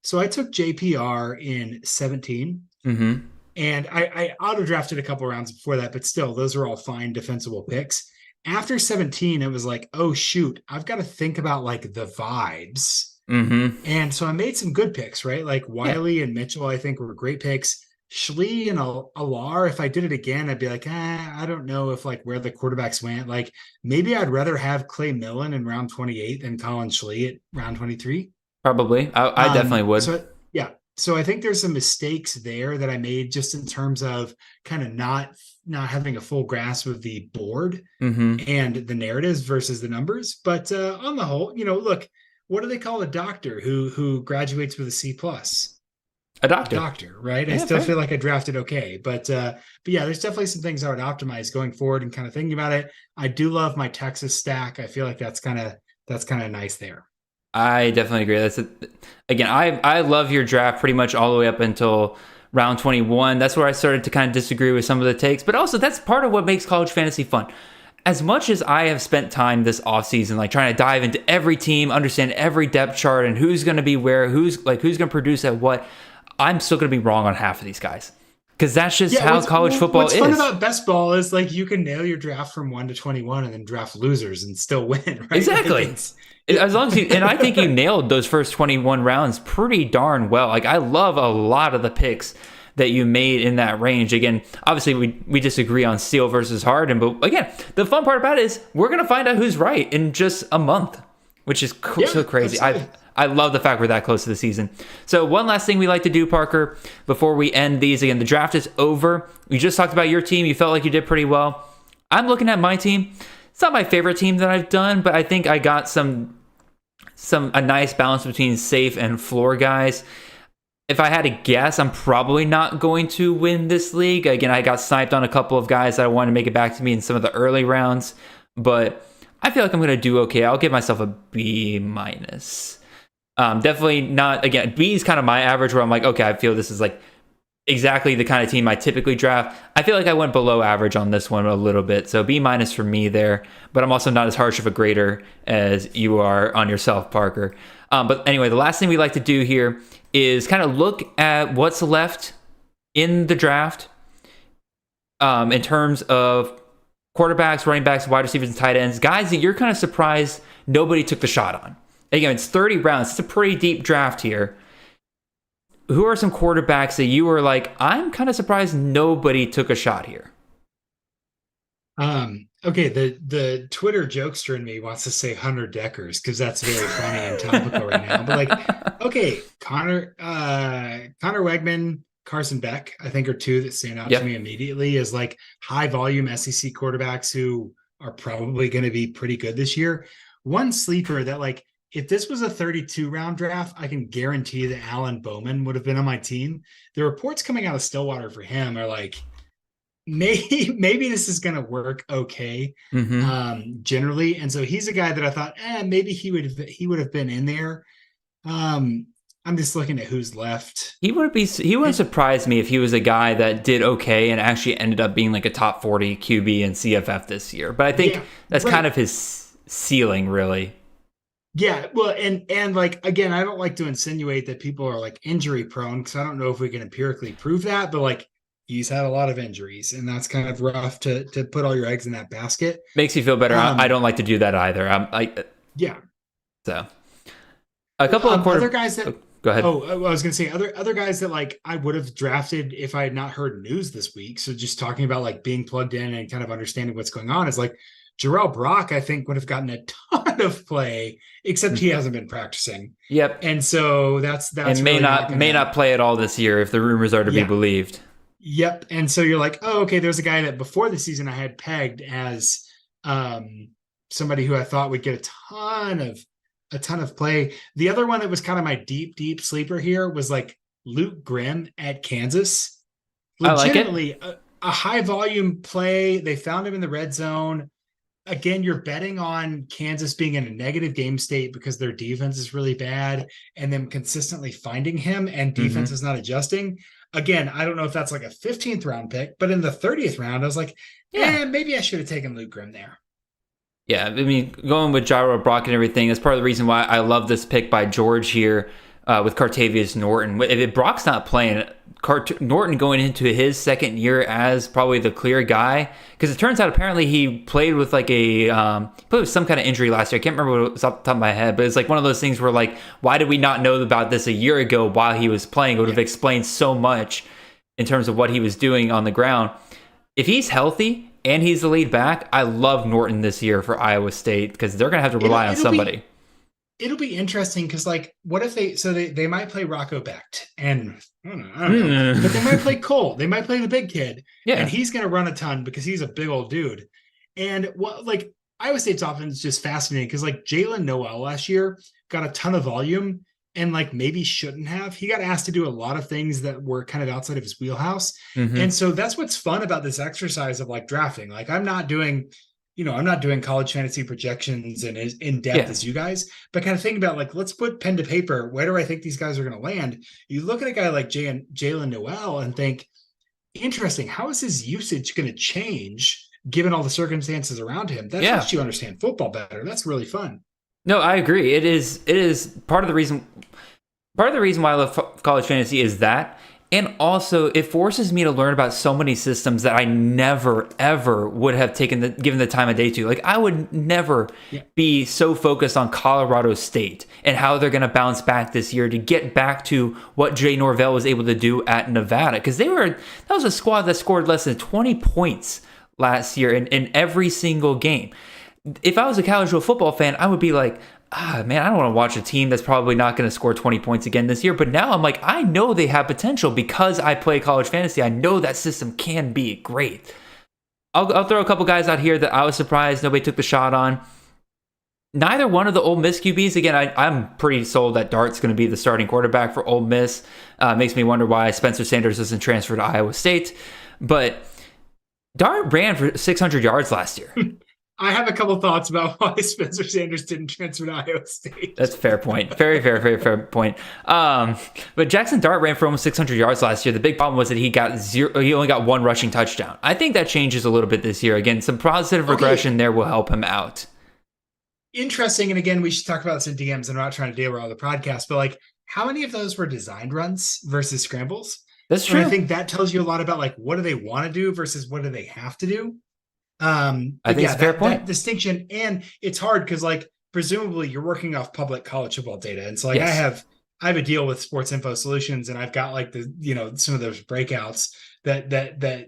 [SPEAKER 5] So I took JPR in 17.
[SPEAKER 4] Mm-hmm.
[SPEAKER 5] And I auto drafted a couple rounds before that, but still, those are all fine defensible picks. After 17, it was like, oh, shoot, I've got to think about like the vibes.
[SPEAKER 4] Mm-hmm.
[SPEAKER 5] And so I made some good picks, right? Like Wiley and Mitchell, I think were great picks. Schlee and Alar, if I did it again, I'd be like, I don't know if like where the quarterbacks went. Like maybe I'd rather have Clay Millen in round 28 than Colin Schlee at round 23.
[SPEAKER 4] Probably. I definitely would.
[SPEAKER 5] So I think there's some mistakes there that I made just in terms of kind of not having a full grasp of the board and the narratives versus the numbers. But on the whole, look, what do they call a doctor who graduates with a C+?
[SPEAKER 4] A doctor.
[SPEAKER 5] Doctor, right?
[SPEAKER 4] Yeah,
[SPEAKER 5] I still
[SPEAKER 4] fair.
[SPEAKER 5] feel like I drafted okay. But yeah, there's definitely some things I would optimize going forward and kind of thinking about it. I do love my Texas stack. I feel like that's kind of nice there.
[SPEAKER 4] I definitely agree. Again, I love your draft pretty much all the way up until round 21. That's where I started to kind of disagree with some of the takes, but also that's part of what makes college fantasy fun. As much as I have spent time this offseason like trying to dive into every team, understand every depth chart and who's going to be where, who's going to produce at what, I'm still going to be wrong on half of these guys. Because that's just how college football is.
[SPEAKER 5] What's fun about best ball is like you can nail your draft from 1 to 21 and then draft losers and still win, right?
[SPEAKER 4] Exactly. As long as and I think you nailed those first 21 rounds pretty darn well. Like I love a lot of the picks that you made in that range. Again, obviously we disagree on Steele versus Harden, but again, the fun part about it is we're going to find out who's right in just a month, which is so crazy. I love the fact we're that close to the season. So one last thing we like to do, Parker, before we end these. Again, the draft is over. We just talked about your team. You felt like you did pretty well. I'm looking at my team. It's not my favorite team that I've done, but I think I got a nice balance between safe and floor guys. If I had to guess, I'm probably not going to win this league. Again, I got sniped on a couple of guys that I wanted to make it back to me in some of the early rounds, but I feel like I'm going to do okay. I'll give myself a B-. Definitely not, again, B is kind of my average where I'm like, okay, I feel this is like exactly the kind of team I typically draft. I feel like I went below average on this one a little bit. So B- for me there, but I'm also not as harsh of a grader as you are on yourself, Parker. But anyway, the last thing we like to do here is kind of look at what's left in the draft in terms of quarterbacks, running backs, wide receivers, and tight ends, guys that you're kind of surprised nobody took the shot on. Again, it's 30 rounds. It's a pretty deep draft here. Who are some quarterbacks that you were like, I'm kind of surprised nobody took a shot here?
[SPEAKER 5] Okay, the Twitter jokester in me wants to say Hunter Deckers because that's very funny and topical right now. But like, okay, Connor Wegman, Carson Beck, I think are two that stand out to me immediately as like high volume SEC quarterbacks who are probably going to be pretty good this year. One sleeper that like, if this was a 32 round draft, I can guarantee that Alan Bowman would have been on my team. The reports coming out of Stillwater for him are like, maybe this is going to work okay, generally. And so he's a guy that I thought, maybe he would have been in there. I'm just looking at who's left.
[SPEAKER 4] He wouldn't surprise me if he was a guy that did okay and actually ended up being like a top 40 QB in CFF this year. But I think that's kind of his ceiling, really.
[SPEAKER 5] Yeah, well, and like, again, I don't like to insinuate that people are like injury prone, because I don't know if we can empirically prove that, but like, he's had a lot of injuries, and that's kind of rough to put all your eggs in that basket.
[SPEAKER 4] Makes you feel better. I don't like to do that either. So a couple of
[SPEAKER 5] other guys that
[SPEAKER 4] go ahead.
[SPEAKER 5] Oh, I was going to say other guys that like I would have drafted if I had not heard news this week. So just talking about like being plugged in and kind of understanding what's going on is like Jarrell Brock, I think, would have gotten a ton of play, except he hasn't been practicing.
[SPEAKER 4] Yep.
[SPEAKER 5] And so that's
[SPEAKER 4] and may
[SPEAKER 5] really
[SPEAKER 4] not play at all this year if the rumors are to be believed.
[SPEAKER 5] Yep. And so you're like, oh, okay, there's a guy that before the season I had pegged as somebody who I thought would get a ton of play. The other one that was kind of my deep sleeper here was like Luke Grimm at Kansas. Legitimately,
[SPEAKER 4] I like it.
[SPEAKER 5] A high volume play. They found him in the red zone. Again, you're betting on Kansas being in a negative game state because their defense is really bad, and them consistently finding him, and defense is not adjusting. Again, I don't know if that's like a 15th round pick, but in the 30th round, I was like, maybe I should have taken Luke Grimm there. Yeah,
[SPEAKER 4] I mean, going with Jarrell Brock and everything is part of the reason why I love this pick by George here with Cartavius Norton. If Brock's not playing, Norton going into his second year as probably the clear guy, because it turns out apparently he played with like some kind of injury last year. I can't remember what it was off the top of my head, but it's like one of those things where like, why did we not know about this a year ago while he was playing? It would have explained so much in terms of what he was doing on the ground. If he's healthy and he's the lead back, I love Norton this year for Iowa State, because they're going to have to rely on somebody.
[SPEAKER 5] It'll be interesting because, like, what if they might play Rocco Becht, and I don't know, but they might play Cole. They might play the big kid, and he's going to run a ton because he's a big old dude. And what, like, Iowa State's offense is just fascinating because, like, Jalen Noel last year got a ton of volume and, like, maybe shouldn't have. He got asked to do a lot of things that were kind of outside of his wheelhouse, and so that's what's fun about this exercise of like drafting. Like, I'm not doing college fantasy projections and as in depth as you guys, but kind of think about like, let's put pen to paper. Where do I think these guys are going to land? You look at a guy like Jalen Noel and think, interesting. How is his usage going to change given all the circumstances around him? That helps you understand football better. That's really fun.
[SPEAKER 4] No, I agree. It is part of the reason why I love college fantasy is that. And also, it forces me to learn about so many systems that I never, ever would have given the time of day to. Like, I would never be so focused on Colorado State and how they're going to bounce back this year to get back to what Jay Norvell was able to do at Nevada. Because that was a squad that scored less than 20 points last year in every single game. If I was a casual football fan, I would be like, man, I don't want to watch a team that's probably not going to score 20 points again this year. But now I'm like, I know they have potential because I play college fantasy. I know that system can be great. I'll throw a couple guys out here that I was surprised nobody took the shot on. Neither one of the Ole Miss QBs. Again, I'm pretty sold that Dart's going to be the starting quarterback for Ole Miss. Makes me wonder why Spencer Sanders doesn't transfer to Iowa State. But Dart ran for 600 yards last year.
[SPEAKER 5] I have a couple thoughts about why Spencer Sanders didn't transfer to Iowa State.
[SPEAKER 4] That's a fair point. Very, very, very fair point. But Jackson Dart ran for almost 600 yards last year. The big problem was that he only got one rushing touchdown. I think that changes a little bit this year. Again, some positive regression there will help him out.
[SPEAKER 5] Interesting. And again, we should talk about this in DMs, and I'm not trying to derail the podcast, but like, how many of those were designed runs versus scrambles?
[SPEAKER 4] That's true.
[SPEAKER 5] And I think that tells you a lot about like, what do they want to do versus what do they have to do?
[SPEAKER 4] I think it's a fair point.
[SPEAKER 5] That distinction, and it's hard because like presumably you're working off public college football data, and so like I have a deal with Sports Info Solutions, and I've got like the some of those breakouts that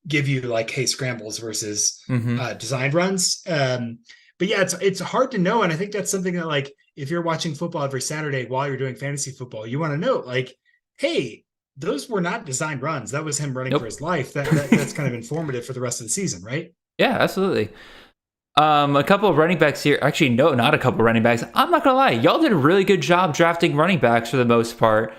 [SPEAKER 5] give you like, hey, scrambles versus designed runs. But yeah, it's hard to know, and I think that's something that like if you're watching football every Saturday while you're doing fantasy football, you want to know like, hey, those were not designed runs. That was him running for his life. That's kind of informative for the rest of the season, right?
[SPEAKER 4] Yeah, absolutely. A couple of running backs here. Actually, no, not a couple of running backs. I'm not going to lie. Y'all did a really good job drafting running backs for the most part.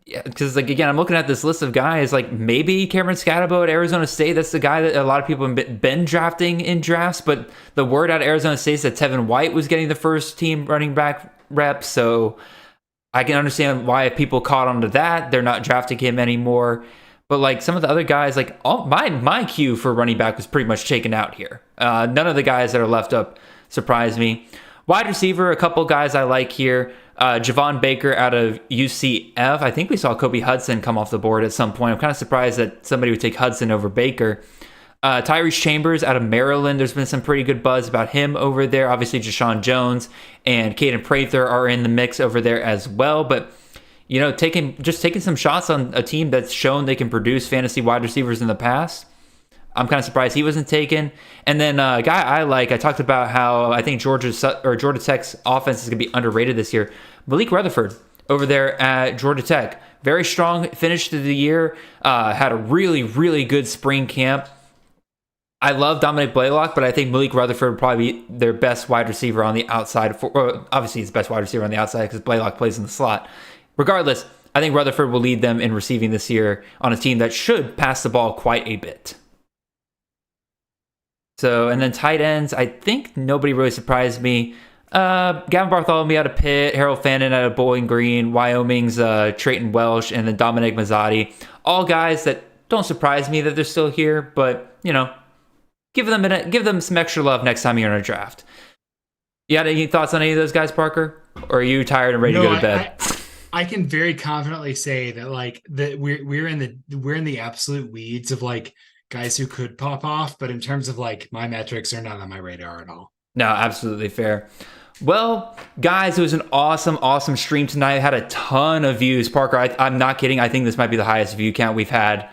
[SPEAKER 4] Because, like, again, I'm looking at this list of guys, like maybe Cameron Scatabo at Arizona State. That's the guy that a lot of people have been drafting in drafts. But the word out of Arizona State is that Tevin White was getting the first team running back reps, so I can understand why people caught onto that. They're not drafting him anymore. But like some of the other guys, like my queue for running back was pretty much taken out here. None of the guys that are left up surprise me. Wide receiver, a couple guys I like here. Javon Baker out of UCF. I think we saw Kobe Hudson come off the board at some point. I'm kind of surprised that somebody would take Hudson over Baker. Tyrese Chambers out of Maryland. There's been some pretty good buzz about him over there. Obviously, Jashaun Jones and Caden Prather are in the mix over there as well. But, you know, taking some shots on a team that's shown they can produce fantasy wide receivers in the past. I'm kind of surprised he wasn't taken. And then a guy I talked about how I think Georgia Tech's offense is going to be underrated this year. Malik Rutherford over there at Georgia Tech. Very strong finish to the year. Had a really, really good spring camp. I love Dominic Blaylock, but I think Malik Rutherford would probably be their best wide receiver on the outside. Obviously, he's the best wide receiver on the outside because Blaylock plays in the slot. Regardless, I think Rutherford will lead them in receiving this year on a team that should pass the ball quite a bit. So, and then tight ends, I think nobody really surprised me. Gavin Bartholomew out of Pitt, Harold Fannin out of Bowling Green, Wyoming's Trayton Welsh, and then Dominic Mazzotti. All guys that don't surprise me that they're still here, but, you know, give them some extra love next time you're in a draft. You got any thoughts on any of those guys, Parker? Or are you tired and ready to go to bed?
[SPEAKER 5] I can very confidently say that like that we're in the absolute weeds of like guys who could pop off, but in terms of like my metrics are not on my radar at all.
[SPEAKER 4] No, absolutely fair. Well, guys, it was an awesome stream tonight. I had a ton of views. Parker, I'm not kidding. I think this might be the highest view count we've had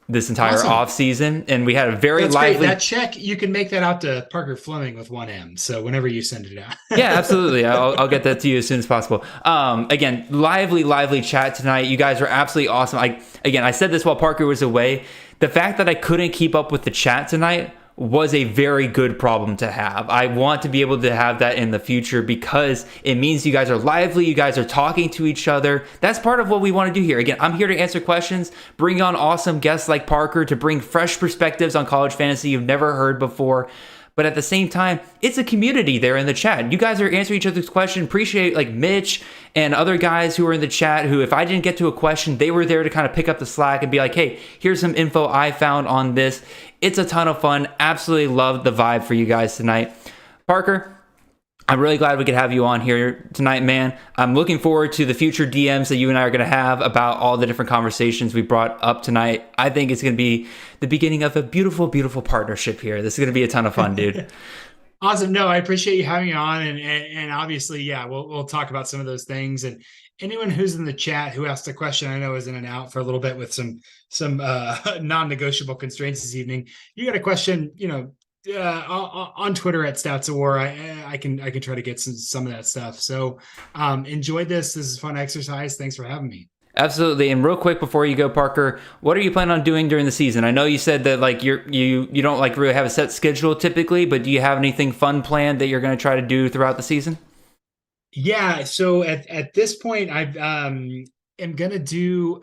[SPEAKER 4] this entire off season, and we had a very lively.
[SPEAKER 5] Great. That check, you can make that out to Parker Fleming with 1M. So whenever you send it out,
[SPEAKER 4] yeah, absolutely, I'll get that to you as soon as possible. Again, lively chat tonight. You guys were absolutely awesome. I said this while Parker was away. The fact that I couldn't keep up with the chat tonight was a very good problem to have. I want to be able to have that in the future because it means you guys are lively, you guys are talking to each other. That's part of what we want to do here. Again, I'm here to answer questions, bring on awesome guests like Parker to bring fresh perspectives on college fantasy you've never heard before. But at the same time, it's a community there in the chat. You guys are answering each other's questions. Appreciate like Mitch and other guys who are in the chat who, if I didn't get to a question, they were there to kind of pick up the slack and be like, hey, here's some info I found on this. It's a ton of fun. Absolutely loved the vibe for you guys tonight. Parker, I'm really glad we could have you on here tonight, man. I'm looking forward to the future DMs that you and I are going to have about all the different conversations we brought up tonight. I think it's going to be the beginning of a beautiful, beautiful partnership here. This is going to be a ton of fun, dude.
[SPEAKER 5] Awesome. No, I appreciate you having me on. And obviously, yeah, we'll talk about some of those things. And anyone who's in the chat who asked a question, I know is in and out for a little bit with some non-negotiable constraints this evening. You got a question, on Twitter at StatsAwar, I can try to get some of that stuff. So enjoy this. This is a fun exercise. Thanks for having me.
[SPEAKER 4] Absolutely. And real quick before you go, Parker, what are you planning on doing during the season? I know you said that like you don't like really have a set schedule typically, but do you have anything fun planned that you're going to try to do throughout the season?
[SPEAKER 5] Yeah. So at this point, I am going to do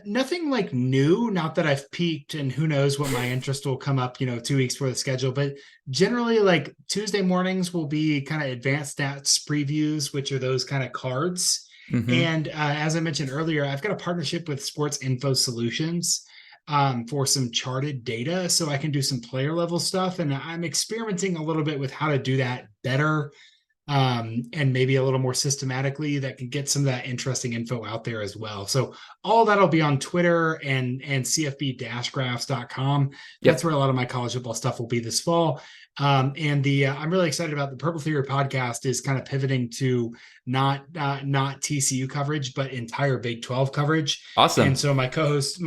[SPEAKER 5] nothing like new. Not that I've peaked, and who knows what my interest will come up, 2 weeks before the schedule. But generally, like Tuesday mornings will be kind of advanced stats previews, which are those kind of cards. Mm-hmm. And as I mentioned earlier, I've got a partnership with Sports Info Solutions for some charted data, so I can do some player level stuff. And I'm experimenting a little bit with how to do that better. And maybe a little more systematically that can get some of that interesting info out there as well. So all that'll be on Twitter and CFB-graphs.com. That's where a lot of my college football stuff will be this fall. I'm really excited about the Purple Theory podcast is kind of pivoting to not TCU coverage, but entire Big 12 coverage.
[SPEAKER 4] Awesome.
[SPEAKER 5] And so my co-host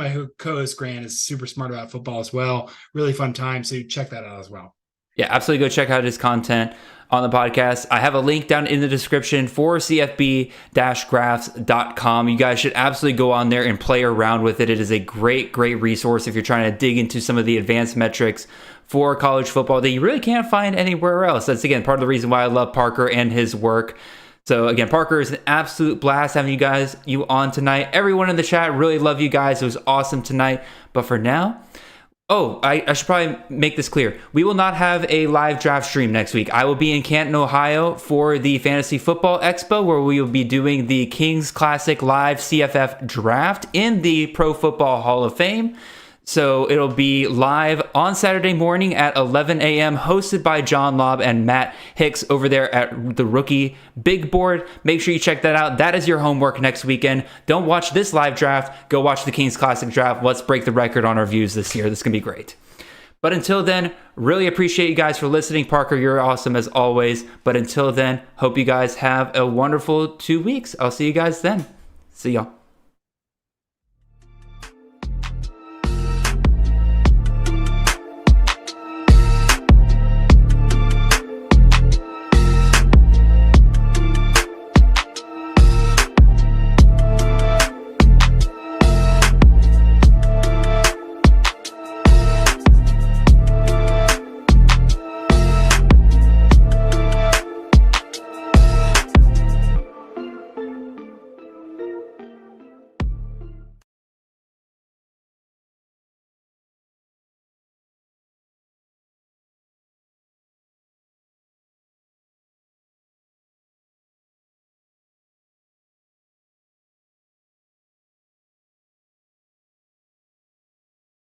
[SPEAKER 5] Grant is super smart about football as well. Really fun time. So check that out as well.
[SPEAKER 4] Yeah, absolutely. Go check out his content on the podcast. I have a link down in the description for CFB-graphs.com. You guys should absolutely go on there and play around with it. It is a great resource if you're trying to dig into some of the advanced metrics for college football that you really can't find anywhere else. That's, again, part of the reason why I love Parker and his work. So, again, Parker, is an absolute blast having you on tonight. Everyone in the chat, really love you guys. It was awesome tonight. But for now, Oh, I should probably make this clear. We will not have a live draft stream next week. I will be in Canton, Ohio for the Fantasy Football Expo, where we will be doing the Kings Classic Live CFF Draft in the Pro Football Hall of Fame. So it'll be live on Saturday morning at 11 a.m., hosted by John Lobb and Matt Hicks over there at the Rookie Big Board. Make sure you check that out. That is your homework next weekend. Don't watch this live draft. Go watch the Kings Classic Draft. Let's break the record on our views this year. This is going to be great. But until then, really appreciate you guys for listening. Parker, you're awesome as always. But until then, hope you guys have a wonderful 2 weeks. I'll see you guys then. See y'all.